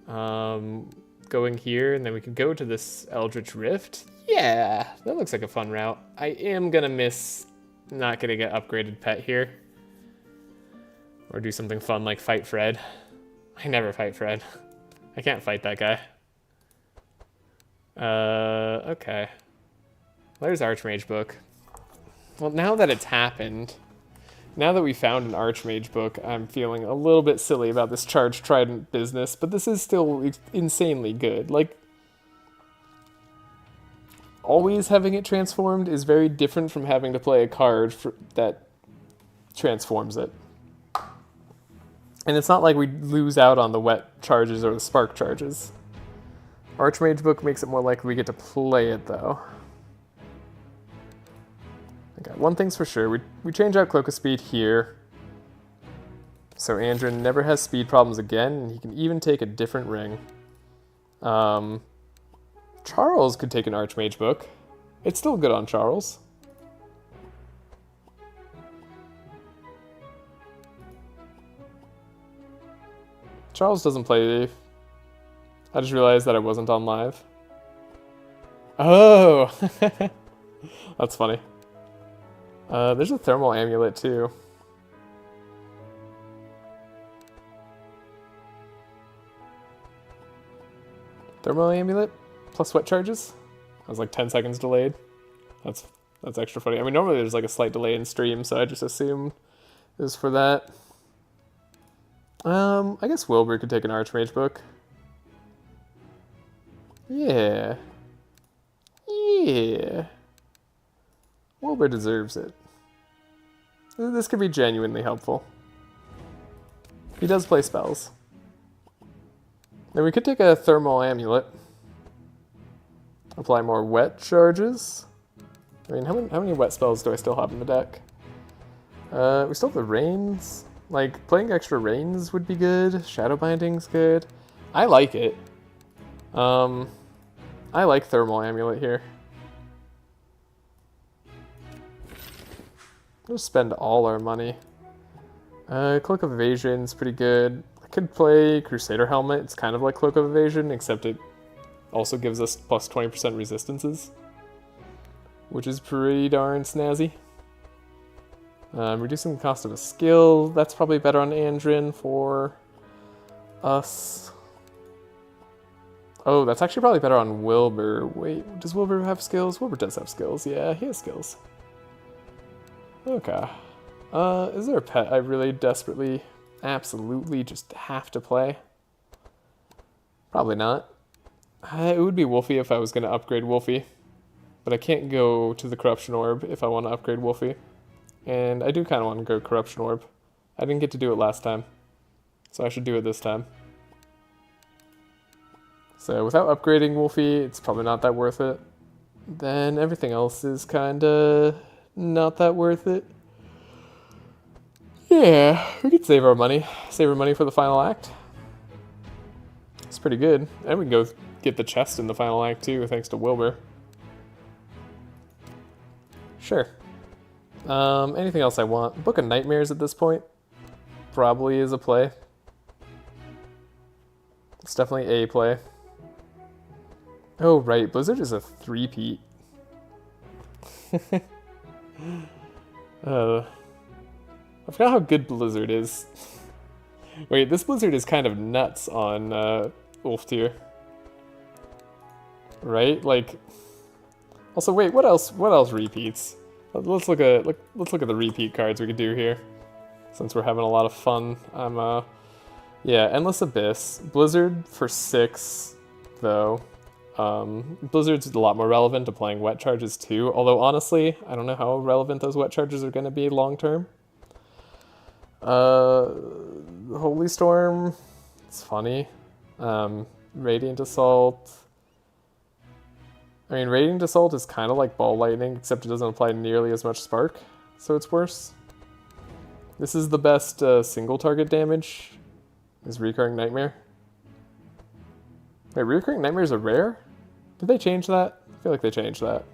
Going here, and then we could go to this Eldritch Rift. Yeah, that looks like a fun route. I am going to miss not getting an upgraded pet here. Or do something fun like fight Fred. I never fight Fred. I can't fight that guy. Okay. There's Archmage book. Well, now that it's happened, now that we found an Archmage book, I'm feeling a little bit silly about this Charged Trident business, but this is still insanely good. Like, always having it transformed is very different from having to play a card that transforms it. And it's not like we lose out on the wet charges or the spark charges. Archmage book makes it more likely we get to play it, though. Okay, one thing's for sure. We change out Cloak of Speed here. So Andrin never has speed problems again, and he can even take a different ring. Charles could take an Archmage book. It's still good on Charles. Charles doesn't play. I just realized that I wasn't on live. Oh! That's funny. There's a thermal amulet too. Thermal amulet plus wet charges? I was like 10 seconds delayed. That's extra funny. I mean, normally there's like a slight delay in stream, so I just assumed it was for that. I guess Wilbur could take an Archmage book. Yeah. Yeah. Wilbur deserves it. This could be genuinely helpful. He does play spells. Then we could take a thermal amulet. Apply more wet charges. I mean, how many wet spells do I still have in the deck? We still have the rains. Like, playing extra rains would be good. Shadow Binding's good. I like it. I like Thermal Amulet here. We'll spend all our money. Cloak of Evasion's pretty good. I could play Crusader Helmet. It's kind of like Cloak of Evasion, except it also gives us plus 20% resistances, which is pretty darn snazzy. Reducing the cost of a skill. That's probably better on Andrin for us. Oh, that's actually probably better on Wilbur. Wait, does Wilbur have skills? Wilbur does have skills. Yeah, he has skills. Okay. Is there a pet I really desperately, absolutely just have to play? Probably not. It would be Wolfie if I was going to upgrade Wolfie. But I can't go to the Corruption Orb if I want to upgrade Wolfie. And I do kind of want to go Corruption Orb. I didn't get to do it last time, so I should do it this time. So without upgrading Wolfie, it's probably not that worth it. Then everything else is kind of not that worth it. Yeah, we could save our money. Save our money for the final act. It's pretty good. And we can go get the chest in the final act too, thanks to Wilbur. Sure. Anything else I want? Book of Nightmares at this point probably is a play. It's definitely a play. Oh, right. Blizzard is a 3-peat. I forgot how good Blizzard is. Wait, this Blizzard is kind of nuts on Wolf Tier. Right? Like, also, wait, what else repeats? Let's look at the repeat cards we could do here, since we're having a lot of fun. Yeah, Endless Abyss, Blizzard for 6, though. Blizzard's a lot more relevant to playing wet charges too. Although honestly, I don't know how relevant those wet charges are going to be long term. Holy Storm, it's funny. Radiant Assault. I mean, Radiant Assault is kind of like Ball Lightning, except it doesn't apply nearly as much spark, so it's worse. This is the best single target damage, is Recurring Nightmare. Wait, Recurring Nightmares are rare? Did they change that? I feel like they changed that.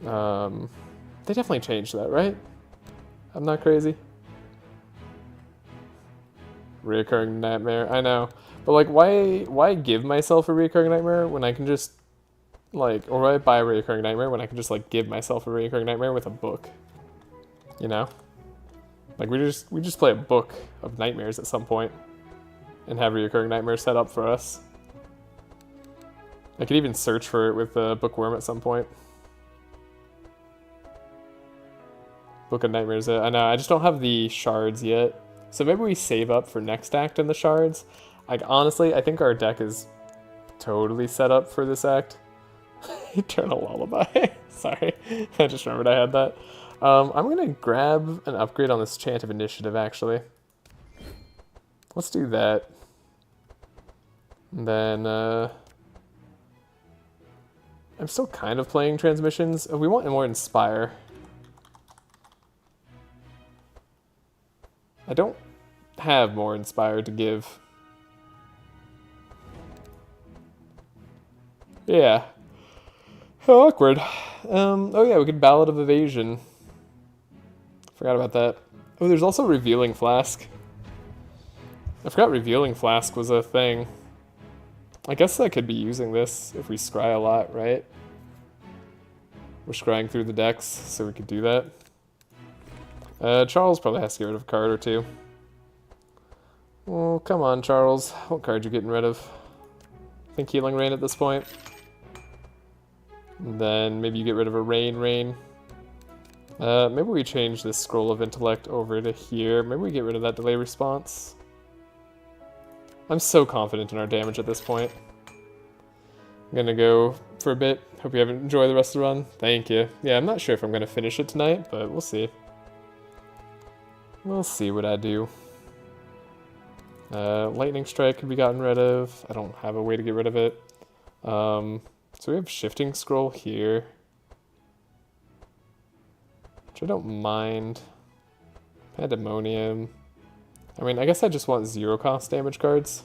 They definitely changed that, right? I'm not crazy. Recurring Nightmare, I know. But like, why give myself a Recurring Nightmare when I can just, like, or why buy a Recurring Nightmare when I can just, like, give myself a Recurring Nightmare with a book? You know? Like we just play a book of nightmares at some point and have reoccurring nightmares set up for us. I could even search for it with a bookworm at some point. Book of Nightmares. I know, I just don't have the shards yet. So maybe we save up for next act in the shards. Like, honestly, I think our deck is totally set up for this act. Eternal Lullaby. Sorry, I just remembered I had that. I'm gonna grab an upgrade on this Chant of Initiative, actually. Let's do that. And then, I'm still kind of playing Transmissions. We want more Inspire. I don't have more Inspire to give. Yeah. Oh, awkward. Oh yeah, we could Ballad of Evasion. Forgot about that. Oh, there's also Revealing Flask. I forgot Revealing Flask was a thing. I guess I could be using this if we scry a lot, right? We're scrying through the decks, so we could do that. Charles probably has to get rid of a card or two. Oh, come on, Charles. What card you getting rid of? I think Healing Rain at this point. And then maybe you get rid of a Rain. Maybe we change this Scroll of Intellect over to here. Maybe we get rid of that Delay Response. I'm so confident in our damage at this point. I'm gonna go for a bit. Hope you enjoy the rest of the run. Thank you. Yeah, I'm not sure if I'm gonna finish it tonight, but we'll see. We'll see what I do. Lightning Strike could be gotten rid of. I don't have a way to get rid of it. So we have Shifting Scroll here, which I don't mind. Pandemonium. I mean, I guess I just want 0-cost damage cards.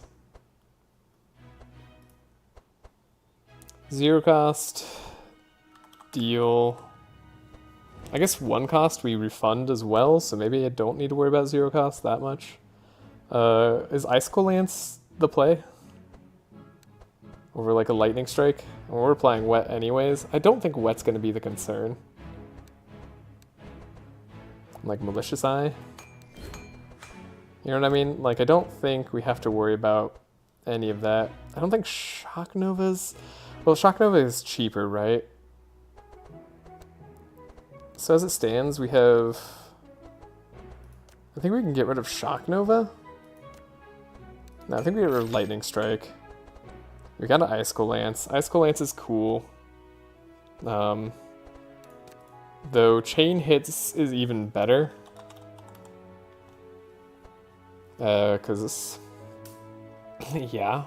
0-cost, deal. I guess 1-cost we refund as well, so maybe I don't need to worry about 0-cost that much. Is Icicle Lance the play? Over like a Lightning Strike? Well, we're playing Wet anyways. I don't think Wet's going to be the concern. Like Malicious Eye? You know what I mean? Like, I don't think we have to worry about any of that. I don't think Shock Nova's... Well, Shock Nova is cheaper, right? So as it stands, we have... I think we can get rid of Shock Nova? No, I think we get rid of Lightning Strike. We got an Icicle Lance. Icicle Lance is cool. Though Chain Hits is even better. Because... yeah.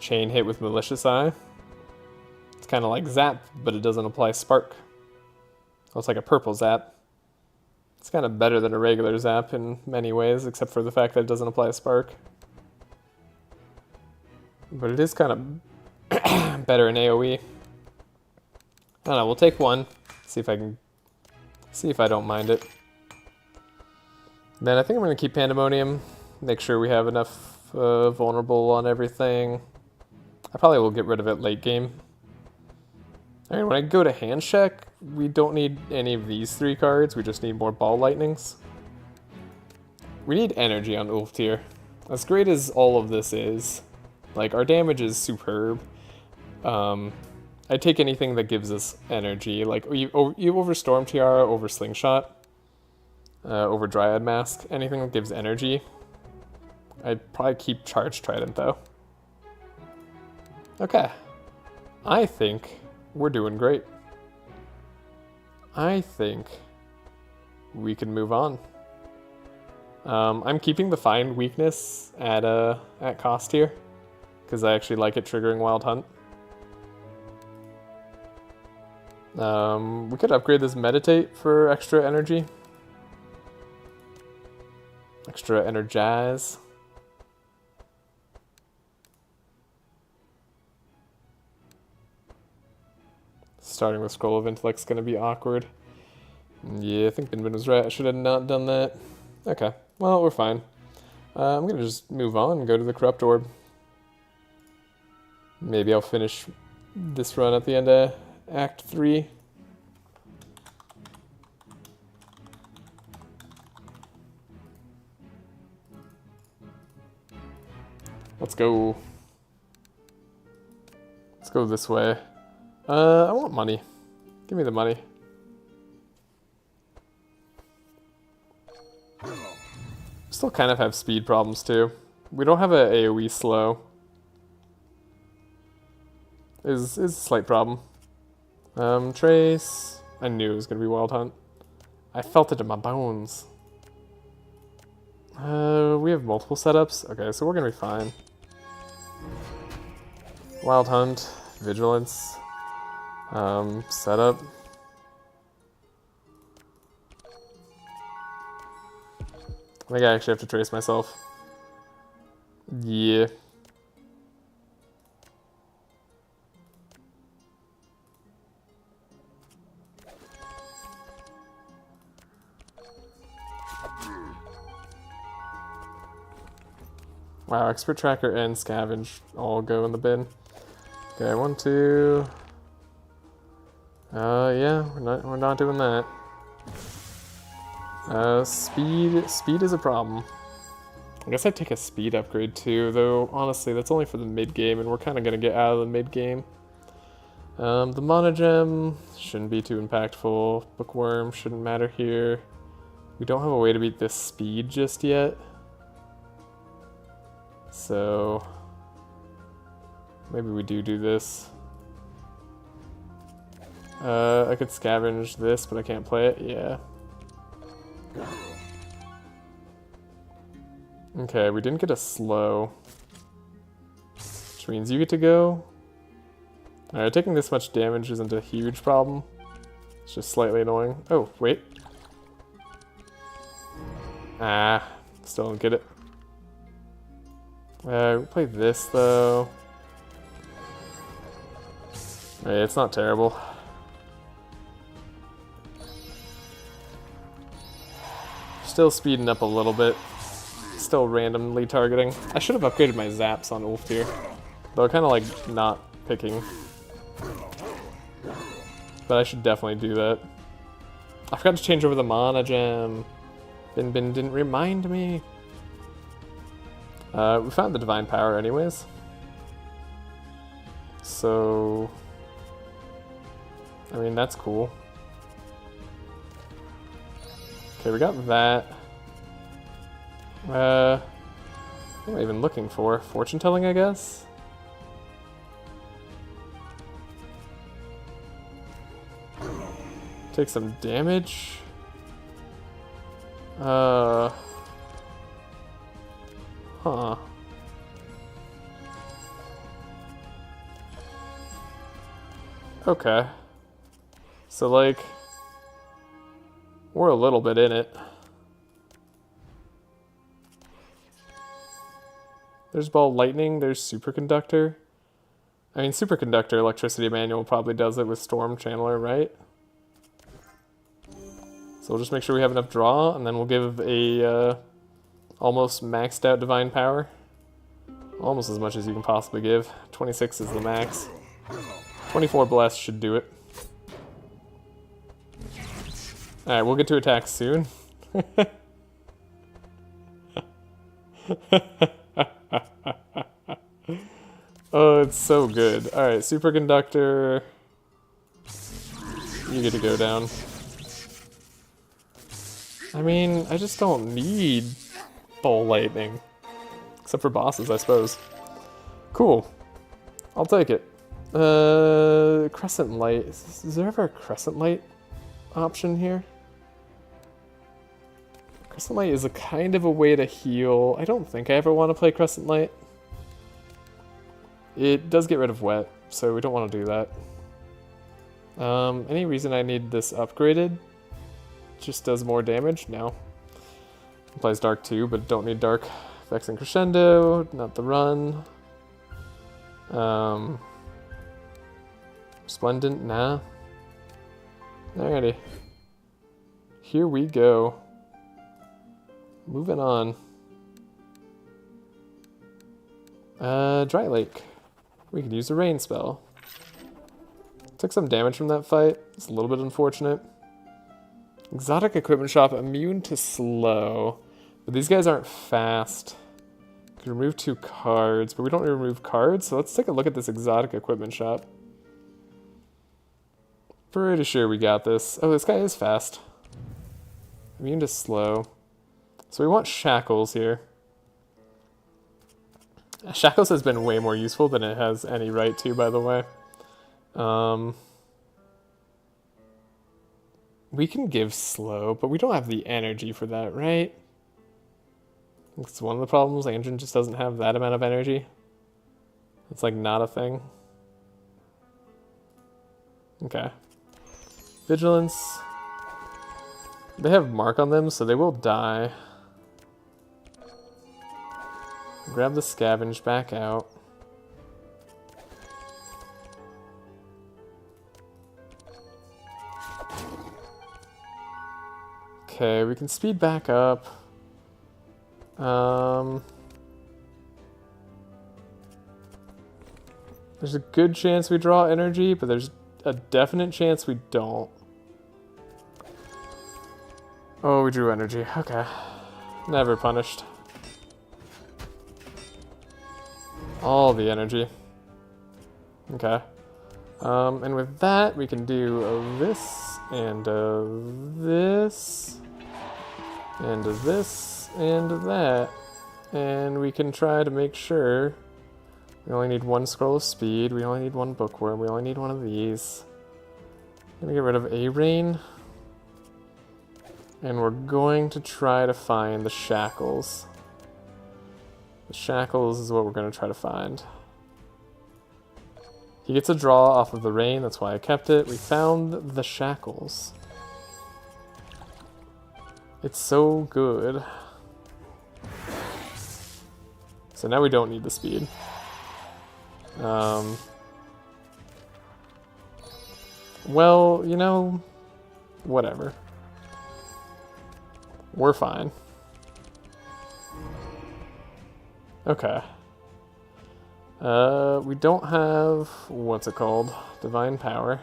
Chain Hit with Malicious Eye. It's kind of like Zap, but it doesn't apply Spark. So it's like a purple Zap. It's kind of better than a regular Zap in many ways, except for the fact that it doesn't apply Spark. But it is kind of better in AoE. I don't know, we'll take one. See if I don't mind it. Then I think I'm going to keep Pandemonium. Make sure we have enough vulnerable on everything. I probably will get rid of it late game. I mean, when I go to hand check, we don't need any of these 3 cards. We just need more Ball Lightnings. We need energy on Ulftyr. As great as all of this is, like, our damage is superb. I take anything that gives us energy. Like, you over Storm Tiara, over Slingshot, over Dryad Mask. Anything that gives energy. I'd probably keep Charged Trident, though. Okay. I think we're doing great. I think we can move on. I'm keeping the Find weakness at cost here, because I actually like it triggering Wild Hunt. We could upgrade this Meditate for extra energy. Extra Energize. Starting with Scroll of Intellect's gonna be awkward. Yeah, I think Binbin was right. I should have not done that. Okay, well, we're fine. I'm gonna just move on and go to the Corrupt Orb. Maybe I'll finish this run at the end of Act 3. go. Let's go this way. I want money. Give me the money. Still kind of have speed problems too. We don't have a AoE slow. Is a slight problem. Trace. I knew it was gonna be Wild Hunt. I felt it in my bones. We have multiple setups. Okay, so we're gonna be fine. Wild Hunt, Vigilance, setup. I think I actually have to trace myself. Yeah. Wow, Expert Tracker and Scavenge all go in the bin. Okay, 1, 2. Yeah, we're not doing that. Speed is a problem. I guess I'd take a speed upgrade too, though honestly that's only for the mid game and we're kind of gonna get out of the mid game. The Mana Gem shouldn't be too impactful. Bookworm shouldn't matter here. We don't have a way to beat this speed just yet. So maybe we do this. I could scavenge this, but I can't play it. Yeah. Okay, we didn't get a slow, which means you get to go. Alright, taking this much damage isn't a huge problem. It's just slightly annoying. Oh, wait. Ah, still don't get it. We'll play this, though. Hey, it's not terrible. Still speeding up a little bit. Still randomly targeting. I should have upgraded my zaps on Ulf here. Though I kind of like not picking. But I should definitely do that. I forgot to change over the Mana Gem. Bin didn't remind me. We found the Divine Power anyways. So... I mean, that's cool. Okay, we got that. What am I even looking for? Fortune telling, I guess? Take some damage. Huh. Okay. So, like, we're a little bit in it. There's Ball Lightning, there's Superconductor. I mean, Superconductor Electricity Manual probably does it with Storm Channeler, right? So we'll just make sure we have enough draw, and then we'll give a almost maxed out Divine Power. Almost as much as you can possibly give. 26 is the max. 24 Bless should do it. Alright, we'll get to attack soon. Oh, it's so good. Alright, Superconductor. You get to go down. I mean, I just don't need Ball Lightning. Except for bosses, I suppose. Cool. I'll take it. Crescent Light. Is there ever a Crescent Light option here? Crescent Light is a kind of a way to heal. I don't think I ever want to play Crescent Light. It does get rid of wet, so we don't want to do that. Any reason I need this upgraded? Just does more damage? No. Applies Dark too, but don't need Dark. Vex and Crescendo, not the run. Splendent, nah. Alrighty. Here we go. Moving on. Dry Lake. We could use a rain spell. Took some damage from that fight. It's a little bit unfortunate. Exotic Equipment Shop, immune to slow. But these guys aren't fast. can remove 2 cards, but we don't remove cards, so let's take a look at this exotic equipment shop. Pretty sure we got this. Oh, this guy is fast. Immune to slow. So we want shackles here. Shackles has been way more useful than it has any right to, by the way. We can give slow, but we don't have the energy for that, right? It's one of the problems. Andrin just doesn't have that amount of energy. It's like not a thing. Okay. Vigilance. They have mark on them, so they will die. Grab the scavenge back out. Okay, we can speed back up. There's a good chance we draw energy, but there's a definite chance we don't. Oh, we drew energy. Okay. Never punished. All the energy. Okay. And with that, we can do this, and this, and this, and that. And we can try to make sure we only need 1 scroll of speed, we only need 1 bookworm, we only need 1 of these. I'm gonna get rid of A-Rain. And we're going to try to find the shackles. The shackles is what we're going to try to find. He gets a draw off of the rain, that's why I kept it. We found the shackles. It's so good. So now we don't need the speed. Well, you know, whatever. We're fine. Okay. We don't have, what's it called? Divine Power.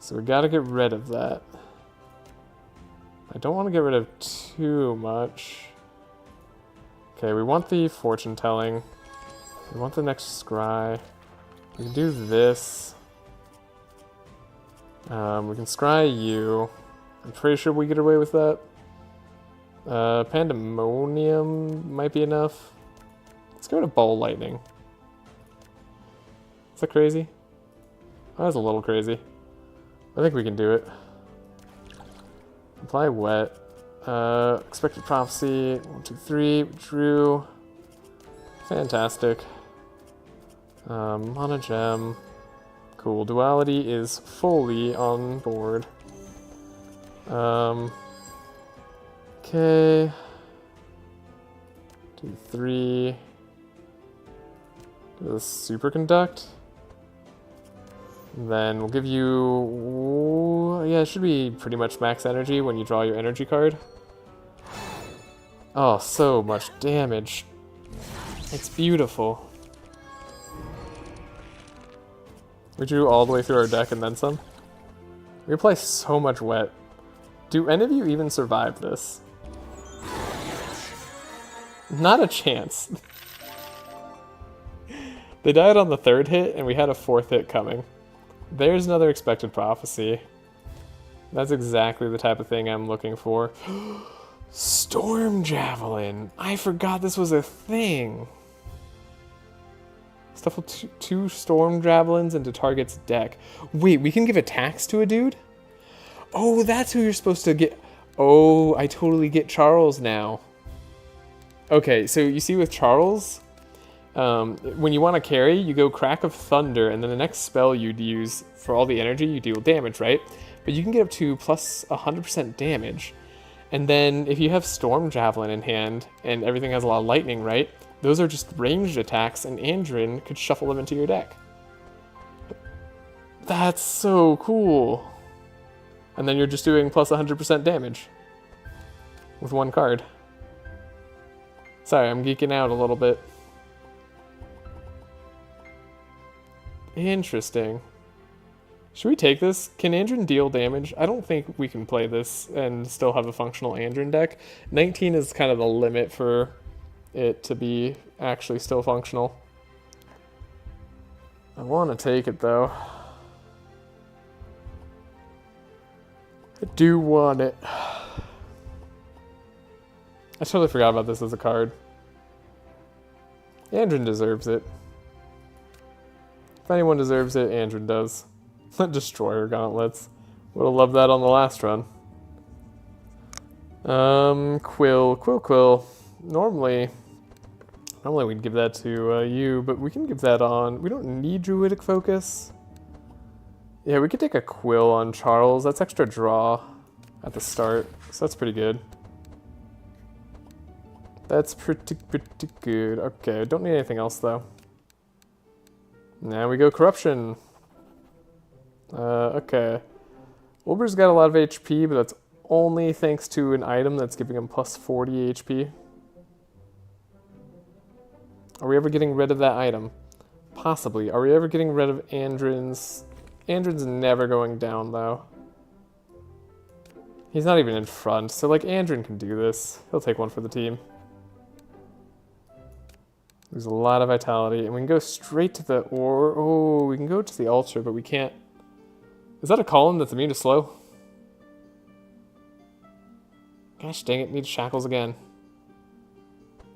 So we gotta get rid of that. I don't want to get rid of too much. Okay, we want the fortune telling. We want the next scry. We can do this. We can scry you. I'm pretty sure we get away with that. Pandemonium might be enough. Let's go to Ball Lightning. Is that crazy? Oh, that's a little crazy. I think we can do it. Apply Wet. Expected Prophecy. 1, 2, 3. We drew. Fantastic. Mana Gem. Cool. Duality is fully on board. Okay. 2, 3. Do the Superconduct. Then we'll give you... yeah, it should be pretty much max energy when you draw your energy card. Oh, so much damage. It's beautiful. We drew all the way through our deck and then some. We apply so much wet. Do any of you even survive this? Not a chance. They died on the 3rd hit, and we had a 4th hit coming. There's another Expected Prophecy. That's exactly the type of thing I'm looking for. Storm Javelin! I forgot this was a thing! Stuff with 2 Storm Javelins into target's deck. Wait, we can give attacks to a dude? Oh, that's who you're supposed to get. Oh, I totally get Charles now. Okay, so you see with Charles, when you want to carry, you go Crack of Thunder, and then the next spell you'd use for all the energy, you deal damage, right? But you can get up to plus 100% damage. And then if you have Storm Javelin in hand, and everything has a lot of lightning, right? Those are just ranged attacks, and Andrin could shuffle them into your deck. That's so cool. And then you're just doing plus 100% damage with 1 card. Sorry, I'm geeking out a little bit. Interesting. Should we take this? Can Andrin deal damage? I don't think we can play this and still have a functional Andrin deck. 19 is kind of the limit for it to be actually still functional. I want to take it though. I do want it. I totally forgot about this as a card. Andrin deserves it. If anyone deserves it, Andrin does. Destroyer gauntlets. Would have loved that on the last run. Quill. Normally we'd give that to you, but we can give that on. We don't need Druidic Focus. Yeah, we could take a Quill on Charles. That's extra draw at the start, so that's pretty good. That's pretty good. Okay, don't need anything else though. Now we go Corruption. Okay. Wilbur's got a lot of HP, but that's only thanks to an item that's giving him plus 40 HP. Are we ever getting rid of that item? Possibly. Are we ever getting rid of Andrin's? Andrin's never going down, though. He's not even in front, so, like, Andrin can do this. He'll take one for the team. There's a lot of vitality, and we can go straight to the we can go to the altar, but we can't. Is that a column that's immune to slow? Gosh dang it, need shackles again.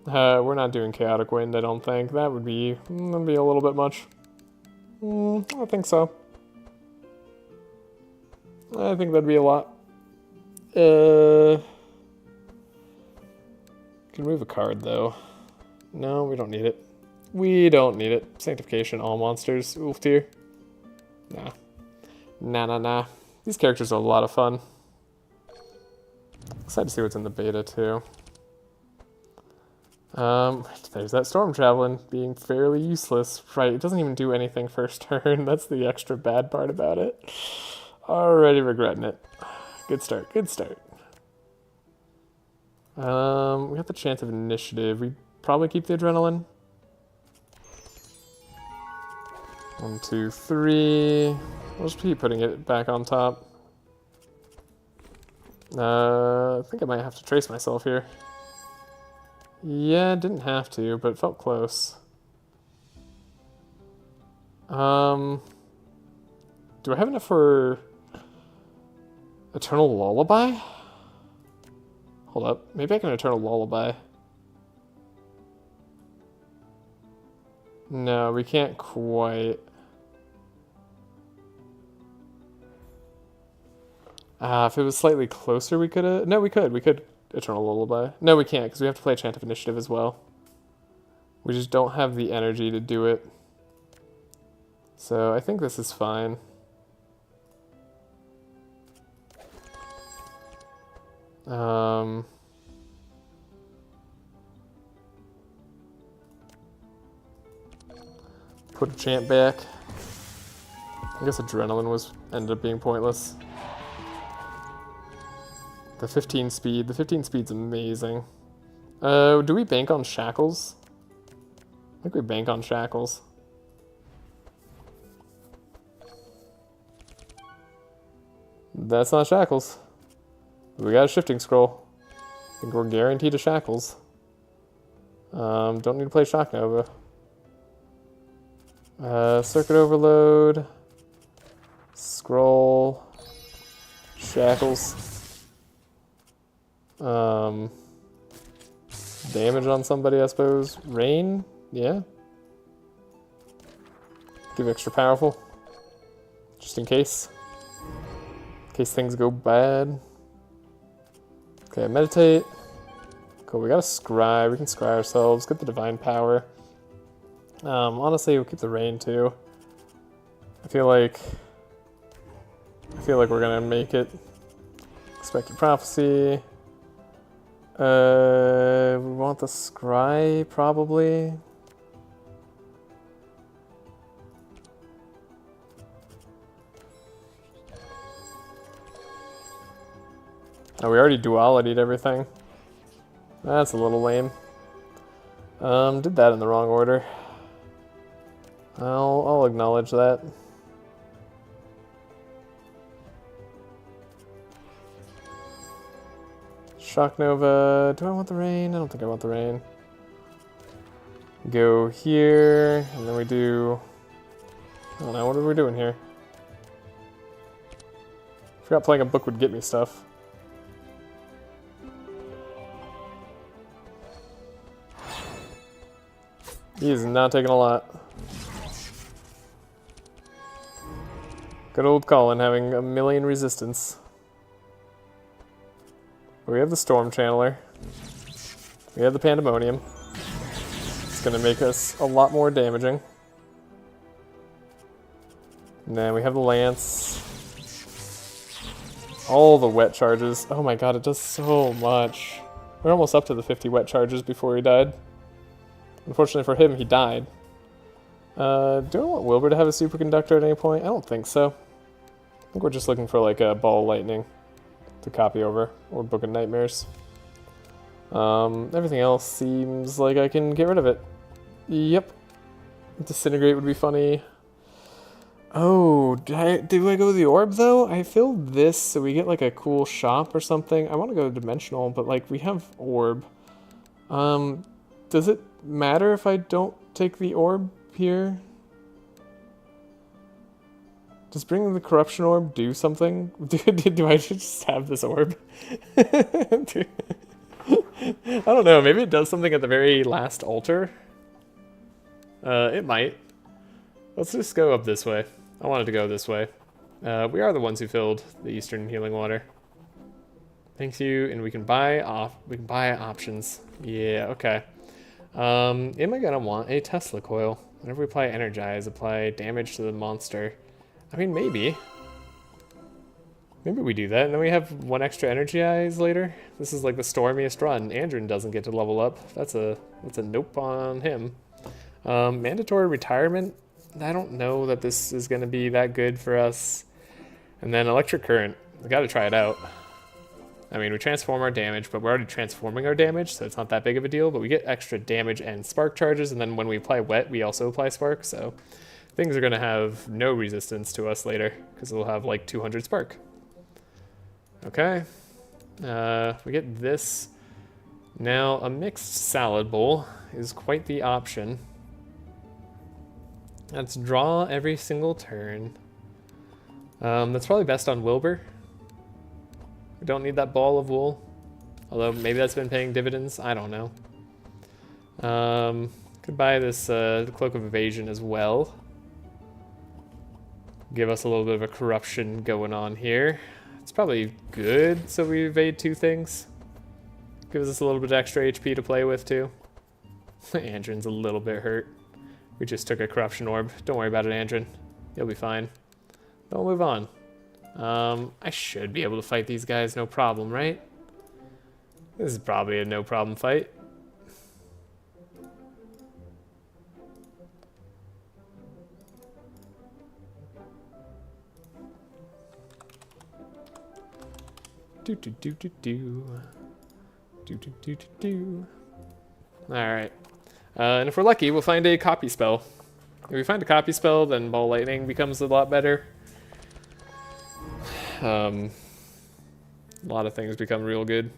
We're not doing Chaotic Wind, I don't think. That'd be a little bit much. I think so. I think that'd be a lot. Can move a card, though. No, we don't need it. We don't need it. Sanctification, all monsters. Wolf tier. Nah. These characters are a lot of fun. Excited to see what's in the beta, too. There's that Storm Javelin being fairly useless. Right, it doesn't even do anything first turn. That's the extra bad part about it. Already regretting it. Good start. We got the chance of initiative. We probably keep the adrenaline. 1, 2, 3. We'll just keep putting it back on top. I think I might have to trace myself here. Yeah, didn't have to, but it felt close. Do I have enough for Eternal Lullaby? Hold up, maybe I can Eternal Lullaby. No, we can't quite. If it was slightly closer, we could have. No, we could. We could Eternal Lullaby. No, we can't, because we have to play Chant of Initiative as well. We just don't have the energy to do it. So I think this is fine. Put a chant back. I guess Adrenaline ended up being pointless. The 15 speed. The 15 speed's amazing. Do we bank on Shackles? I think we bank on Shackles. That's not Shackles. We got a Shifting Scroll. I think we're guaranteed a Shackles. Don't need to play Shock Nova. Circuit Overload. Scroll. Shackles. Damage on somebody, I suppose. Rain? Yeah. Give extra powerful. Just in case. In case things go bad. Okay, meditate. Cool, we got a scry. We can scry ourselves. Get the divine power. Honestly, we'll keep the rain too. I feel like we're gonna make it. Expected prophecy. We want the scry probably. Oh, we already duality'd everything. That's a little lame. Did that in the wrong order. I'll acknowledge that. Shock Nova. Do I want the rain? I don't think I want the rain. Go here, and then we do... I don't know, what are we doing here? Forgot playing a book would get me stuff. He is not taking a lot. Good old Colin having a million resistance. We have the Storm Channeler. We have the Pandemonium. It's gonna make us a lot more damaging. And then we have the Lance. All the wet charges. Oh my god, it does so much. We're almost up to the 50 wet charges before he died. Unfortunately for him, he died. Do I want Wilbur to have a superconductor at any point? I don't think so. I think we're just looking for like a ball lightning to copy over, or Book of Nightmares. Everything else seems like I can get rid of it. Yep. Disintegrate would be funny. Oh, do I go with the orb though? I filled this so we get like a cool shop or something. I want to go dimensional, but like we have orb. Does it matter if I don't take the orb here? Does bringing the corruption orb do something? Do I just have this orb? I don't know, maybe it does something at the very last altar. It might. Let's just go up this way. I wanted to go this way. We are the ones who filled the Eastern Healing Water. Thank you, and we can buy options. Yeah, okay. Am I gonna want a Tesla coil? Whenever we apply energize, apply damage to the monster. I mean, maybe. Maybe we do that, and then we have one extra energize later. This is like the stormiest run. Andrin doesn't get to level up. That's a nope on him. Mandatory retirement. I don't know that this is going to be that good for us. And then electric current. We got to try it out. I mean, we transform our damage, but we're already transforming our damage, so it's not that big of a deal. But we get extra damage and spark charges, and then when we apply wet, we also apply spark. So things are going to have no resistance to us later, because we'll have like 200 spark. Okay. We get this. Now, a mixed salad bowl is quite the option. Let's draw every single turn. That's probably best on Wilbur. We don't need that ball of wool. Although maybe that's been paying dividends. I don't know. Could buy this Cloak of Evasion as well. Give us a little bit of a corruption going on here. It's probably good, so we evade two things. Gives us a little bit extra HP to play with too. Andrin's a little bit hurt. We just took a corruption orb. Don't worry about it, Andrin. You'll be fine. We'll move on. I should be able to fight these guys no problem, right? This is probably a no problem fight. Do do do do do. Do do do do do. Alright. And if we're lucky, we'll find a copy spell. If we find a copy spell, then Ball Lightning becomes a lot better. A lot of things become real good.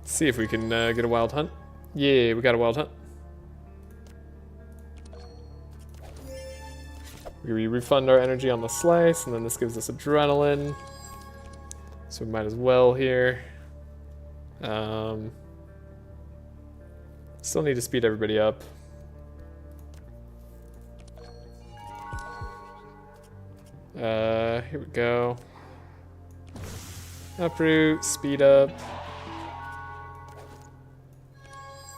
See if we can get a wild hunt. Yeah, we got a wild hunt. We refund our energy on the slice, and then this gives us adrenaline. So we might as well here. Still need to speed everybody up. Here we go. Uproot, speed up.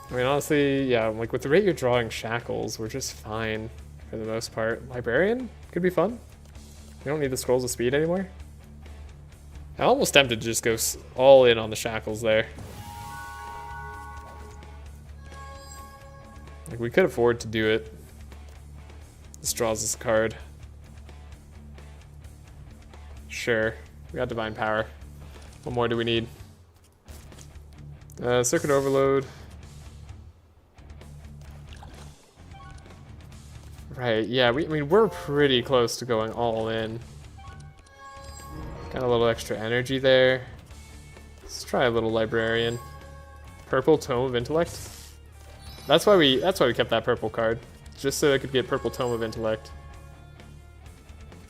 I mean, honestly, yeah, like with the rate you're drawing shackles, we're just fine for the most part. Librarian could be fun. We don't need the scrolls of speed anymore. I'm almost tempted to just go all in on the shackles there. Like, we could afford to do it. This draws us a card. Sure, we got Divine Power. What more do we need? Circuit overload. Right, yeah, I mean, we're pretty close to going all in. Got a little extra energy there. Let's try a little librarian. Purple Tome of Intellect. That's why we kept that purple card. Just so I could get Purple Tome of Intellect.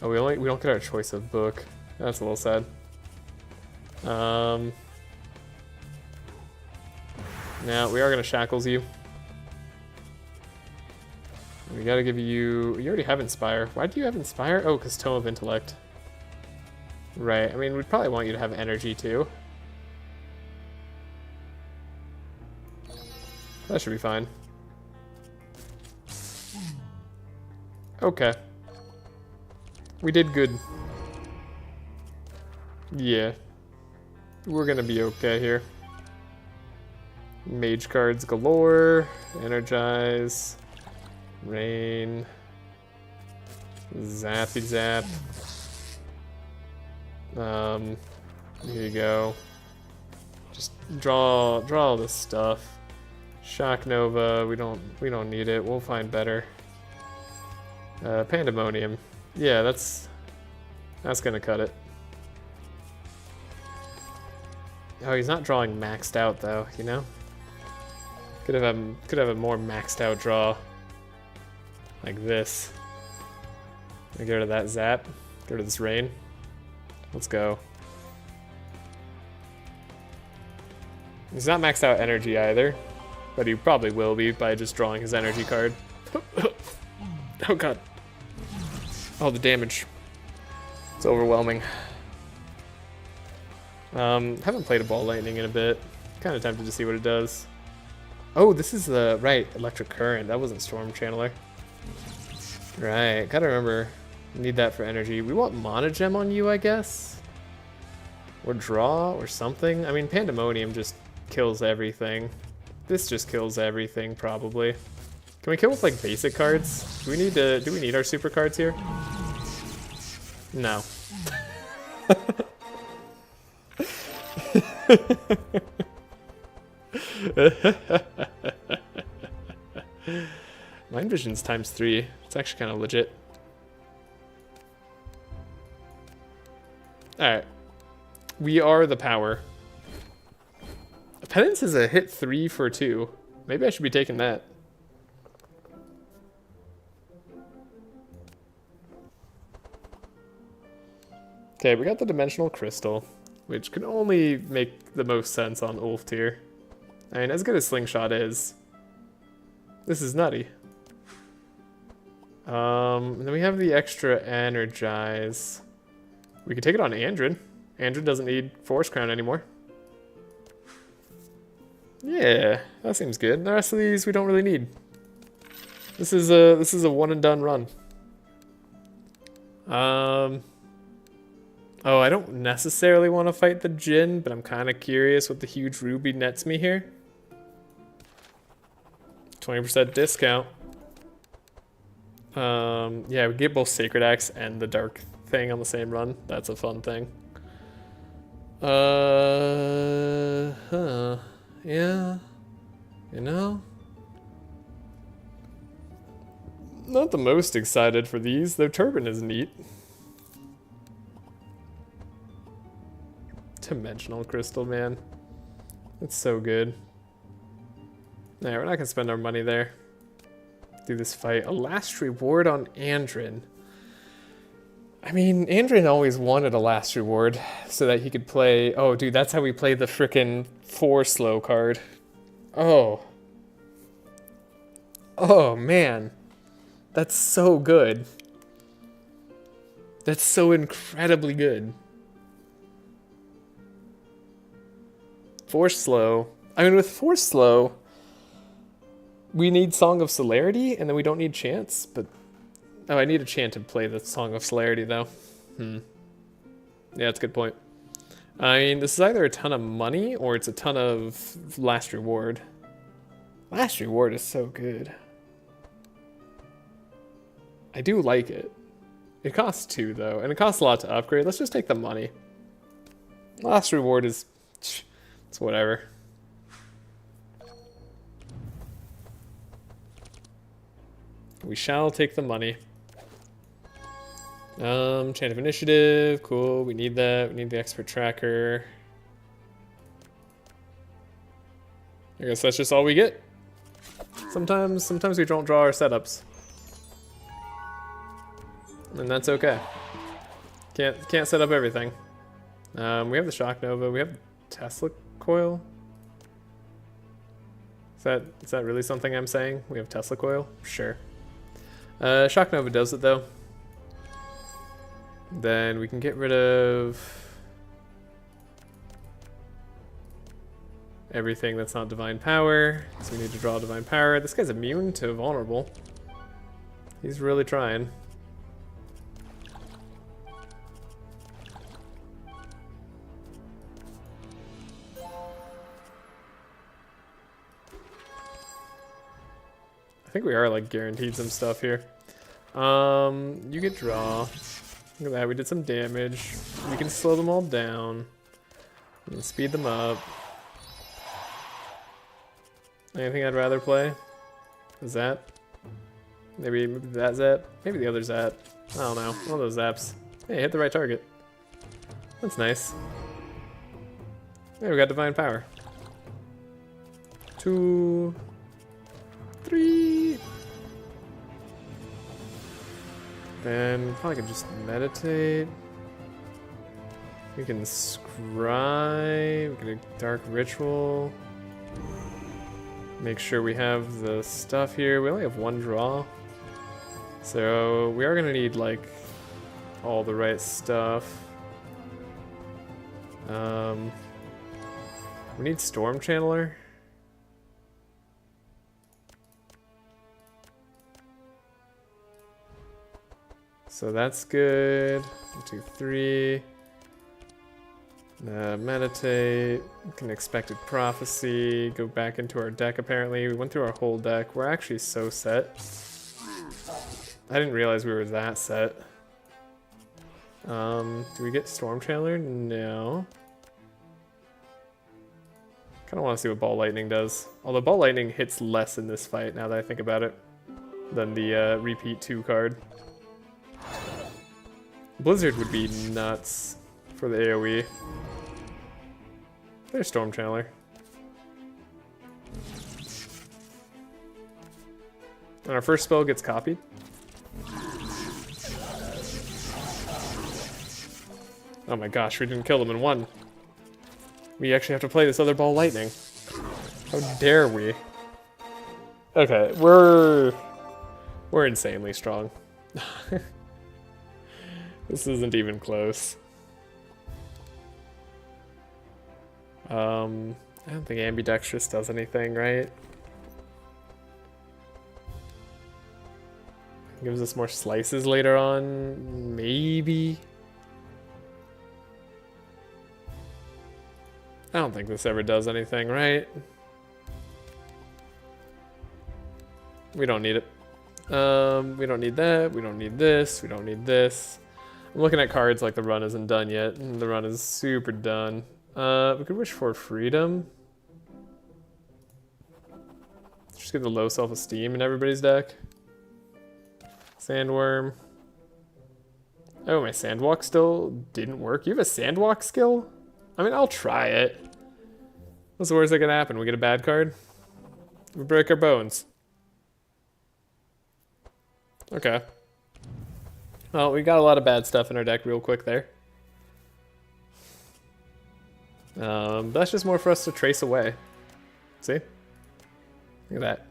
Oh, we don't get our choice of book. That's a little sad. Now we are gonna shackles you. We gotta give you... You already have Inspire. Why do you have Inspire? Oh, because Tome of Intellect. Right, I mean, we'd probably want you to have Energy, too. That should be fine. Okay. We did good. Yeah. We're gonna be okay here. Mage cards galore. Energize. Rain. Zappy zap. Here you go. Just draw all this stuff. Shock Nova, we don't need it. We'll find better. Pandemonium. Yeah, that's gonna cut it. Oh, he's not drawing maxed out though, you know? Could have a more maxed out draw. Like this. Get rid of that zap. Get rid of this rain. Let's go. He's not maxed out energy either, but he probably will be by just drawing his energy card. Oh god. Oh, the damage. It's overwhelming. Haven't played a Ball Lightning in a bit. Kind of tempted to see what it does. Oh, this is the right Electric Current. That wasn't Storm Channeler. Right, gotta remember. Need that for energy. We want Mana Gem on you, I guess? Or draw, or something? I mean, Pandemonium just kills everything. This just kills everything, probably. Can we kill with, like, basic cards? Do we need our super cards here? No. Mind Vision's ×3. It's actually kind of legit. Alright. We are the power. Penance is a hit 3 for 2. Maybe I should be taking that. Okay, we got the Dimensional Crystal, which can only make the most sense on Ulf tier. I mean, as good as Slingshot is, this is nutty. And then we have the extra Energize. We could take it on Andrin. Andrin doesn't need Force Crown anymore. Yeah, that seems good. The rest of these we don't really need. This is a one and done run. Oh, I don't necessarily want to fight the Djinn, but I'm kind of curious what the huge ruby nets me here. 20% discount. Yeah, we get both Sacred Axe and the Dark thing on the same run. That's a fun thing. Yeah. You know? Not the most excited for these. Their turban is neat. Dimensional Crystal, man. It's so good. Nah, we're not gonna spend our money there. Do this fight. A last reward on Andrin. I mean, Andrin always wanted a last reward so that he could play... Oh, dude, that's how we play the frickin' 4 slow card. Oh. Oh, man. That's so good. That's so incredibly good. 4 slow. I mean, with 4 slow, we need Song of Celerity, and then we don't need Chance, but... Oh, I need a chant to play the Song of Celerity, though. Yeah, that's a good point. I mean, this is either a ton of money, or it's a ton of last reward. Last reward is so good. I do like it. It costs 2, though, and it costs a lot to upgrade. Let's just take the money. Last reward is... it's whatever. We shall take the money. Chant of initiative, cool, we need that. We need the expert tracker. I guess that's just all we get. Sometimes we don't draw our setups. And that's okay. Can't set up everything. We have the Shock Nova, we have Tesla Coil. Is that really something I'm saying? We have Tesla Coil? Sure. Shock Nova does it though. Then we can get rid of everything that's not Divine Power. So we need to draw Divine Power. This guy's immune to Vulnerable. He's really trying. I think we are like guaranteed some stuff here. You get draw. Look at that, we did some damage. We can slow them all down. We can speed them up. Anything I'd rather play? A Zap? Maybe that Zap? Maybe the other Zap. I don't know. One of those Zaps. Hey, hit the right target. That's nice. Hey, we got Divine Power. 2, 3. Then probably can just meditate. We can scry. We can do Dark Ritual. Make sure we have the stuff here. We only have one draw. So we are gonna need like all the right stuff. We need Storm Channeler. So that's good. 1, 2, 3. Meditate. Can Expected Prophecy. Go back into our deck apparently. We went through our whole deck. We're actually so set. I didn't realize we were that set. Do we get Storm Channeler? No. Kinda wanna see what Ball Lightning does. Although Ball Lightning hits less in this fight now that I think about it than the repeat 2 card. Blizzard would be nuts for the AoE. There's Storm Channeler. And our first spell gets copied. Oh my gosh, we didn't kill them in one. We actually have to play this other Ball Lightning. How dare we? Okay, we're insanely strong. This isn't even close. I don't think Ambidextrous does anything, right? Gives us more slices later on, maybe? I don't think this ever does anything, right? We don't need it. We don't need that, we don't need this, we don't need this. I'm looking at cards like the run isn't done yet, and the run is super done. We could wish for freedom. Just get the low self-esteem in everybody's deck. Sandworm. Oh, my Sandwalk still didn't work. You have a Sandwalk skill? I mean, I'll try it. What's the worst that can happen? We get a bad card? We break our bones. Okay. Well, we got a lot of bad stuff in our deck real quick there. But that's just more for us to trace away. See? Look at that.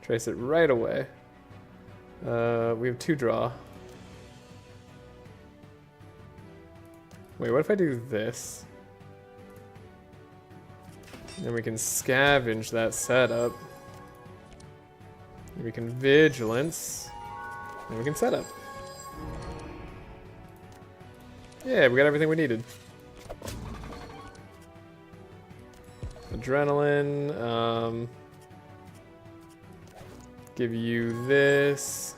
Trace it right away. We have 2 draw. Wait, what if I do this? And we can scavenge that setup. And we can vigilance. And we can set up. Yeah, we got everything we needed. Adrenaline. Give you this.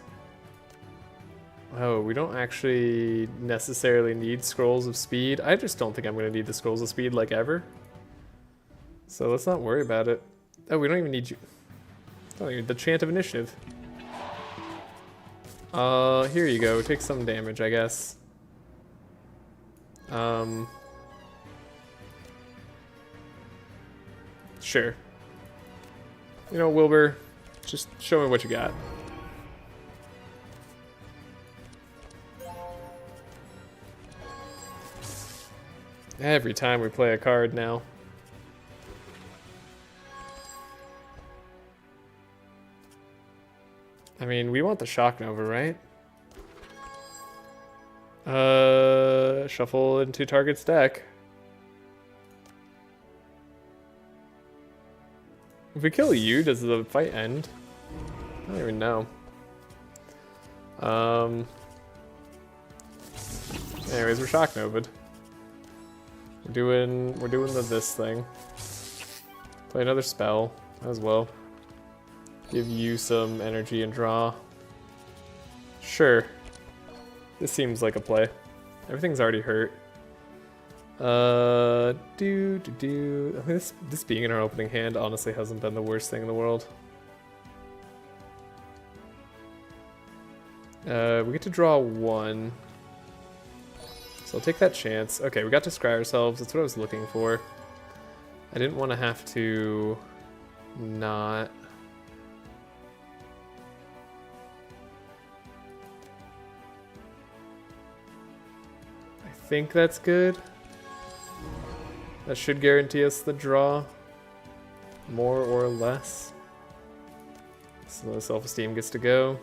Oh, we don't actually necessarily need scrolls of speed. I just don't think I'm going to need the scrolls of speed like ever. So let's not worry about it. Oh, we don't even need you. Don't even the chant of initiative. Here you go. Take some damage, I guess. Sure. You know, Wilbur, just show me what you got. Every time we play a card now. I mean, we want the Shock Nova, right? Shuffle into target's deck. If we kill you, does the fight end? I don't even know. Anyways, we're Shock Nova'd. We're doing this thing. Play another spell as well. Give you some energy and draw. Sure. This seems like a play. Everything's already hurt. I mean, this being in our opening hand honestly hasn't been the worst thing in the world. We get to draw one. So I'll take that chance. Okay, we got to scry ourselves. That's what I was looking for. I didn't want to have to not. I think that's good. That should guarantee us the draw, more or less. So the self-esteem gets to go.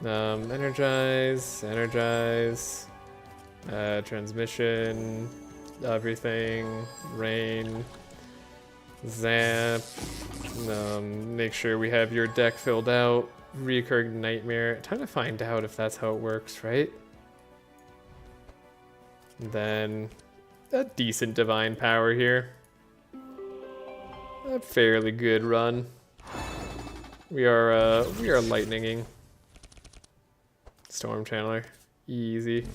Energize, transmission, everything, rain, zap, make sure we have your deck filled out, reoccurring nightmare. Time to find out if that's how it works, right? And then a decent divine power here. A fairly good run. We are lightninging. Storm Channeler. Easy.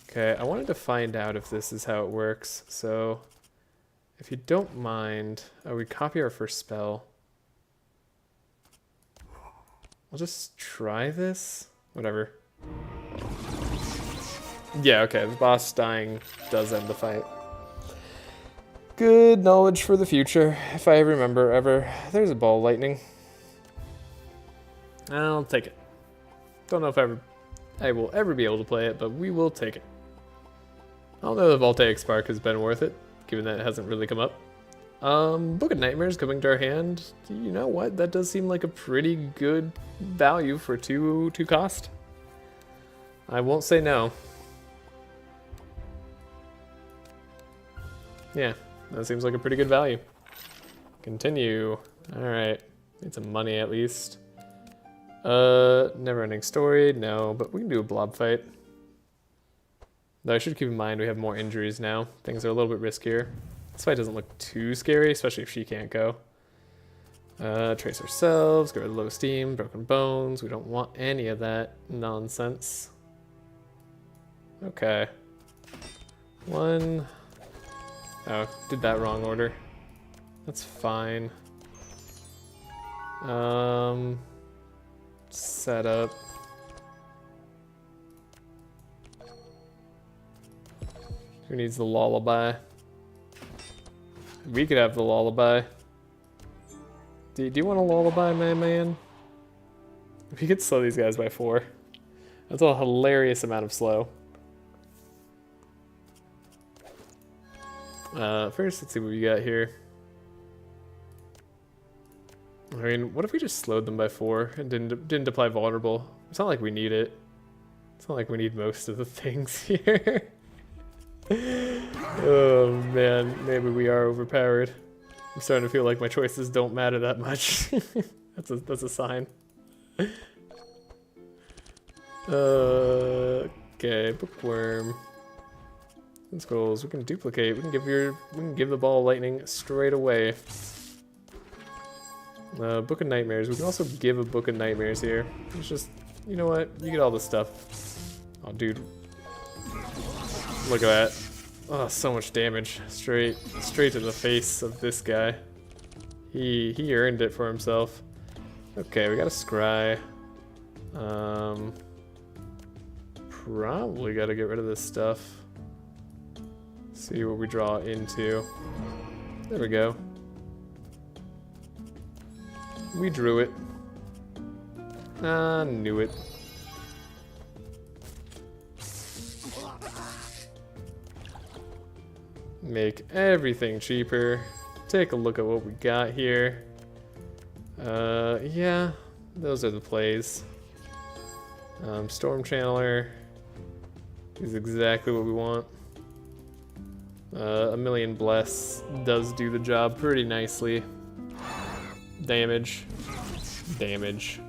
Okay, I wanted to find out if this is how it works. So, if you don't mind, we copy our first spell. I'll just try this. Whatever. Yeah, okay, the boss dying does end the fight. Good knowledge for the future, if I remember ever. There's a ball lightning. I'll take it. Don't know if I will ever be able to play it, but we will take it. I don't know if Voltaic Spark has been worth it, given that it hasn't really come up. Book of Nightmares coming to our hand. You know what? That does seem like a pretty good value for two cost. I won't say no. Yeah, that seems like a pretty good value. Continue. Alright. Need some money at least. Never ending story, no, but we can do a blob fight. Though I should keep in mind we have more injuries now. Things are a little bit riskier. This fight doesn't look too scary, especially if she can't go. Trace ourselves, get rid of low steam, broken bones. We don't want any of that nonsense. Okay. One. Oh, did that wrong order. That's fine. Set up. Who needs the lullaby? We could have the lullaby. Do you want a lullaby, my man? We could slow these guys by 4. That's a hilarious amount of slow. First, let's see what we got here. I mean, what if we just slowed them by 4 and didn't apply vulnerable? It's not like we need it. It's not like we need most of the things here. Oh man, maybe we are overpowered. I'm starting to feel like my choices don't matter that much. That's a sign. Okay, bookworm. Skulls. We can duplicate. We can give the ball lightning straight away. Book of Nightmares. We can also give a Book of Nightmares here. Let's just You know what? You get all this stuff. Oh, dude. Look at that. Oh, so much damage. Straight to the face of this guy. He earned it for himself. Okay, we got a scry. Probably got to get rid of this stuff. See what we draw into. There we go. We drew it. Knew it. Make everything cheaper. Take a look at what we got here. Yeah, those are the plays. Storm Channeler is exactly what we want. A million bless does do the job pretty nicely. Damage. Damage.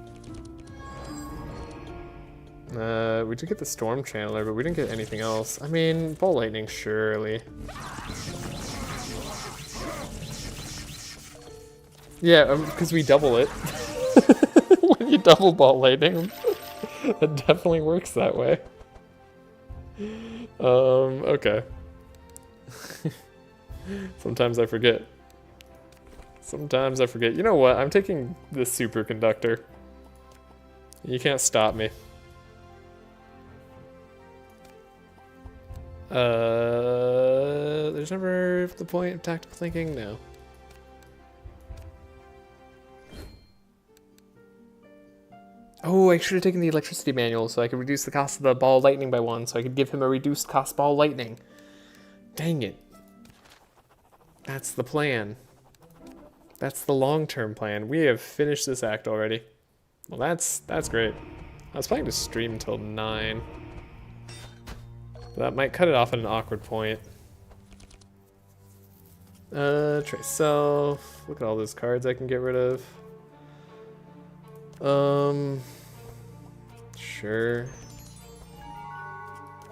We did get the Storm Channeler, but we didn't get anything else. I mean, Ball Lightning, surely. Yeah, because we double it. When you double Ball Lightning, it definitely works that way. Okay. Sometimes I forget. Sometimes I forget. You know what? I'm taking the superconductor. You can't stop me. There's never the point of tactical thinking? No. Oh, I should have taken the electricity manual so I could reduce the cost of the ball lightning by 1, so I could give him a reduced cost ball lightning. Dang it. That's the plan. That's the long-term plan. We have finished this act already. Well, that's great. I was planning to stream until 9. But that might cut it off at an awkward point. Trace self. Look at all those cards I can get rid of. Sure.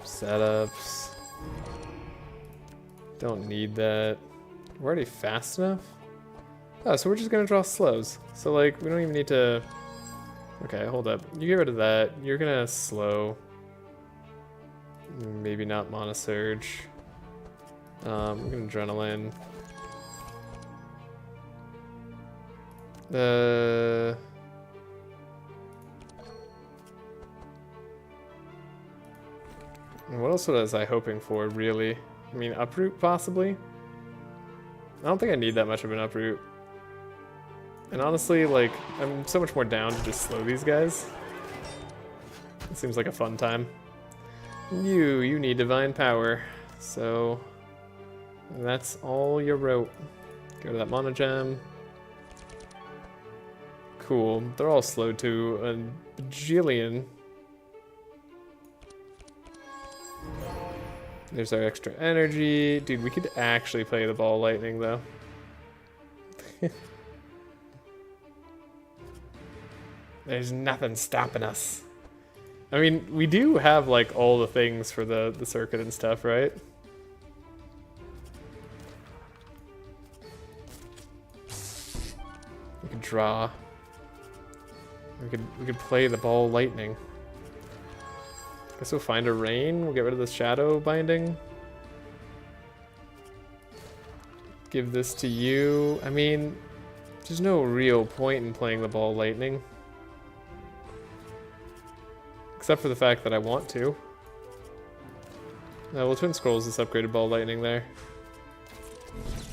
Setups. Don't need that. We're already fast enough? Oh, so we're just gonna draw slows. So like, we don't even need to... Okay, hold up. You get rid of that. You're gonna slow. Maybe not Mana Surge. We're gonna Adrenaline. What else was I hoping for, really? I mean, Uproot, possibly? I don't think I need that much of an Uproot. And honestly, like, I'm so much more down to just slow these guys. It seems like a fun time. You need Divine Power. So, that's all you wrote. Go to that Mana Gem. Cool. They're all slowed to a bajillion. There's our extra energy. Dude, we could actually play the ball lightning, though. There's nothing stopping us. I mean, we do have, like, all the things for the circuit and stuff, right? We could draw. We could play the ball lightning. Guess we'll find a rain. We'll get rid of the shadow binding. Give this to you. I mean, there's no real point in playing the ball lightning. Except for the fact that I want to. We'll Twin Scrolls this upgraded ball lightning there.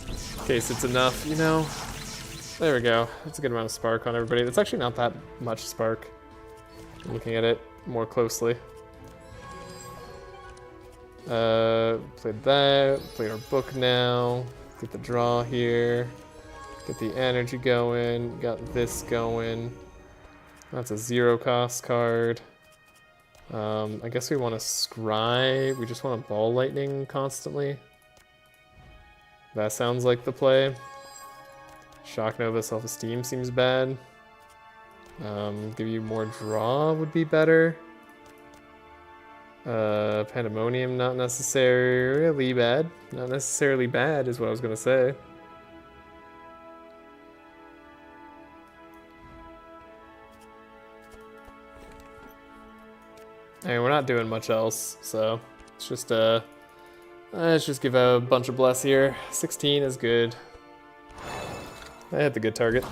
In case it's enough, you know. There we go. That's a good amount of spark on everybody. That's actually not that much spark. I'm looking at it more closely. Played that. Played our book now. Get the draw here. Get the energy going. Got this going. That's a 0 cost card. I guess we want to scry. We just want a ball lightning constantly. That sounds like the play. Shock Nova Self-Esteem seems bad. Give you more draw would be better. Pandemonium, not necessarily bad. Not necessarily bad is what I was gonna say. I mean, we're not doing much else, so let's just give a bunch of bless here. 16 is good. I hit the good target.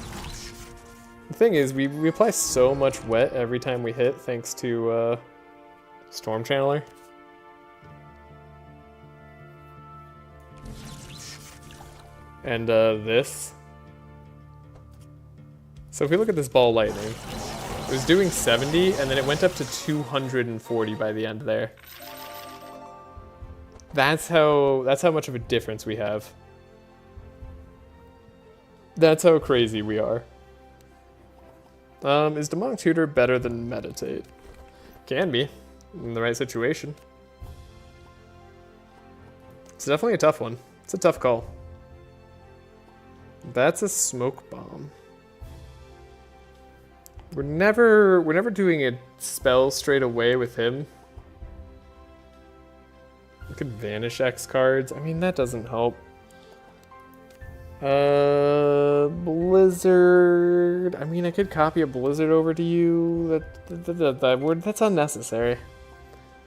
The thing is, we apply so much wet every time we hit, thanks to Storm Channeler. And this. So if we look at this ball lightning, it was doing 70, and then it went up to 240 by the end there. That's how much of a difference we have. That's how crazy we are. Is Demonic Tutor better than Meditate? Can be, in the right situation. It's definitely a tough one. It's a tough call. That's a smoke bomb. We're never doing a spell straight away with him. We could vanish X cards. I mean, that doesn't help. Blizzard. I mean, I could copy a Blizzard over to you. That's unnecessary.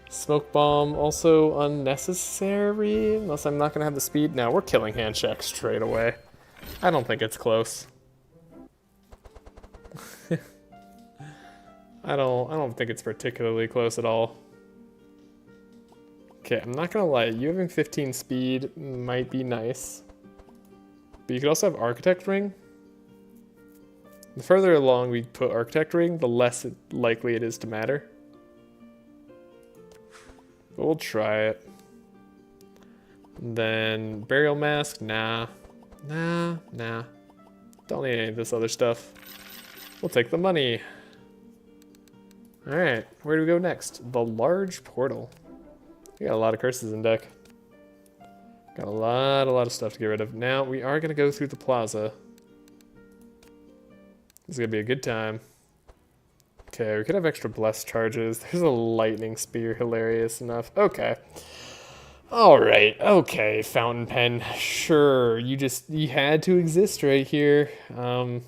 Smoke bomb also unnecessary, unless I'm not gonna have the speed. Now we're killing hand check straight away. I don't think it's close. I don't think it's particularly close at all. Okay, I'm not gonna lie, you having 15 speed might be nice. But you could also have Architect Ring. The further along we put Architect Ring, the less likely it is to matter. But we'll try it. And then Burial Mask, nah. Nah. Don't need any of this other stuff. We'll take the money. Alright, where do we go next? The Large Portal. We got a lot of curses in deck. Got a lot of stuff to get rid of. Now, we are going to go through the plaza. This is going to be a good time. Okay, we could have extra bless charges. There's a lightning spear, hilarious enough. Okay. Alright, okay, Fountain Pen. Sure, you had to exist right here. Alright.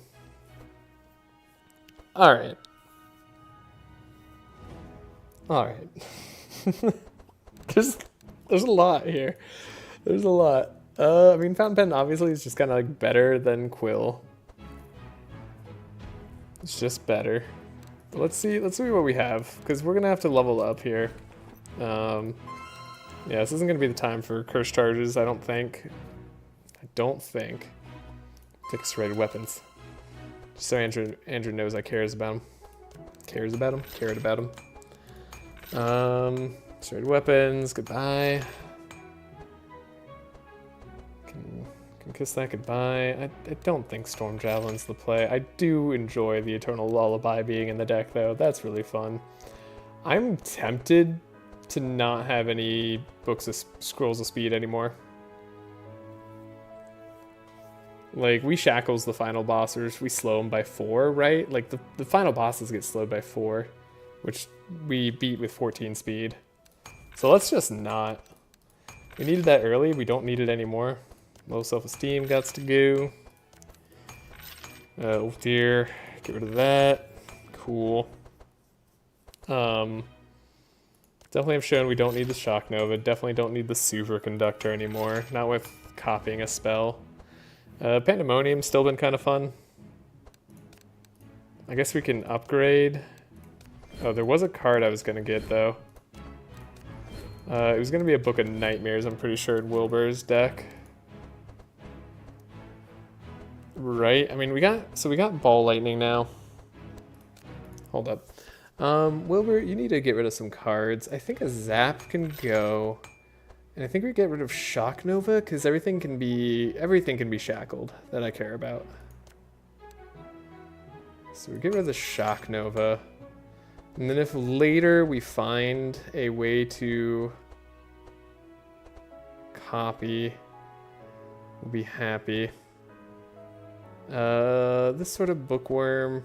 Alright. There's a lot here. There's a lot. I mean, Fountain Pen obviously is just kind of like better than Quill. It's just better. But let's see what we have, because we're gonna have to level up here. Yeah, this isn't gonna be the time for curse charges, I don't think. Fixed rated weapons. Just so Andrew knows I cared about him. Straight weapons, goodbye. Can kiss that goodbye. I don't think Storm Javelin's the play. I do enjoy the Eternal Lullaby being in the deck though. That's really fun. I'm tempted to not have any Scrolls of Speed anymore. Like, we shackles the final bossers, we slow them by 4, right? Like, the final bosses get slowed by 4, which we beat with 14 speed. So let's just not. We needed that early, we don't need it anymore. Low self-esteem gots to go. Oh dear, get rid of that. Cool. Definitely have shown we don't need the Shock Nova, definitely don't need the Superconductor anymore, not with copying a spell. Pandemonium's still been kind of fun. I guess we can upgrade. Oh, there was a card I was going to get, though. It was going to be a Book of Nightmares, I'm pretty sure, in Wilbur's deck. Right? I mean, we got Ball Lightning now. Hold up. Wilbur, you need to get rid of some cards. I think a Zap can go. And I think we get rid of Shock Nova, because everything can be shackled that I care about. So we get rid of the Shock Nova. And then if later we find a way to copy, we'll be happy. This sort of Bookworm.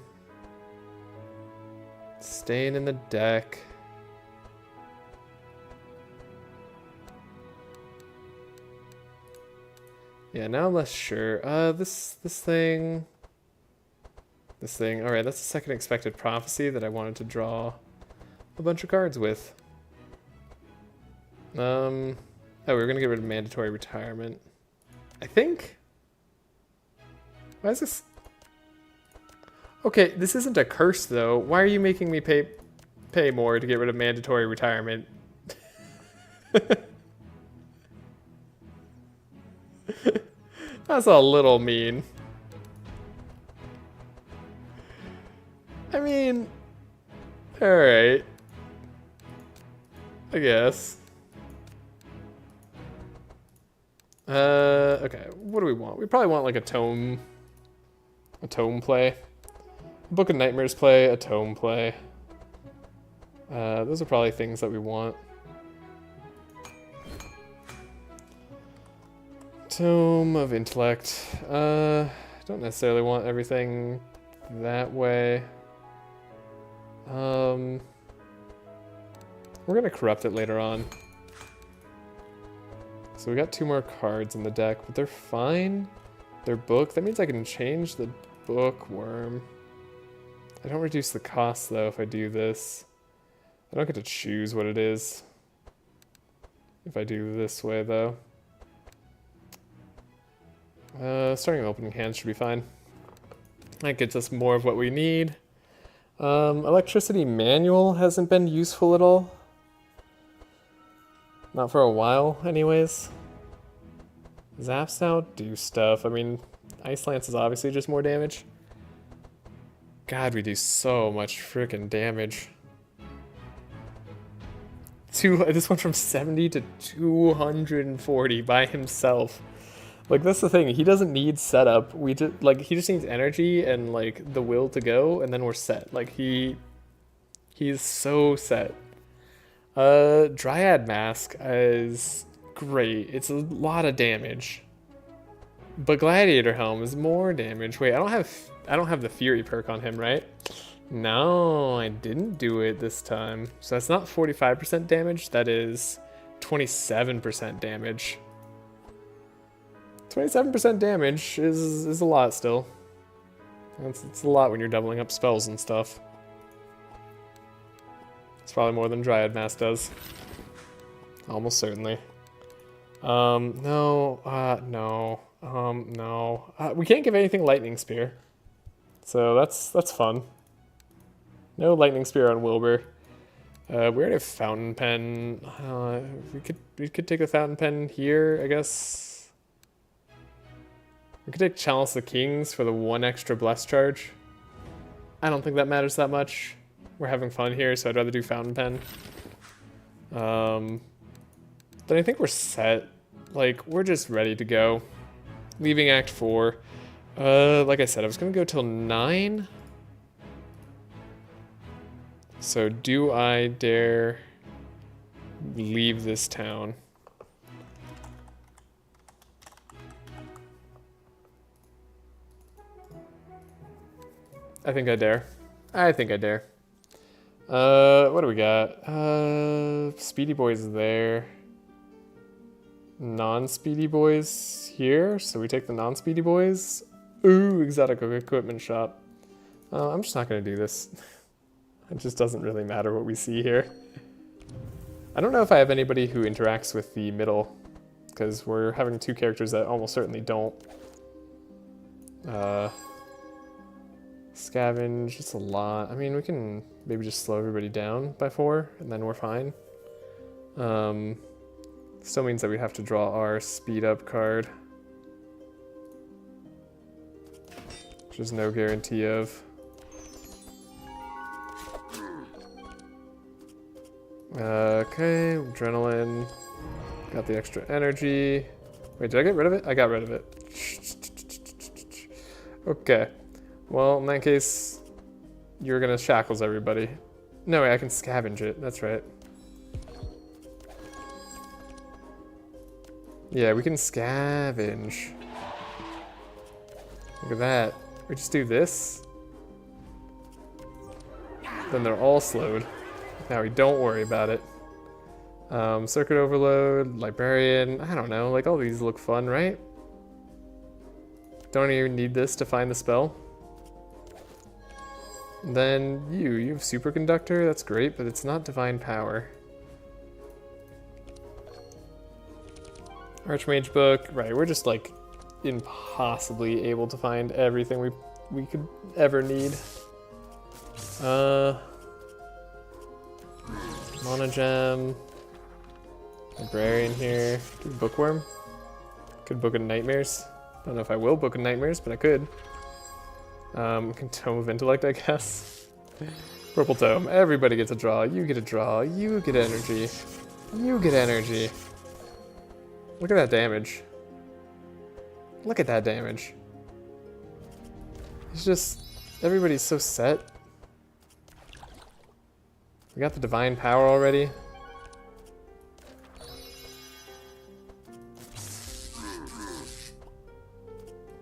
Staying in the deck. Yeah, now I'm less sure. This thing. Alright, that's the second Expected Prophecy that I wanted to draw. a bunch of cards with. Oh, we were gonna get rid of mandatory retirement. I think. Why is this? Okay, this isn't a curse though. Why are you making me pay more to get rid of mandatory retirement? That's a little mean. I mean, alright. I guess. Okay, what do we want? We probably want like a tome play. Book of Nightmares play, a tome play. Those are probably things that we want. Tome of Intellect. Don't necessarily want everything that way. We're gonna corrupt it later on. So we got 2 more cards in the deck, but they're fine. They're book. That means I can change the bookworm. I don't reduce the cost though if I do this. I don't get to choose what it is if I do this way though. Starting opening hands should be fine. That gets us more of what we need. Electricity manual hasn't been useful at all. Not for a while, anyways. Zaps now do stuff. I mean, Ice Lance is obviously just more damage. God, we do so much freaking damage. This went from 70 to 240 by himself. Like, that's the thing. He doesn't need setup. He just needs energy and like the will to go, and then we're set. Like he's so set. Dryad Mask is great. It's a lot of damage. But Gladiator Helm is more damage. Wait, I don't have the Fury perk on him, right? No, I didn't do it this time. So that's not 45% damage, that is 27% damage. 27% damage is a lot still. It's a lot when you're doubling up spells and stuff. It's probably more than Dryad Mask does. Almost certainly. No. We can't give anything Lightning Spear. So that's fun. No Lightning Spear on Wilbur. We already have Fountain Pen. We could take the Fountain Pen here, I guess. We could take Chalice of the Kings for the 1 extra Bless charge. I don't think that matters that much. We're having fun here, so I'd rather do Fountain Pen. Then I think we're set. Like, we're just ready to go. Leaving Act 4. Like I said, I was gonna go till 9. So do I dare leave this town? I think I dare. I think I dare. What do we got? Speedy Boys there. Non-Speedy Boys here, so we take the non-Speedy Boys. Ooh, exotic equipment shop. I'm just not gonna do this. It just doesn't really matter what we see here. I don't know if I have anybody who interacts with the middle, because we're having 2 characters that almost certainly don't. Scavenge, it's a lot. I mean, we can maybe just slow everybody down by 4, and then we're fine. Still means that we have to draw our speed up card, which there's no guarantee of. Okay, adrenaline. Got the extra energy. Wait, did I get rid of it? I got rid of it. Okay. Well, in that case, you're gonna shackles everybody. No, wait, I can scavenge it. That's right. Yeah, we can scavenge. Look at that. We just do this. Then they're all slowed. Now we don't worry about it. Circuit Overload, Librarian, I don't know, like all these look fun, right? Don't even need this to find the spell. Then you have superconductor, that's great, but it's not divine power. Archmage book, right, we're just like impossibly able to find everything we could ever need. Monogem. Librarian here. Could bookworm. Could book a nightmares. I don't know if I will book a nightmares, but I could. Tome of intellect, I guess. Purple tome. Everybody gets a draw. You get a draw. You get energy. You get energy. Look at that damage. Look at that damage. It's just everybody's so set. We got the divine power already.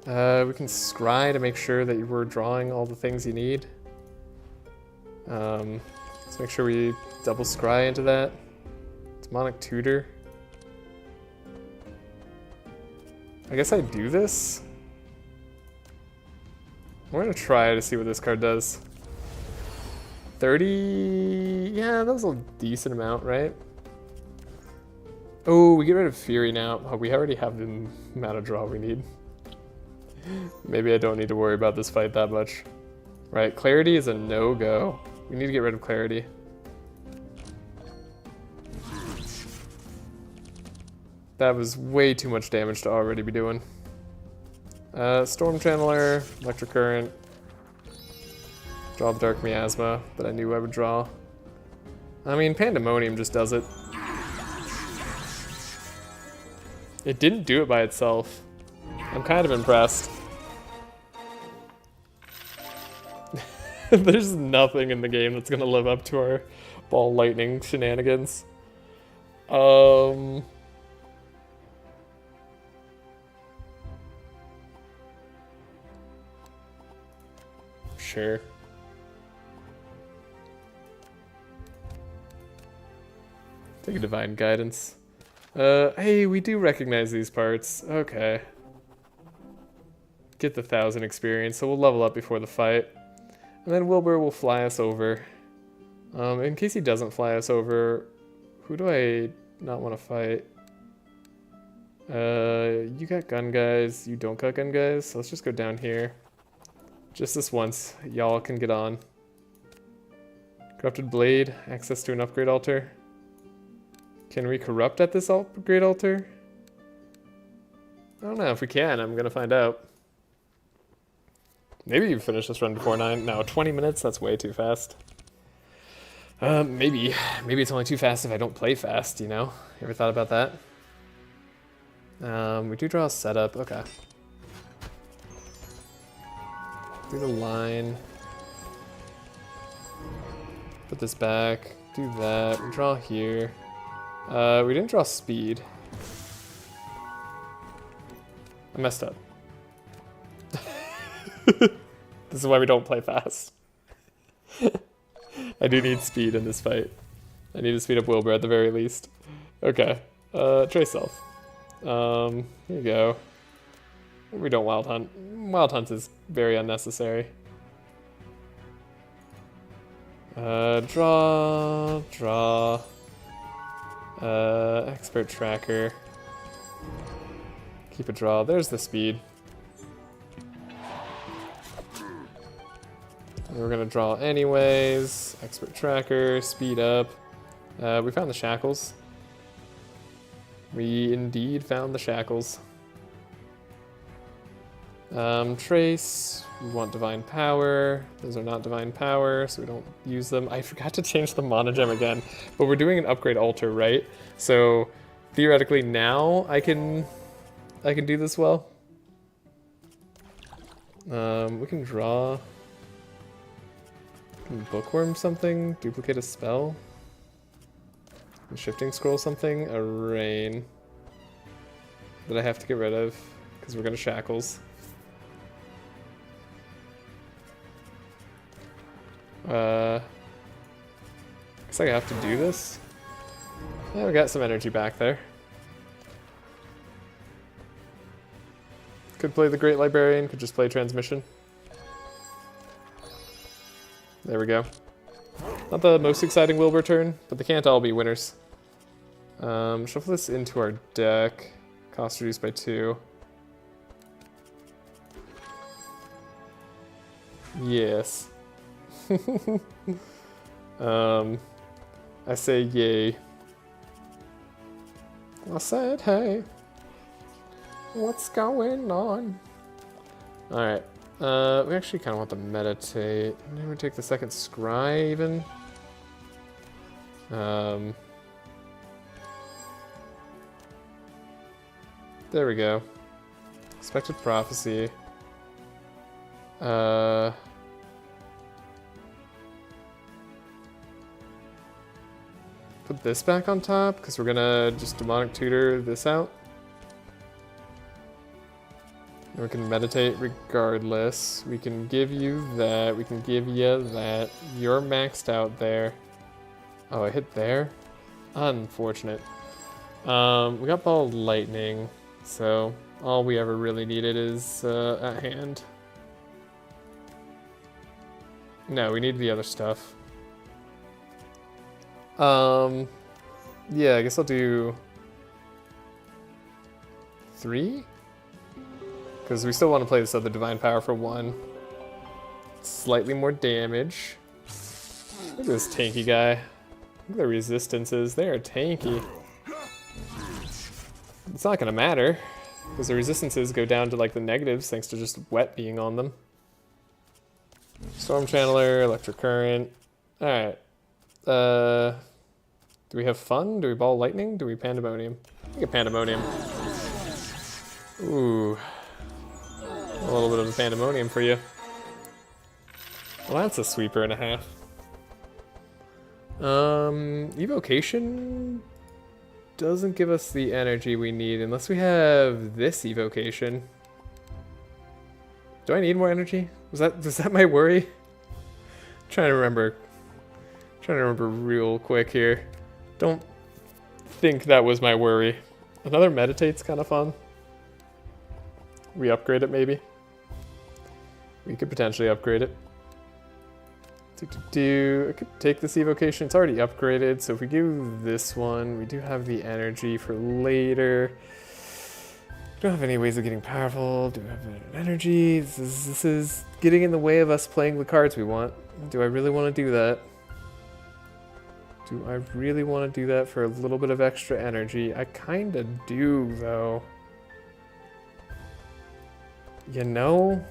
We can scry to make sure that we're drawing all the things you need. Let's make sure we double scry into that. Demonic Tutor. I guess I do this. I'm gonna try to see what this card does. 30, yeah, that was a decent amount, right? Oh, we get rid of Fury now. Oh, we already have the amount of draw we need. Maybe I don't need to worry about this fight that much. Right, Clarity is a no-go. We need to get rid of Clarity. That was way too much damage to already be doing. Storm Channeler, Electric Current. Draw the Dark Miasma that I knew I would draw. I mean, Pandemonium just does it. It didn't do it by itself. I'm kind of impressed. There's nothing in the game that's gonna live up to our ball lightning shenanigans. Sure. Take a divine guidance. Hey, we do recognize these parts. Okay. Get the 1,000 experience, so we'll level up before the fight. And then Wilbur will fly us over. In case he doesn't fly us over, who do I not want to fight? You got gun guys, you don't got gun guys, so let's just go down here. Just this once, y'all can get on. Corrupted Blade, access to an upgrade altar. Can we corrupt at this upgrade altar? I don't know, if we can, I'm gonna find out. Maybe you finish this run before 9. No, 20 minutes, that's way too fast. Maybe it's only too fast if I don't play fast, you know? You ever thought about that? We do draw a setup, okay. Do the line. Put this back, do that, we draw here. We didn't draw speed. I messed up. This is why we don't play fast. I do need speed in this fight. I need to speed up Wilbur at the very least. Okay, Trace Self. Here you go. We don't Wild Hunt. Wild Hunt is very unnecessary. Draw. Expert Tracker. Keep a draw. There's the speed. We're gonna draw anyways. Expert Tracker, speed up. We found the shackles. We indeed found the shackles. Trace, we want divine power. Those are not divine power, so we don't use them. I forgot to change the monogem again, but we're doing an upgrade altar, right? So theoretically now I can do this well. We can draw. Can bookworm something, duplicate a spell. Shifting scroll something, a rain that I have to get rid of because we're gonna shackles. Guess I have to do this. Yeah, we got some energy back there. Could play the Great Librarian, could just play Transmission. There we go. Not the most exciting Wilbur turn, but they can't all be winners. Shuffle this into our deck. Cost reduced by 2. Yes. I say yay. I said hey. What's going on? Alright. We actually kind of want to meditate. Maybe we take the second scry even. There we go. Expected prophecy. Put this back on top because we're gonna just demonic tutor this out. And we can meditate regardless. We can give you that. We can give you that. You're maxed out there. Oh, I hit there? Unfortunate. We got ball lightning, so all we ever really needed is at hand. No, we need the other stuff. Yeah, I guess I'll do 3? Because we still want to play this other Divine Power for 1. Slightly more damage. Look at this tanky guy. Look at the resistances. They are tanky. It's not going to matter. Because the resistances go down to like the negatives thanks to just wet being on them. Storm Channeler, Electric Current. Alright. Do we have fun? Do we ball lightning? Do we pandemonium? I get pandemonium. Ooh. A little bit of a pandemonium for you. Well, that's a sweeper and a half. Evocation doesn't give us the energy we need unless we have this evocation. Do I need more energy? Was that my worry? Trying to remember real quick here. Don't think that was my worry. Another meditate's kind of fun. We upgrade it maybe. We could potentially upgrade it. I could take this evocation. It's already upgraded, so if we do this one, we do have the energy for later. We don't have any ways of getting powerful. Do we have energy? This is getting in the way of us playing the cards we want. Do I really want to do that? Do I really want to do that for a little bit of extra energy? I kind of do, though. You know?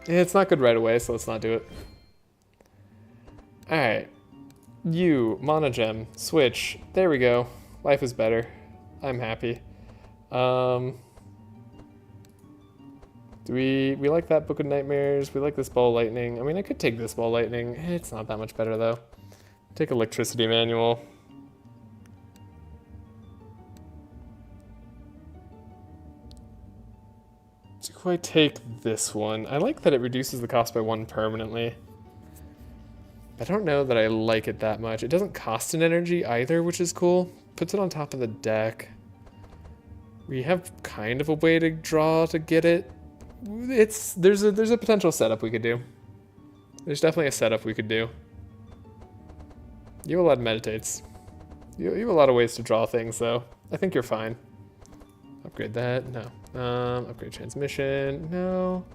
It's not good right away, so let's not do it. Alright. You, Mana Gem, switch. There we go. Life is better. I'm happy. Do we like that Book of Nightmares? We like this Ball Lightning. I mean, I could take this Ball Lightning. It's not that much better, though. Take Electricity Manual. Do I take this one? I like that it reduces the cost by 1 permanently. I don't know that I like it that much. It doesn't cost an energy either, which is cool. Puts it on top of the deck. We have kind of a way to draw to get it. There's a potential setup we could do. There's definitely a setup we could do. You have a lot of meditates. You have a lot of ways to draw things, though. I think you're fine. Upgrade that? No. Upgrade transmission? No.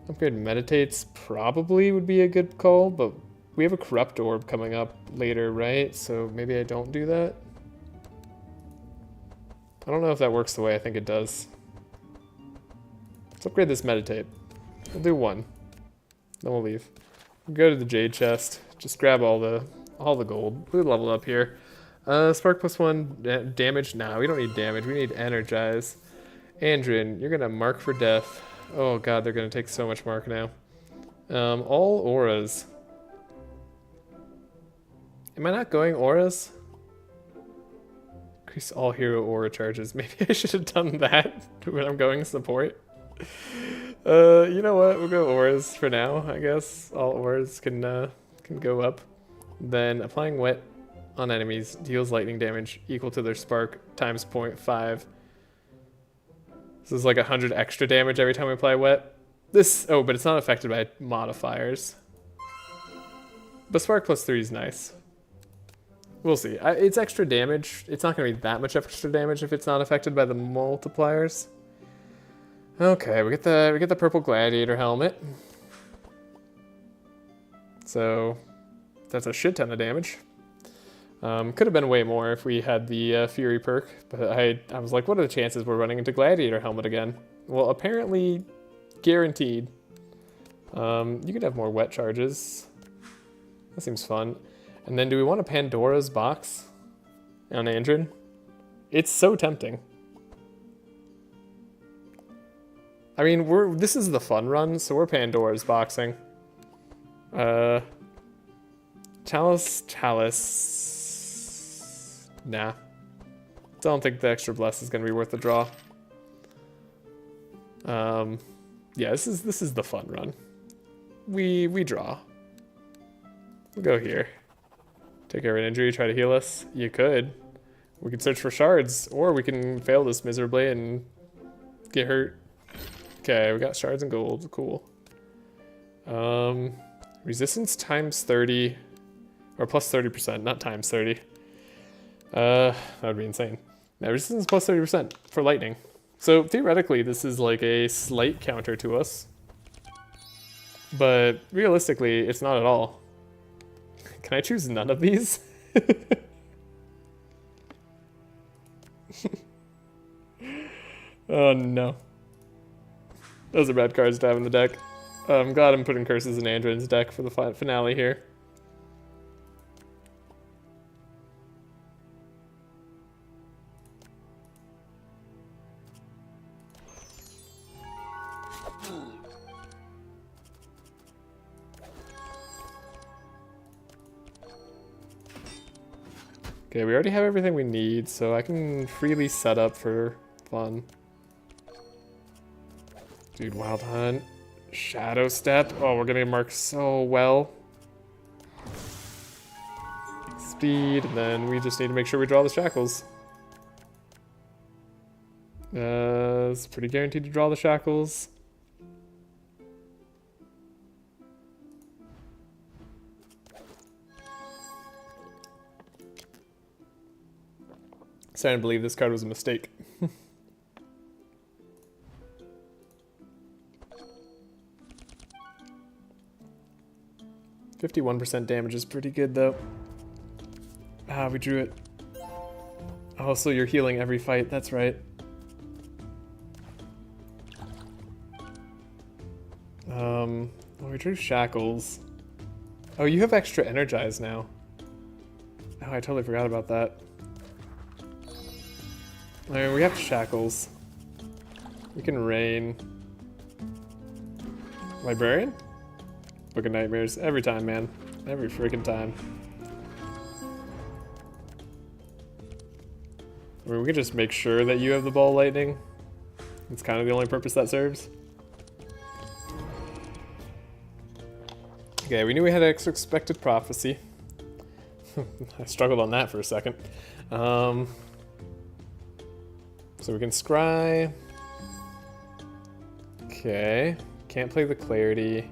Upgrade meditates probably would be a good call, but we have a corrupt orb coming up later, right? So maybe I don't do that. I don't know if that works the way I think it does. Let's upgrade this meditate. We'll do 1. Then we'll leave. We'll go to the jade chest. Just grab all the gold. We'll level up here. Spark +1 damage. Nah, we don't need damage. We need energize. Andrin, you're gonna mark for death. Oh god, they're gonna take so much mark now. All auras. Am I not going auras? Increase all hero aura charges. Maybe I should have done that when I'm going support. You know what? We'll go auras for now, I guess. All auras can go up. Then applying wet on enemies deals lightning damage equal to their spark times 0.5. This is like 100 extra damage every time we apply wet. Oh, but it's not affected by modifiers. But Spark plus 3 is nice. We'll see. It's extra damage. It's not going to be that much extra damage if it's not affected by the multipliers. Okay, we get the purple gladiator helmet. So that's a shit ton of damage. Could have been way more if we had the Fury perk, but I was like, what are the chances we're running into gladiator helmet again? Well, apparently guaranteed. You could have more wet charges. That seems fun. And then do we want a Pandora's box on Andrin? It's so tempting. I mean, this is the fun run, so we're Pandora's boxing. Chalice. Nah. Don't think the extra bless is gonna be worth the draw. Yeah, this is the fun run. We draw. We'll go here. Take care of an injury, try to heal us. You could. We could search for shards, or we can fail this miserably and get hurt. Okay, we got shards and gold. Cool. Resistance times 30, or plus 30%, not times 30. That would be insane. Now, resistance plus 30% for lightning. So theoretically, this is like a slight counter to us. But realistically, it's not at all. Can I choose none of these? Oh no. Those are bad cards to have in the deck. I'm glad I'm putting curses in Andrin's deck for the finale here. Okay, we already have everything we need, so I can freely set up for fun. Dude, Wild Hunt. Shadow Step. Oh, we're gonna mark so well. Speed, and then we just need to make sure we draw the shackles. It's pretty guaranteed to draw the shackles. Starting to believe this card was a mistake. 51% damage is pretty good though. Ah, we drew it. Oh, so you're healing every fight, that's right. Oh, we drew shackles. Oh, you have extra energize now. Oh, I totally forgot about that. I mean, we have shackles. We can rain. Librarian? Book of Nightmares. Every time, man. Every freaking time. I mean, we can just make sure that you have the ball lightning. It's kind of the only purpose that serves. Okay, we knew we had expected prophecy. I struggled on that for a second. So we can scry. Okay. Can't play the clarity.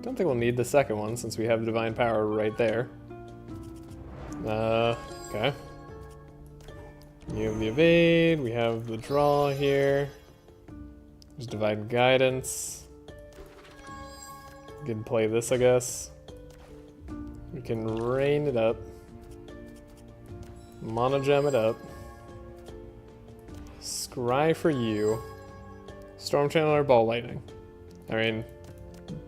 Don't think we'll need the second one since we have divine power right there. Okay. We have the evade, we have the draw here. There's divine guidance. We can play this, I guess. We can rain it up. Monogem it up. Scry for you. Storm Channeler, Ball Lightning. I mean,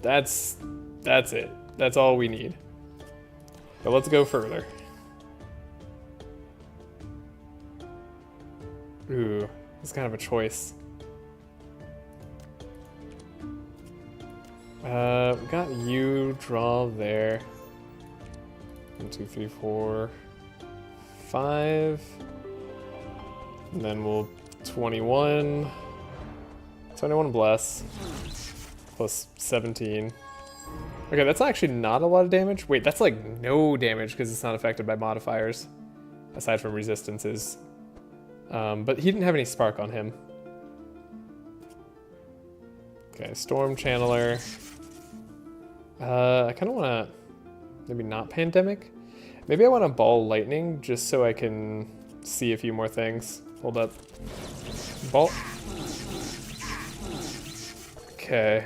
that's it. That's all we need. But let's go further. Ooh, it's kind of a choice. We got you, draw there. 1, 2, 3, 4, 5. And then we'll 21. 21 bless. Plus 17. Okay, that's actually not a lot of damage. Wait, that's like no damage because it's not affected by modifiers. Aside from resistances. But he didn't have any spark on him. Okay, Storm Channeler. I kind of want to, maybe not Pandemic. Maybe I want to Ball Lightning just so I can see a few more things. Hold up. Ball. Okay.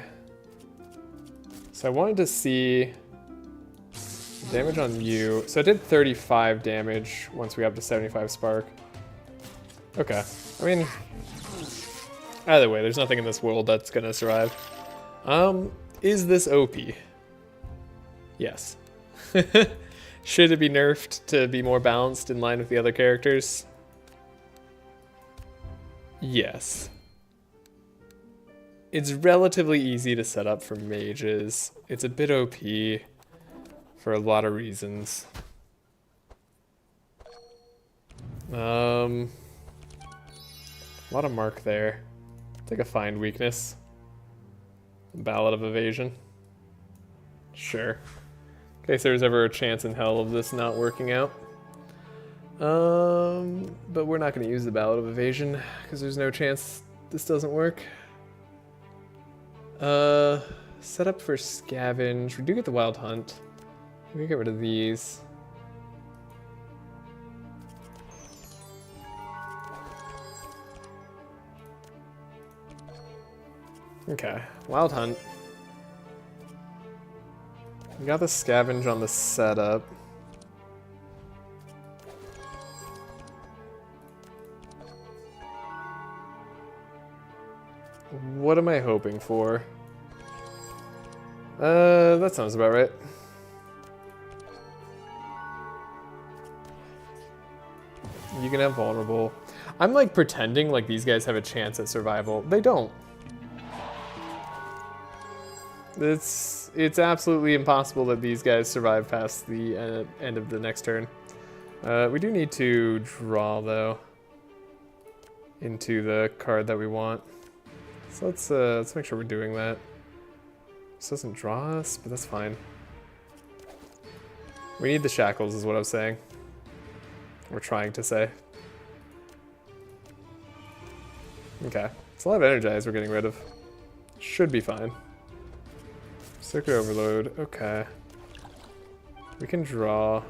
So I wanted to see damage on you. So I did 35 damage once we got up to 75 spark. Okay. I mean, either way, there's nothing in this world that's gonna survive. Is this OP? Yes. Should it be nerfed to be more balanced in line with the other characters? Yes. It's relatively easy to set up for mages. It's a bit OP for a lot of reasons. A lot of mark there. Take a find weakness. Ballad of Evasion. Sure. In case there's ever a chance in hell of this not working out. But we're not going to use the Ballad of Evasion because there's no chance this doesn't work. Set up for Scavenge. We do get the Wild Hunt. We can get rid of these. Okay, Wild Hunt. We got the Scavenge on the setup. What am I hoping for? That sounds about right. You can have Vulnerable. I'm like pretending like these guys have a chance at survival. They don't. It's absolutely impossible that these guys survive past the end of the next turn. We do need to draw though into the card that we want. So let's make sure we're doing that. This doesn't draw us, but that's fine. We need the shackles is what I was saying. We're trying to say. Okay. It's a lot of energize we're getting rid of. Should be fine. Circuit Overload, okay. We can draw.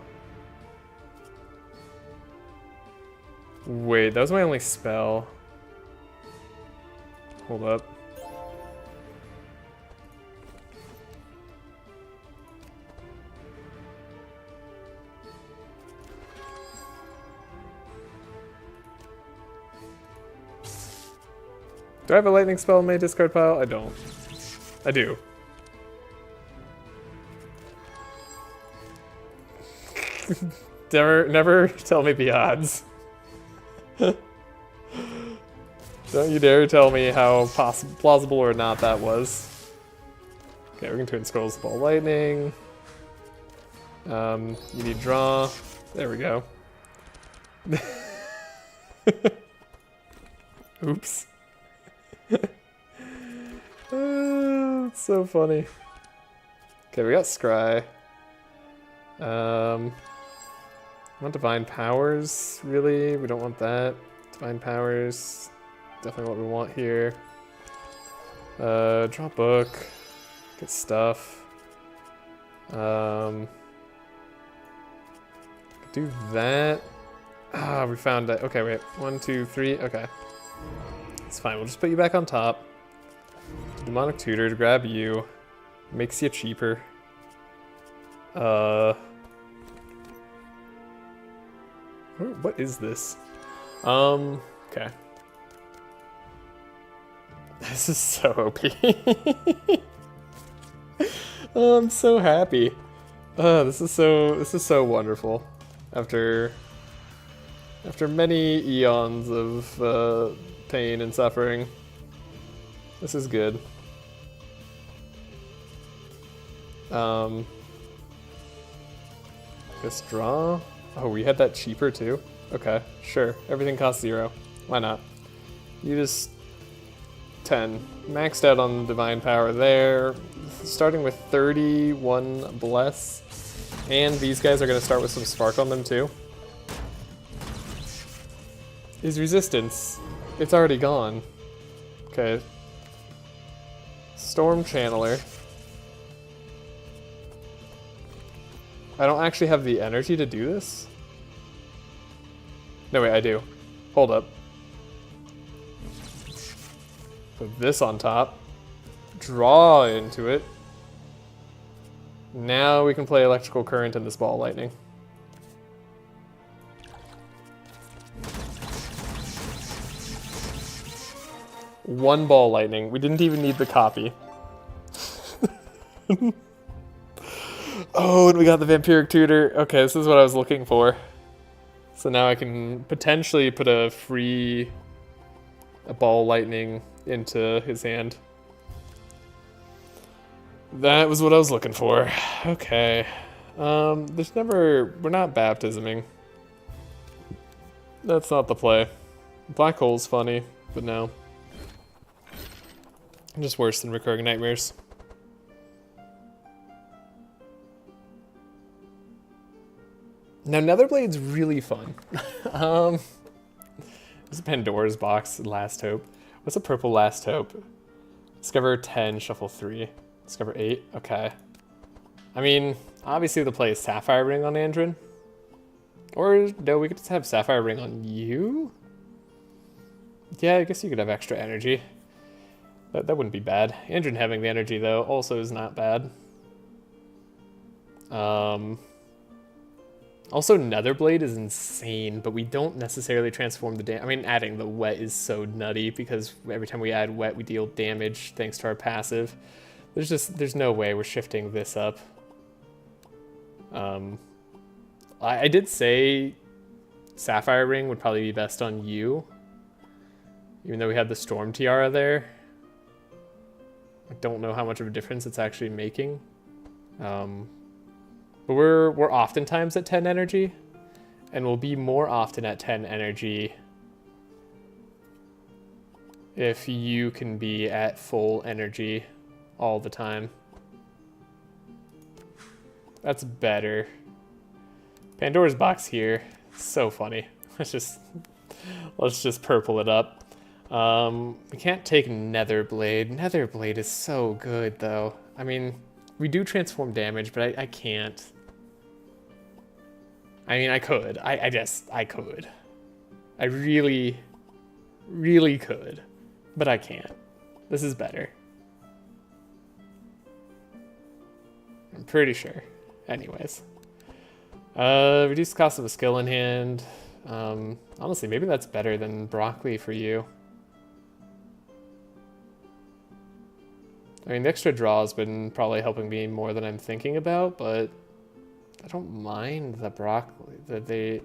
Wait, that was my only spell. Hold up. Do I have a lightning spell in my discard pile? I don't. I do. Never tell me the odds. Don't you dare tell me how plausible or not that was. Okay, we can Twin Scrolls Ball Lightning. You need draw. There we go. Oops. It's so funny. Okay, we got Scry. Want Divine Powers, really? We don't want that. Divine Powers, definitely what we want here. Draw book, get stuff. Do that. Ah, we found it. Okay, wait. 1, 2, 3. Okay. It's fine. We'll just put you back on top. Demonic Tutor to grab you. Makes you cheaper. What is this? Okay. This is so OP. Oh, I'm so happy. This is so wonderful. After many eons of pain and suffering, this is good. Guess draw. Oh, we had that cheaper too? Okay, sure. Everything costs 0. Why not? You just 10. Maxed out on Divine Power there. Starting with 31 Bless. And these guys are going to start with some Spark on them too. His resistance, it's already gone. Okay. Storm Channeler. I don't actually have the energy to do this. No, wait, I do. Hold up. Put this on top. Draw into it. Now we can play Electrical Current in this Ball Lightning. One Ball Lightning. We didn't even need the copy. Oh, and we got the Vampiric Tutor. Okay, this is what I was looking for. So now I can potentially put a Ball Lightning into his hand. That was what I was looking for. Okay. We're not baptisming. That's not the play. Black Hole's funny, but no. Just worse than Recurring Nightmares. Now, Netherblade's really fun. This is Pandora's Box, Last Hope. What's a purple Last Hope? Discover 10, shuffle 3. Discover 8, okay. I mean, obviously the play is Sapphire Ring on Andrin. Or, no, we could just have Sapphire Ring on you? Yeah, I guess you could have extra energy. That wouldn't be bad. Andrin having the energy, though, also is not bad. Also, Netherblade is insane, but we don't necessarily transform the damage. I mean, adding the wet is so nutty because every time we add wet, we deal damage thanks to our passive. There's no way we're shifting this up. I did say Sapphire Ring would probably be best on you, even though we had the Storm Tiara there. I don't know how much of a difference it's actually making. But we're oftentimes at 10 energy, and we'll be more often at 10 energy if you can be at full energy all the time. That's better. Pandora's Box here. So funny. Let's just purple it up. We can't take Netherblade. Netherblade is so good, though. I mean, we do transform damage, but I can't. I mean, I could. I could. I really, really could. But I can't. This is better. I'm pretty sure. Anyways. Reduce cost of a skill in hand. Honestly, maybe that's better than Broccoli for you. I mean, the extra draw has been probably helping me more than I'm thinking about, but I don't mind the Broccoli, that they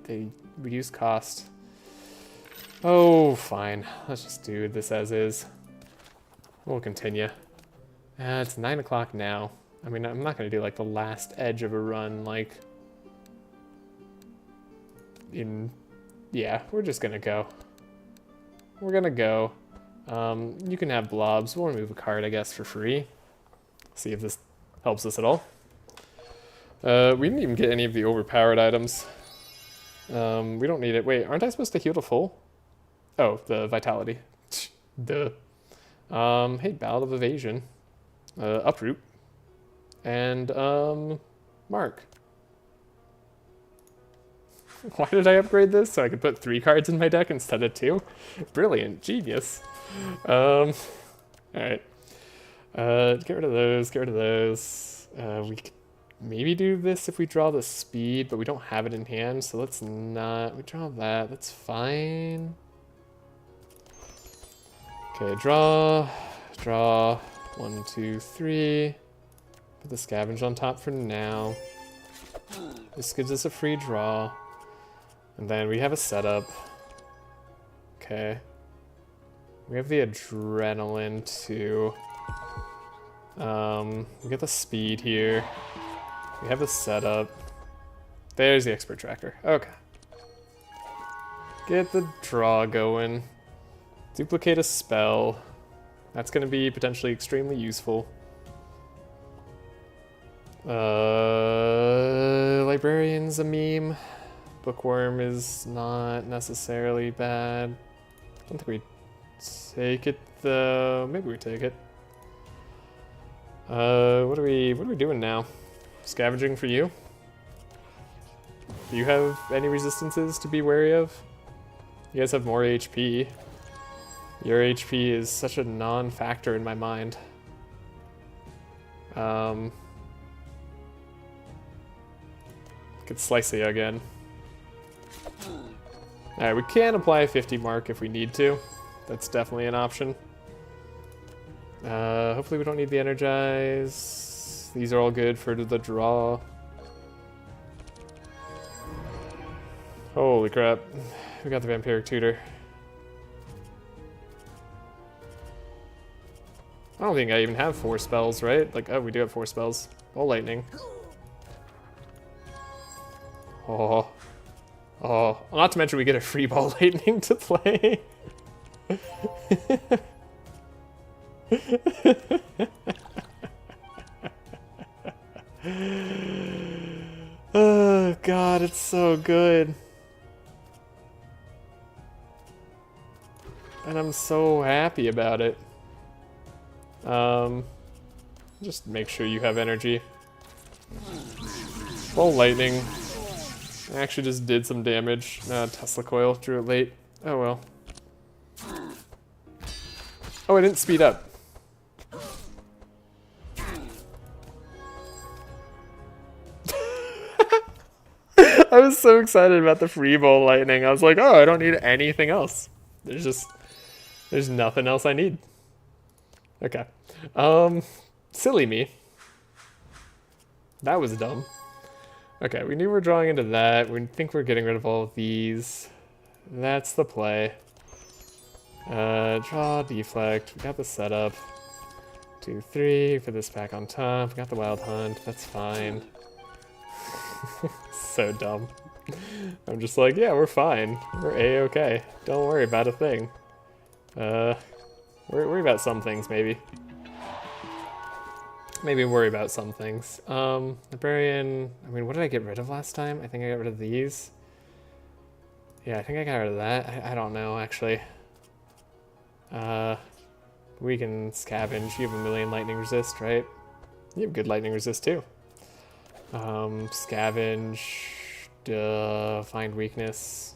reduce cost. Oh, fine. Let's just do this as is. We'll continue. It's 9 o'clock now. I mean, I'm not going to do like the last edge of a run, like yeah, we're just going to go. We're going to go. You can have blobs. We'll remove a card, I guess, for free. See if this helps us at all. We didn't even get any of the overpowered items. We don't need it. Wait, aren't I supposed to heal to full? Oh, the vitality. Duh. Hey, Ballad of Evasion. Uproot. And, Mark. Why did I upgrade this? So I could put 3 cards in my deck instead of 2? Brilliant. Genius. Alright. Get rid of those. Get rid of those. We could maybe do this if we draw the speed, but we don't have it in hand, so let's not. We draw that. That's fine. Okay, draw. Draw. 1, 2, 3. Put the scavenge on top for now. This gives us a free draw. And then we have a setup. Okay. We have the adrenaline too. We get the speed here. We have the setup. There's the expert tracker. Okay. Get the draw going. Duplicate a spell. That's going to be potentially extremely useful. Librarian's a meme. Bookworm is not necessarily bad. I don't think we take it though. Maybe we take it. What are we doing now? Scavenging for you? Do you have any resistances to be wary of? You guys have more HP. Your HP is such a non-factor in my mind. Could slice you again. Alright, we can apply a 50 mark if we need to. That's definitely an option. Hopefully we don't need the energize. These are all good for the draw. Holy crap. We got the Vampiric Tutor. I don't think I even have 4 spells, right? Like, oh, we do have 4 spells. Ball Lightning. Oh. Oh. Not to mention we get a free Ball Lightning to play. Oh, God, it's so good. And I'm so happy about it. Just make sure you have energy. Ball Lightning. I actually just did some damage. Tesla Coil, drew it late. Oh well. Oh, I didn't speed up. I was so excited about the free Ball Lightning. I was like, oh, I don't need anything else. There's nothing else I need. Okay. Silly me. That was dumb. Okay, we knew we were drawing into that. We think we're getting rid of all of these. That's the play. Draw, deflect. We got the setup. 2, 3 for this pack on top. We got the Wild Hunt. That's fine. So dumb. I'm just like, yeah, we're fine. We're A-okay. Don't worry about a thing. Worry about some things, maybe. Maybe worry about some things. Librarian, I mean, what did I get rid of last time? I think I got rid of these. Yeah, I think I got rid of that. I don't know, actually. We can scavenge. You have a million lightning resist, right? You have good lightning resist, too. Scavenge. Find weakness.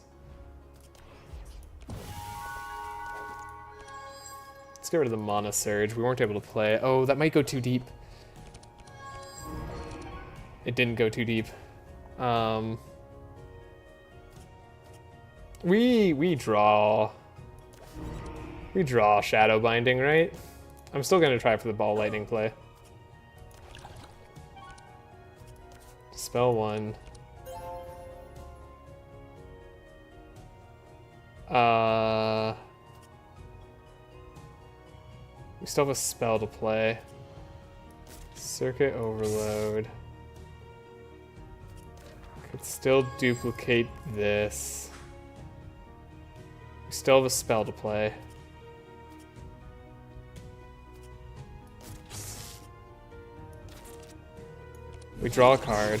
Let's get rid of the Mana Surge. We weren't able to play. Oh, that might go too deep. It didn't go too deep. We draw Shadow Binding, right? I'm still gonna try for the Ball Lightning play. Spell 1. We still have a spell to play. Circuit Overload. Could still duplicate this. We still have a spell to play. We draw a card.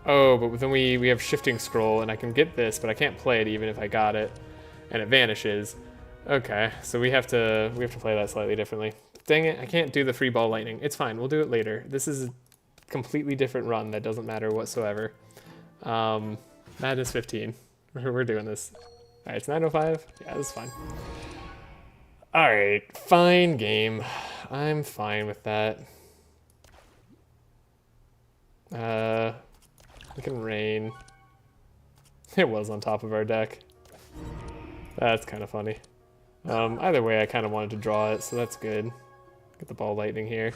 Oh, but then we have Shifting Scroll, and I can get this, but I can't play it even if I got it, and it vanishes. Okay, so we have to play that slightly differently. Dang it, I can't do the free Ball Lightning. It's fine, we'll do it later. This is a completely different run that doesn't matter whatsoever. Madness 15. We're doing this. Alright, it's 9:05. Yeah, this is fine. Alright, fine game. I'm fine with that. We can rain. It was on top of our deck. That's kind of funny. Either way, I kind of wanted to draw it, so that's good. Get the Ball Lightning here.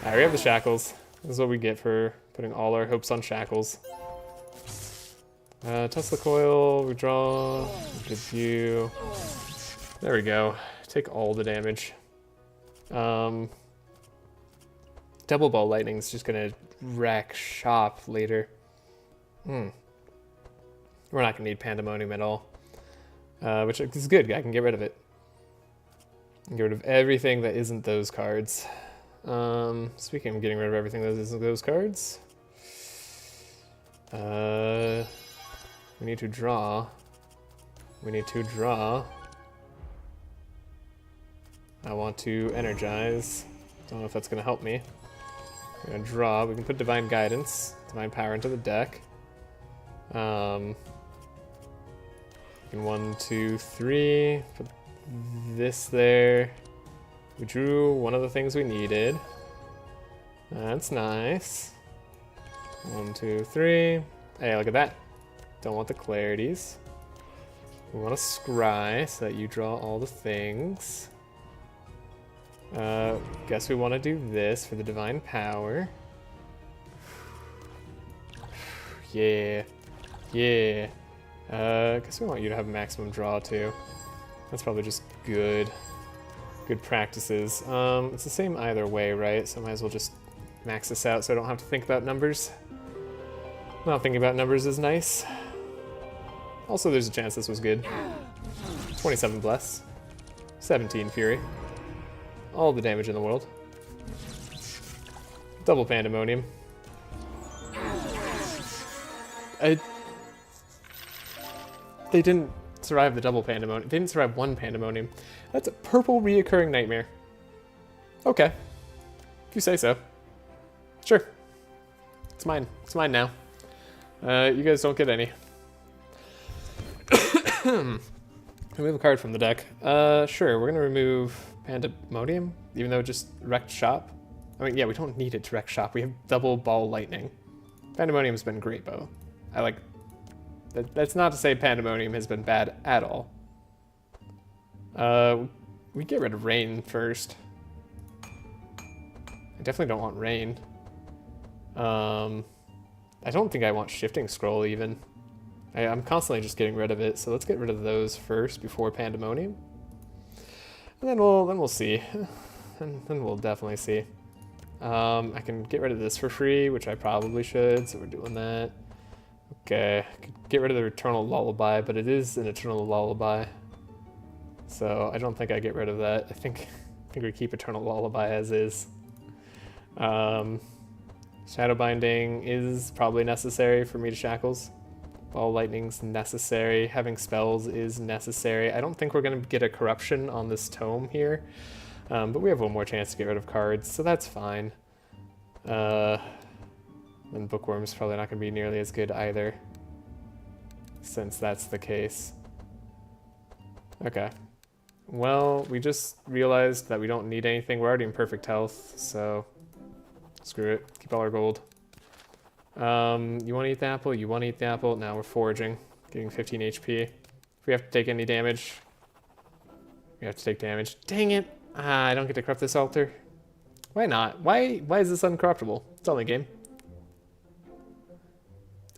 Alright, we have the Shackles. This is what we get for putting all our hopes on Shackles. Tesla Coil, we draw. Good view. There we go. Take all the damage. Double Ball Lightning's just gonna wreck shop later. We're not gonna need Pandemonium at all. Which is good, I can get rid of it. Get rid of everything that isn't those cards. Speaking of getting rid of everything that isn't those cards. We need to draw. We need to draw. I want to energize. Don't know if that's gonna help me. We're gonna draw. We can put Divine Guidance, Divine Power into the deck. And 1, 2, 3. Put this there. We drew one of the things we needed. That's nice. 1, 2, 3. Hey, look at that. Don't want the clarities. We want to scry so that you draw all the things. Guess we want to do this for the Divine Power. Yeah. Yeah. Guess we want you to have maximum draw too. That's probably just good. Good practices. It's the same either way, right? So I might as well just max this out so I don't have to think about numbers. Not thinking about numbers is nice. Also, there's a chance this was good. 27 Bless. 17 Fury. All the damage in the world. Double Pandemonium. They didn't survive the double Pandemonium. They didn't survive one Pandemonium. That's a purple reoccurring nightmare. Okay. If you say so. Sure. It's mine. It's mine now. You guys don't get any. Remove a card from the deck. Sure, we're gonna remove Pandemonium, even though it just wrecked shop. I mean, yeah, we don't need it to wreck shop. We have double ball lightning. Pandemonium's been great, though. I like... That's not to say Pandemonium has been bad at all. We get rid of Rain first. I definitely don't want Rain. I don't think I want Shifting Scroll, even. I'm constantly just getting rid of it, so let's get rid of those first before Pandemonium. And then we'll see. And then we'll definitely see. I can get rid of this for free, which I probably should, so we're doing that. Okay, I could get rid of the Eternal Lullaby, but it is an Eternal Lullaby. So I don't think I get rid of that. I think we keep Eternal Lullaby as is. Shadow Binding is probably necessary for me to Shackles. Ball Lightning's necessary. Having spells is necessary. I don't think we're going to get a corruption on this tome here. But we have one more chance to get rid of cards, so that's fine. And Bookworm's probably not going to be nearly as good either, since that's the case. Okay. Well, we just realized that we don't need anything. We're already in perfect health, so screw it. Keep all our gold. You want to eat the apple? You want to eat the apple? Now we're foraging, getting 15 HP. If we have to take any damage, we have to take damage. Dang it! I don't get to corrupt this altar. Why not? Why is this uncorruptible? It's only a game.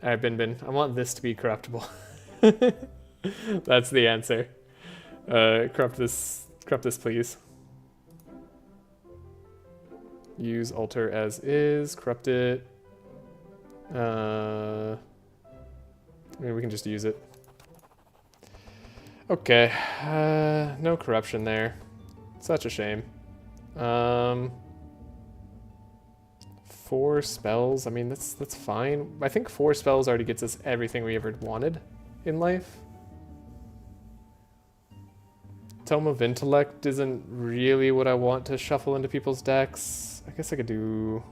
Alright, Bin. I want this to be corruptible. That's the answer. Corrupt this, please. Use altar as is. Corrupt it. I mean, we can just use it. Okay. No corruption there. Such a shame. 4 spells. I mean, that's fine. I think 4 spells already gets us everything we ever wanted in life. Tome of Intellect isn't really what I want to shuffle into people's decks. I guess I could do...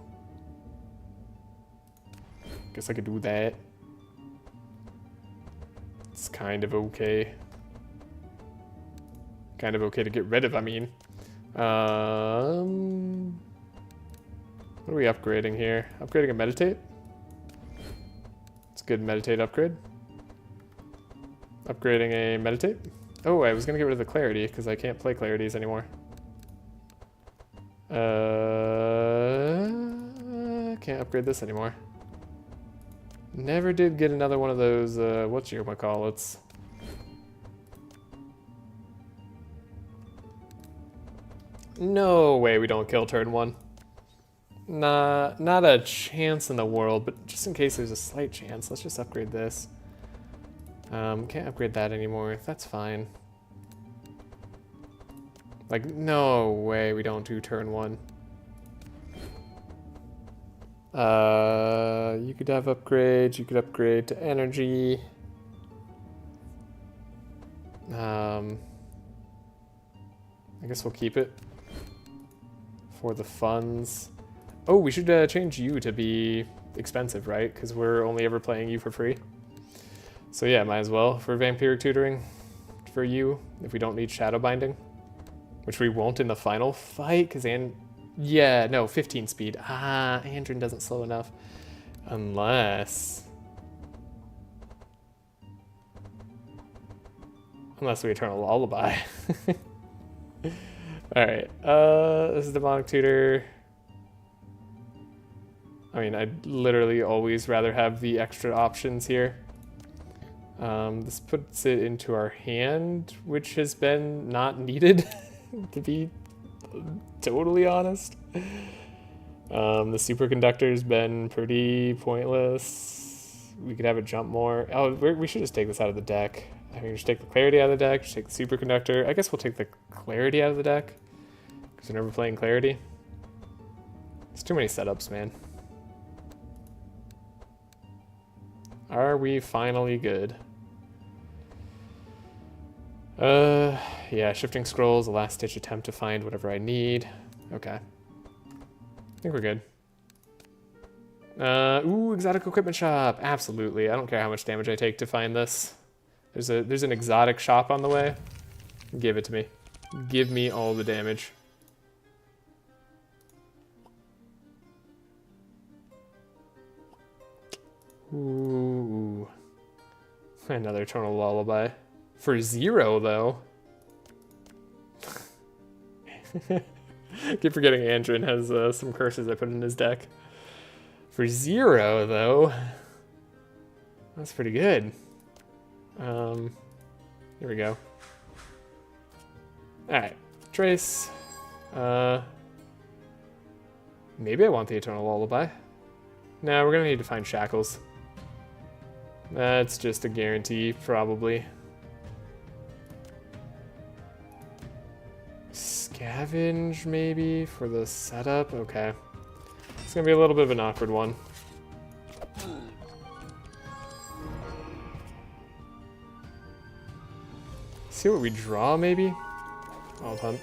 that. It's kind of okay. Kind of okay to get rid of, I mean. What are we upgrading here? Upgrading a Meditate? It's a good Meditate upgrade. Upgrading a Meditate? Oh, I was gonna get rid of the Clarity, because I can't play Clarities anymore. Can't upgrade this anymore. Never did get another one of those, whatchamacallits. No way we don't kill turn 1. Nah, not a chance in the world, but just in case there's a slight chance, let's just upgrade this. Can't upgrade that anymore, that's fine. Like, no way we don't do turn 1. You could have upgrades, you could upgrade to energy. I guess we'll keep it for the funds. Oh, we should change you to be expensive, right? Because we're only ever playing you for free. So yeah, might as well for vampiric tutoring for you if we don't need shadow binding, which we won't in the final fight because yeah, no, 15 speed. Andrin doesn't slow enough unless we Eternal Lullaby. Alright, this is Demonic Tutor. I mean, I'd literally always rather have the extra options here. This puts it into our hand, which has been not needed, to be totally honest. The superconductor's been pretty pointless. We could have it jump more. Oh, we should just take this out of the deck. I mean, just take the clarity out of the deck, just take the superconductor. I guess we'll take the clarity out of the deck, because we're never playing clarity. It's too many setups, man. Are we finally good? Yeah, shifting scrolls, a last-ditch attempt to find whatever I need. Okay. I think we're good. Ooh, exotic equipment shop. Absolutely. I don't care how much damage I take to find this. There's an exotic shop on the way. Give it to me. Give me all the damage. Ooh. Another Eternal Lullaby. For 0, though. Keep forgetting Andrin has some curses I put in his deck. For 0, though. That's pretty good. Here we go. Alright. Trace. Maybe I want the Eternal Lullaby. Nah, we're gonna need to find shackles. That's just a guarantee, probably. Scavenge, maybe, for the setup? Okay. It's gonna be a little bit of an awkward one. See what we draw, maybe? Wild Hunt.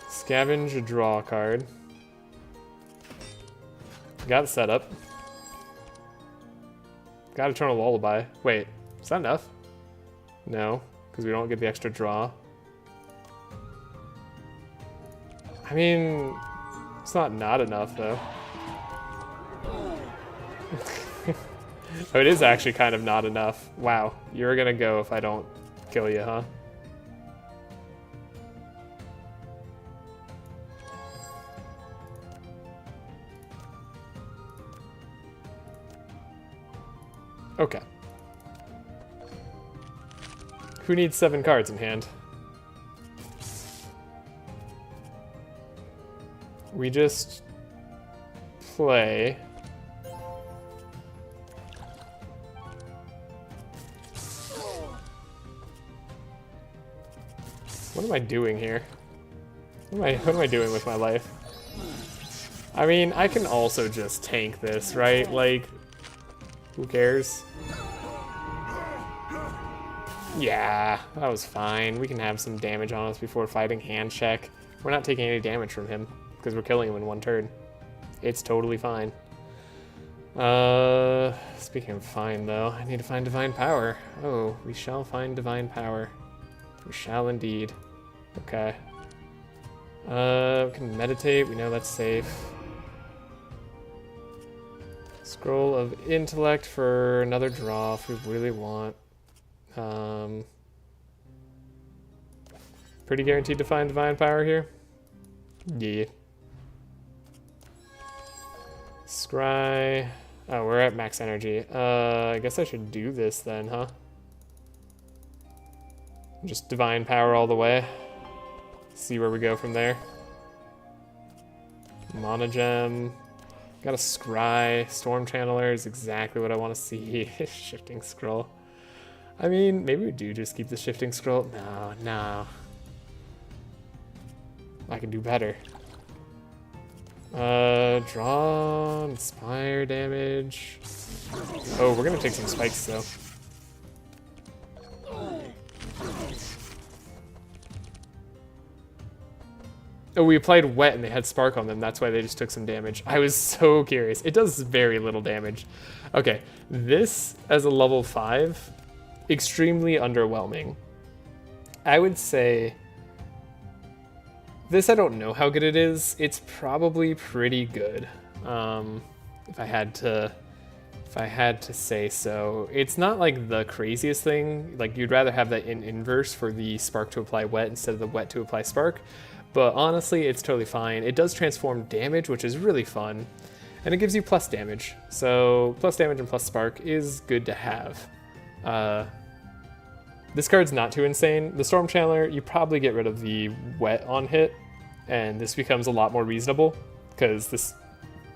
Scavenge a draw card. Got the setup. Got Eternal Lullaby. Wait, is that enough? No, because we don't get the extra draw. I mean, it's not enough, though. Oh, it is actually kind of not enough. Wow, you're gonna go if I don't kill you, huh? Okay. Who needs 7 cards in hand? We just play. What am I doing here? What am I doing with my life? I mean, I can also just tank this, right? Like, who cares? Yeah, that was fine. We can have some damage on us before fighting hand check. We're not taking any damage from him because we're killing him in 1 turn. It's totally fine. Speaking of fine, though, I need to find Divine Power. Oh, we shall find Divine Power. We shall indeed. Okay. We can meditate. We know that's safe. Scroll of Intellect for another draw if we really want. Pretty guaranteed to find Divine Power here. Yeah. Scry. Oh, we're at max energy. I guess I should do this then, huh? Just Divine Power all the way. See where we go from there. Mana Gem. Got a Scry. Storm Channeler is exactly what I want to see. Shifting Scroll. I mean, maybe we do just keep the Shifting Scroll. No. I can do better. Draw, Inspire damage. Oh, we're gonna take some spikes though. Oh, we applied wet and they had spark on them. That's why they just took some damage. I was so curious. It does very little damage. Okay, this as a level 5, extremely underwhelming. I would say this, I don't know how good it is. It's probably pretty good. If I had to say so. It's not like the craziest thing. Like, you'd rather have that in inverse for the spark to apply wet instead of the wet to apply spark. But honestly, it's totally fine. It does transform damage, which is really fun. And it gives you plus damage. So plus damage and plus spark is good to have. This card's not too insane. The Storm Channeler, you probably get rid of the wet on hit, and this becomes a lot more reasonable, because this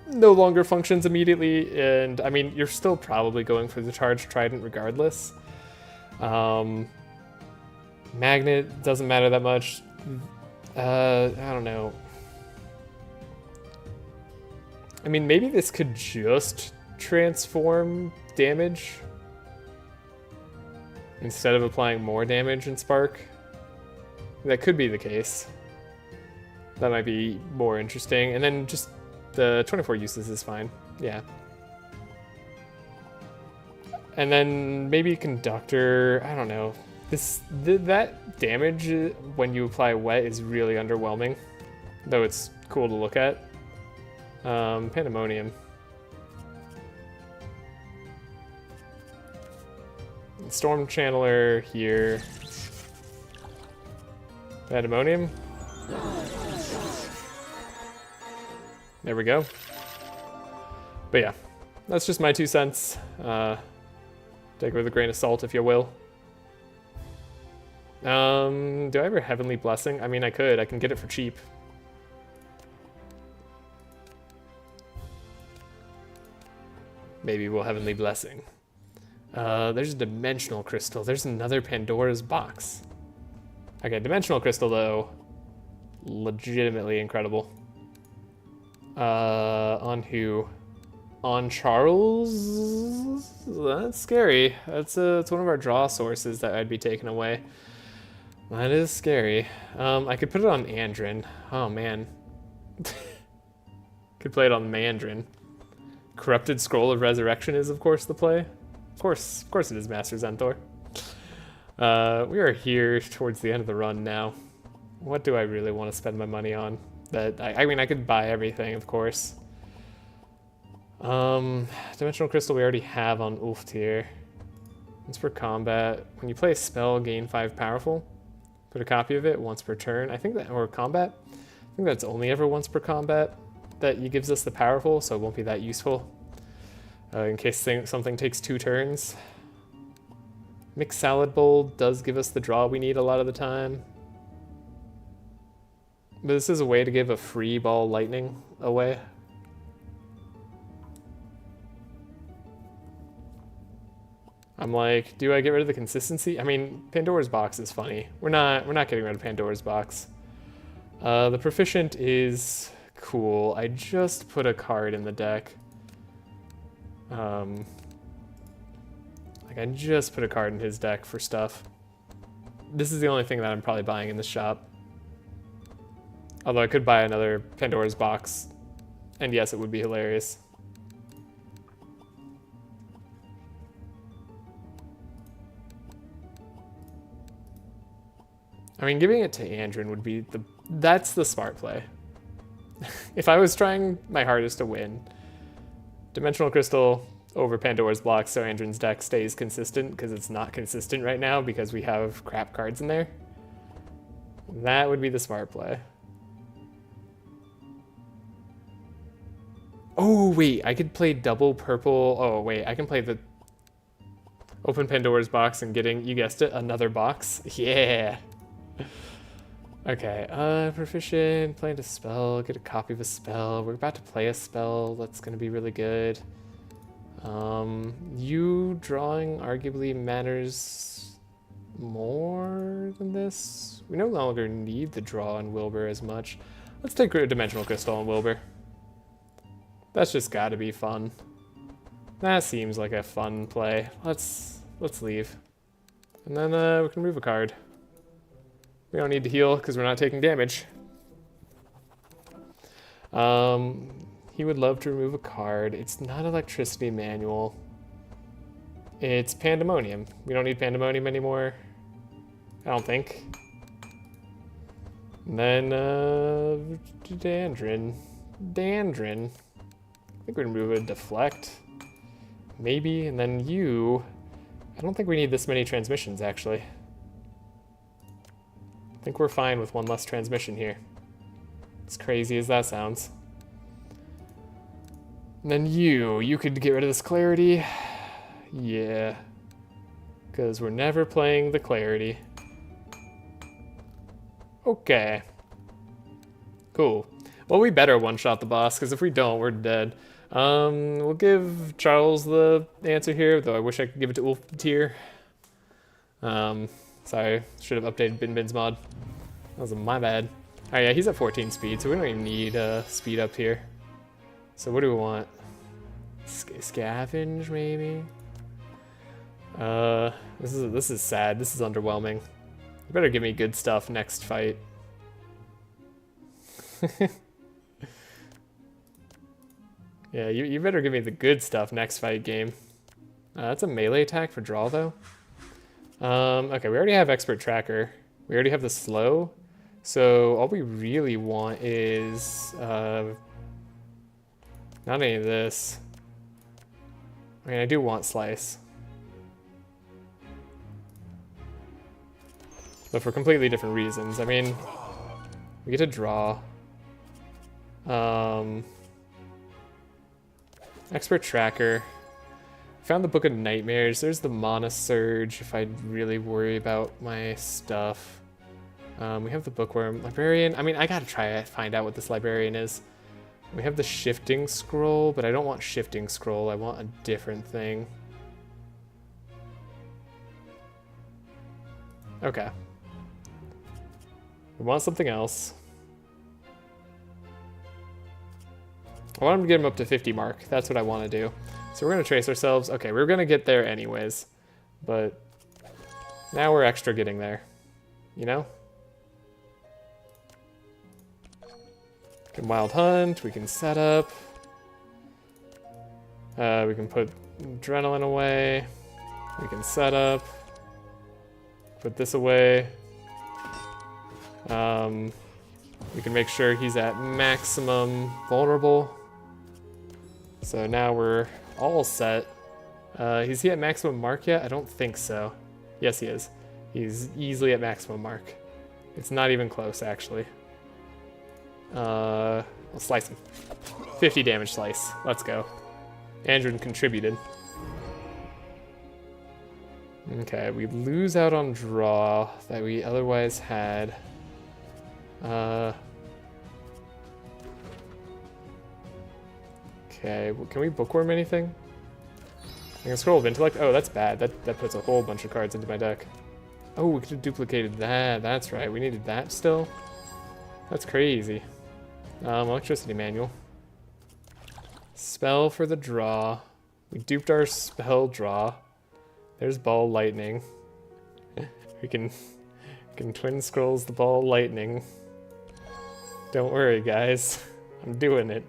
no longer functions immediately, and I mean, you're still probably going for the Charged Trident regardless. Magnet doesn't matter that much. I don't know. I mean, maybe this could just transform damage instead of applying more damage in Spark. That could be the case. That might be more interesting. And then just the 24 uses is fine. Yeah. And then maybe Conductor, I don't know. That damage when you apply wet is really underwhelming, though it's cool to look at. Pandemonium. Storm Channeler here. Pandemonium. There we go. But yeah, that's just my 2 cents. Take it with a grain of salt, if you will. Do I have a Heavenly Blessing? I mean, I could. I can get it for cheap. Maybe we'll Heavenly Blessing. There's a Dimensional Crystal. There's another Pandora's Box. Okay, Dimensional Crystal, though, legitimately incredible. On who? On Charles? That's scary. It's one of our draw sources that I'd be taking away. That is scary. I could put it on Andrin. Oh, man. Could play it on Mandrin. Corrupted Scroll of Resurrection is, of course, the play. Of course it is, Master Zenthor. We are here towards the end of the run now. What do I really want to spend my money on? I mean, I could buy everything, of course. Dimensional Crystal we already have on Ulftyr. Once per combat. When you play a spell, gain 5 powerful. Put a copy of it once per turn. I think that, or combat. I think that's only ever once per combat that gives us the powerful, so it won't be that useful. In case something takes 2 turns. Mixed Salad Bowl does give us the draw we need a lot of the time. But this is a way to give a free ball lightning away. I'm like, do I get rid of the consistency? I mean, Pandora's Box is funny. We're not getting rid of Pandora's Box. The Proficient is cool. I just put a card in the deck. Like, I just put a card in his deck for stuff. This is the only thing that I'm probably buying in the shop. Although I could buy another Pandora's Box. And yes, it would be hilarious. I mean, giving it to Andrin would be that's the smart play. If I was trying my hardest to win, Dimensional Crystal over Pandora's Box so Andrin's deck stays consistent, because it's not consistent right now because we have crap cards in there. That would be the smart play. Oh, wait, I could play double purple. Oh, wait, I can play the open Pandora's Box and getting, you guessed it, another box. Yeah. Okay, Proficient, playing a spell, get a copy of a spell. We're about to play a spell that's going to be really good. You drawing arguably matters more than this. We no longer need the draw on Wilbur as much. Let's take a Dimensional Crystal on Wilbur. That's just gotta be fun. That seems like a fun play. Let's leave. And then we can move a card. We don't need to heal because we're not taking damage. He would love to remove a card. It's not electricity manual. It's pandemonium. We don't need pandemonium anymore. I don't think. And then, Dandrin. I think we're gonna move a deflect. Maybe, and then you. I don't think we need this many transmissions, actually. I think we're fine with one less transmission here. As crazy as that sounds. And then you could get rid of this clarity. Yeah. Because we're never playing the clarity. Okay. Cool. Well, we better one-shot the boss, because if we don't, we're dead. We'll give Charles the answer here, though I wish I could give it to Ulf Tier. Sorry, should have updated Bin's mod. That was my bad. Alright, yeah, he's at 14 speed, so we don't even need speed up here. So what do we want? Scavenge, maybe? This is sad. This is underwhelming. You better give me good stuff next fight. Yeah, you better give me the good stuff next fight, game. That's a melee attack for draw, though. Okay, we already have Expert Tracker. We already have the slow. So all we really want is... not any of this. I mean, I do want Slice. But for completely different reasons. I mean, we get to draw. Expert Tracker. Found the Book of Nightmares. There's the Mana Surge if I really worry about my stuff. We have the Bookworm. Librarian. I mean, I gotta try to find out what this Librarian is. We have the Shifting Scroll, but I don't want Shifting Scroll. I want a different thing. Okay. We want something else. I want him to get him up to 50 mark. That's what I want to do. So we're going to trace ourselves. Okay, we're going to get there anyways. But now we're extra getting there. You know? We can Wild Hunt. We can set up. We can put Adrenaline away. We can set up. Put this away. We can make sure he's at maximum vulnerable. So now we're all set. Is he at maximum mark yet? I don't think so. Yes, he is. He's easily at maximum mark. It's not even close, actually. I'll slice him. 50 damage slice. Let's go. Andrew contributed. Okay, we lose out on draw that we otherwise had. Okay, well, can we bookworm anything? I can scroll of intellect. Oh, that's bad. That puts a whole bunch of cards into my deck. Oh, we could have duplicated that. That's right. We needed that still. That's crazy. Electricity manual. Spell for the draw. We duped our spell draw. There's ball lightning. we can twin scrolls the ball lightning. Don't worry, guys. I'm doing it.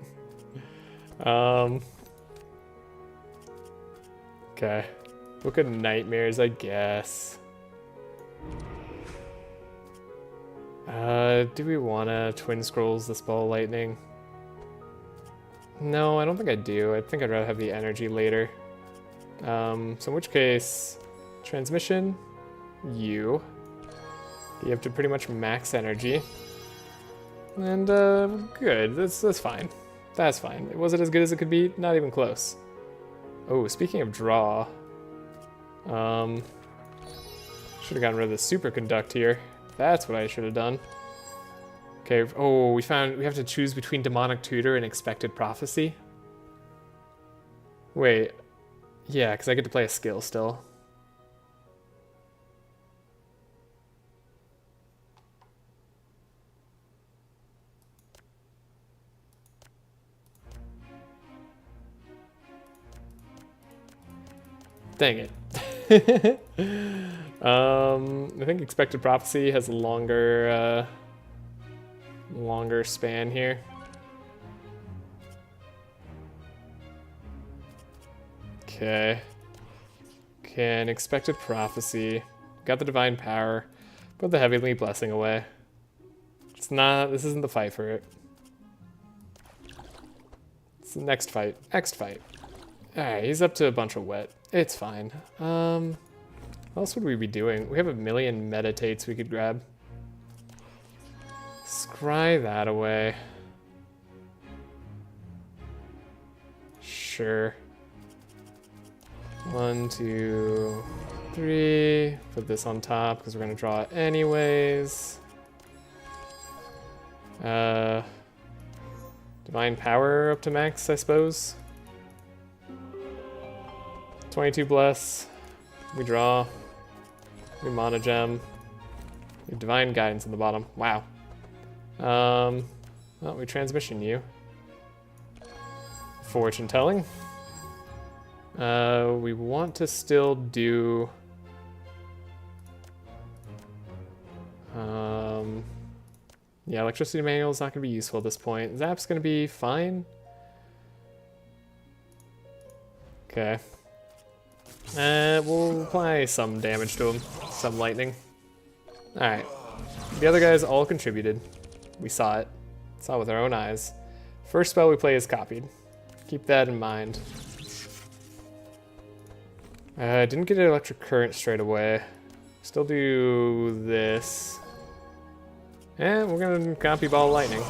Okay. Book of Nightmares, I guess. Do we wanna twin scrolls this ball lightning? No, I don't think I do. I think I'd rather have the energy later. So in which case, transmission, you have to pretty much max energy. And, good, that's fine. That's fine. Was it as good as it could be? Not even close. Oh, speaking of draw, should have gotten rid of the superconduct here. That's what I should have done. Okay, oh, we have to choose between Demonic Tutor and Expected Prophecy. Wait, yeah, because I get to play a skill still. Dang it. I think Expected Prophecy has a longer span here. Okay. Can expected prophecy. Got the divine power. Put the heavenly blessing away. It's not. This isn't the fight for it. It's the next fight. Next fight. Alright, he's up to a bunch of wet. It's fine. What else would we be doing? We have a million meditates we could grab. Scry that away. Sure. 1, 2, 3. Put this on top because we're gonna draw it anyways. Divine power up to max, I suppose. 22 bless. We draw. We mana gem. We have divine guidance on the bottom. Wow. Well, we transmission you. Fortune telling. We want to still do. Yeah, electricity manual is not going to be useful at this point. Zap's going to be fine. Okay. We'll apply some damage to him. Some lightning. Alright. The other guys all contributed. We saw it. Saw it with our own eyes. First spell we play is copied. Keep that in mind. Didn't get an electric current straight away. Still do this. And we're gonna copy ball lightning.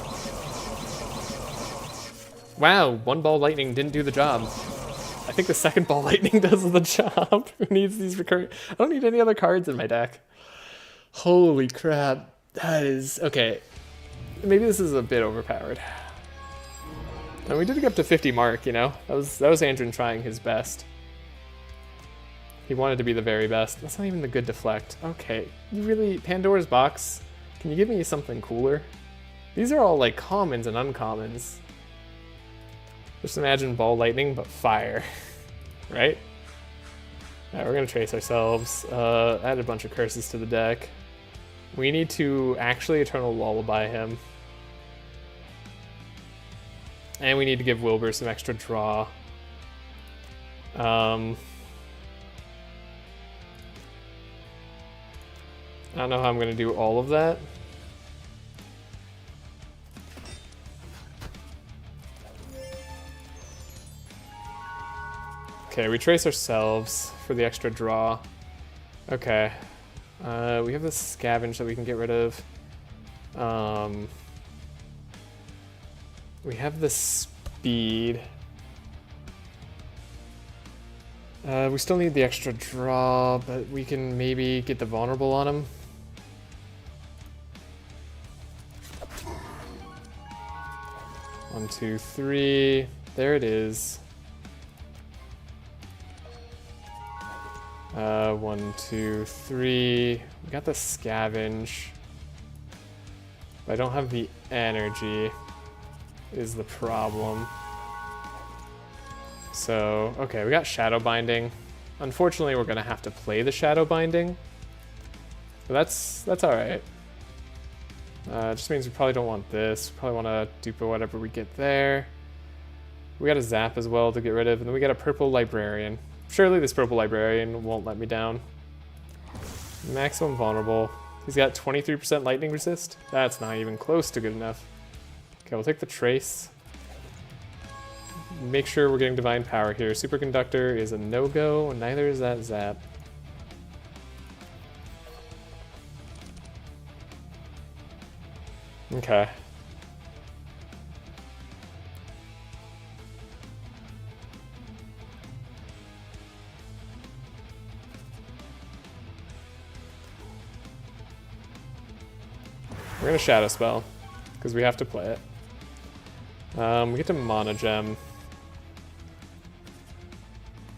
Wow, one ball lightning didn't do the job. I think the second ball lightning does the job. Who needs these recurring? I don't need any other cards in my deck. Holy crap. That is, okay. Maybe this is a bit overpowered. And we did get up to 50 mark, you know? That was Andrew trying his best. He wanted to be the very best. That's not even the good deflect. Okay, you really, Pandora's box, can you give me something cooler? These are all like commons and uncommons. Just imagine ball lightning, but fire, right? Alright, we're gonna trace ourselves, add a bunch of curses to the deck. We need to actually Eternal Lullaby him. And we need to give Wilbur some extra draw. I don't know how I'm gonna do all of that. Okay, we trace ourselves for the extra draw. Okay. We have this scavenge that we can get rid of. We have the speed. We still need the extra draw, but we can maybe get the vulnerable on him. One, two, three. There it is. 1, 2, 3. We got the scavenge. But I don't have the energy, is the problem. So, okay, we got Shadow Binding. Unfortunately, we're gonna have to play the Shadow Binding. But that's alright. It just means we probably don't want this. We probably want to dupe whatever we get there. We got a Zap as well to get rid of, and then we got a Purple Librarian. Surely this Purple Librarian won't let me down. Maximum vulnerable. He's got 23% lightning resist. That's not even close to good enough. Okay, we'll take the trace. Make sure we're getting divine power here. Superconductor is a no-go, neither is that Zap. Okay. We're gonna Shadow Spell, because we have to play it. We get to Mana Gem.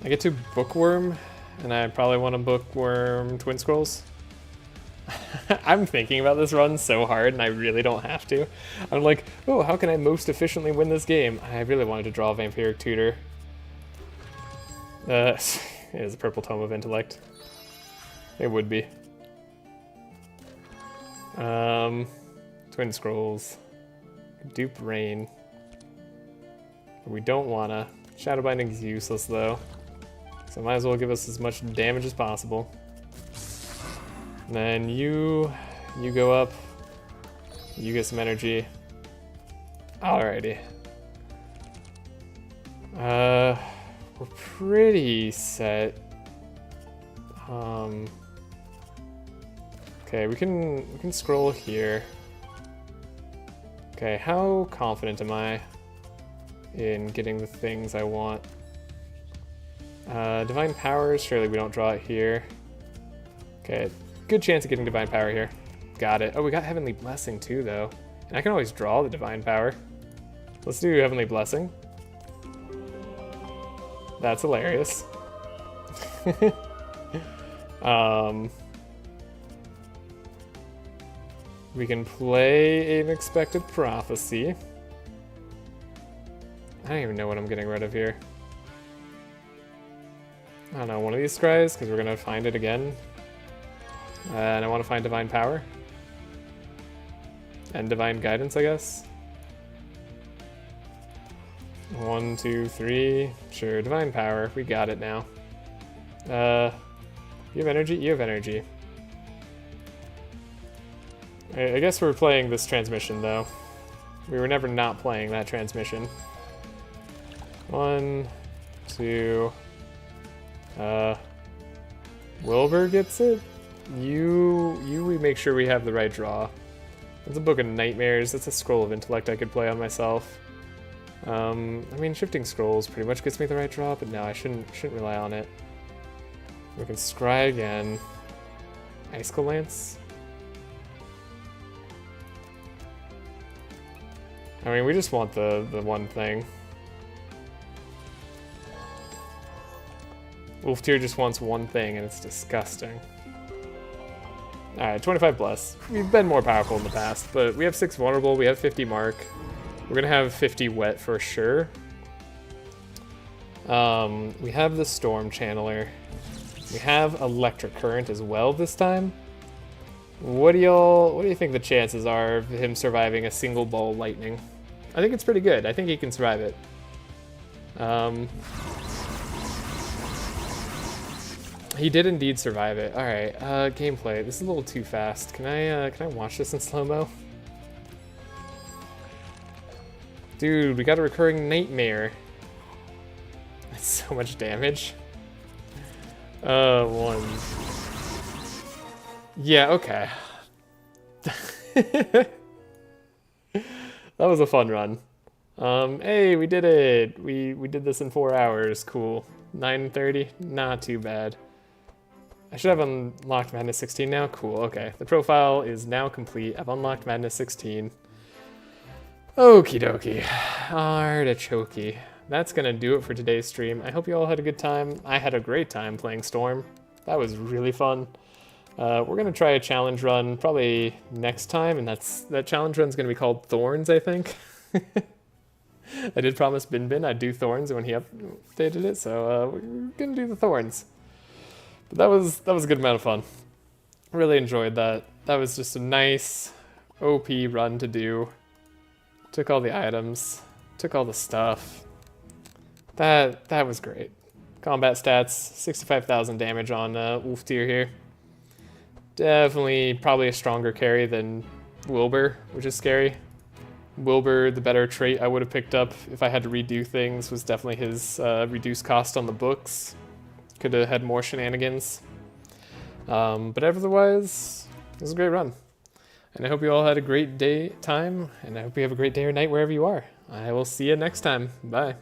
I get to Bookworm, and I probably want to Bookworm Twin Scrolls. I'm thinking about this run so hard, and I really don't have to. I'm like, oh, how can I most efficiently win this game? I really wanted to draw a Vampiric Tutor. It is a Purple Tome of Intellect. It would be. Twin Scrolls. Dupe Rain. We don't wanna. Shadow Binding is useless though. So might as well give us as much damage as possible. And then you go up. You get some energy. Alrighty. We're pretty set. Okay, we can scroll here. Okay, how confident am I in getting the things I want? Divine Powers, surely we don't draw it here. Okay, good chance of getting Divine Power here. Got it. Oh, we got Heavenly Blessing too, though. And I can always draw the Divine Power. Let's do Heavenly Blessing. That's hilarious. We can play an Expected Prophecy. I don't even know what I'm getting rid of here. I don't know, one of these scries, because we're going to find it again. And I want to find Divine Power. And Divine Guidance, I guess. 1, 2, 3. Sure, Divine Power. We got it now. You have energy? You have energy. I guess we're playing this transmission, though. We were never not playing that transmission. 1, 2... Wilbur gets it? We make sure we have the right draw. That's a Book of Nightmares. That's a Scroll of Intellect I could play on myself. I mean, Shifting Scrolls pretty much gets me the right draw, but no, I shouldn't rely on it. We can scry again. Icicle Lance? I mean, we just want the one thing. Wolf Tier just wants one thing, and it's disgusting. Alright, 25 Bless. We've been more powerful in the past, but we have 6 Vulnerable, we have 50 Mark. We're gonna have 50 Wet for sure. We have the Storm Channeler. We have Electric Current as well this time. What do you think the chances are of him surviving a single ball of lightning? I think it's pretty good. I think he can survive it. He did indeed survive it. All right, gameplay. This is a little too fast. Can I watch this in slow-mo? Dude, we got a recurring nightmare. That's so much damage. 1. Yeah, okay. That was a fun run. Hey, we did it. We did this in 4 hours. Cool. 9:30, not too bad. I should have unlocked Madness 16 now. Cool, okay. The profile is now complete. I've unlocked Madness 16. Okie dokie. Artichoke. That's gonna do it for today's stream. I hope you all had a good time. I had a great time playing Storm. That was really fun. We're gonna try a challenge run probably next time, and that challenge run's gonna be called Thorns, I think. I did promise Bin I'd do Thorns when he updated it, so we're gonna do the Thorns. But that was a good amount of fun. Really enjoyed that. That was just a nice OP run to do. Took all the items, took all the stuff. That was great. Combat stats, 65,000 damage on Wolf Tier here. Definitely probably a stronger carry than Wilbur, which is scary. Wilbur, the better trait I would have picked up if I had to redo things, was definitely his reduced cost on the books. Could have had more shenanigans. But otherwise, it was a great run. And I hope you all had a great time, and I hope you have a great day or night wherever you are. I will see you next time. Bye.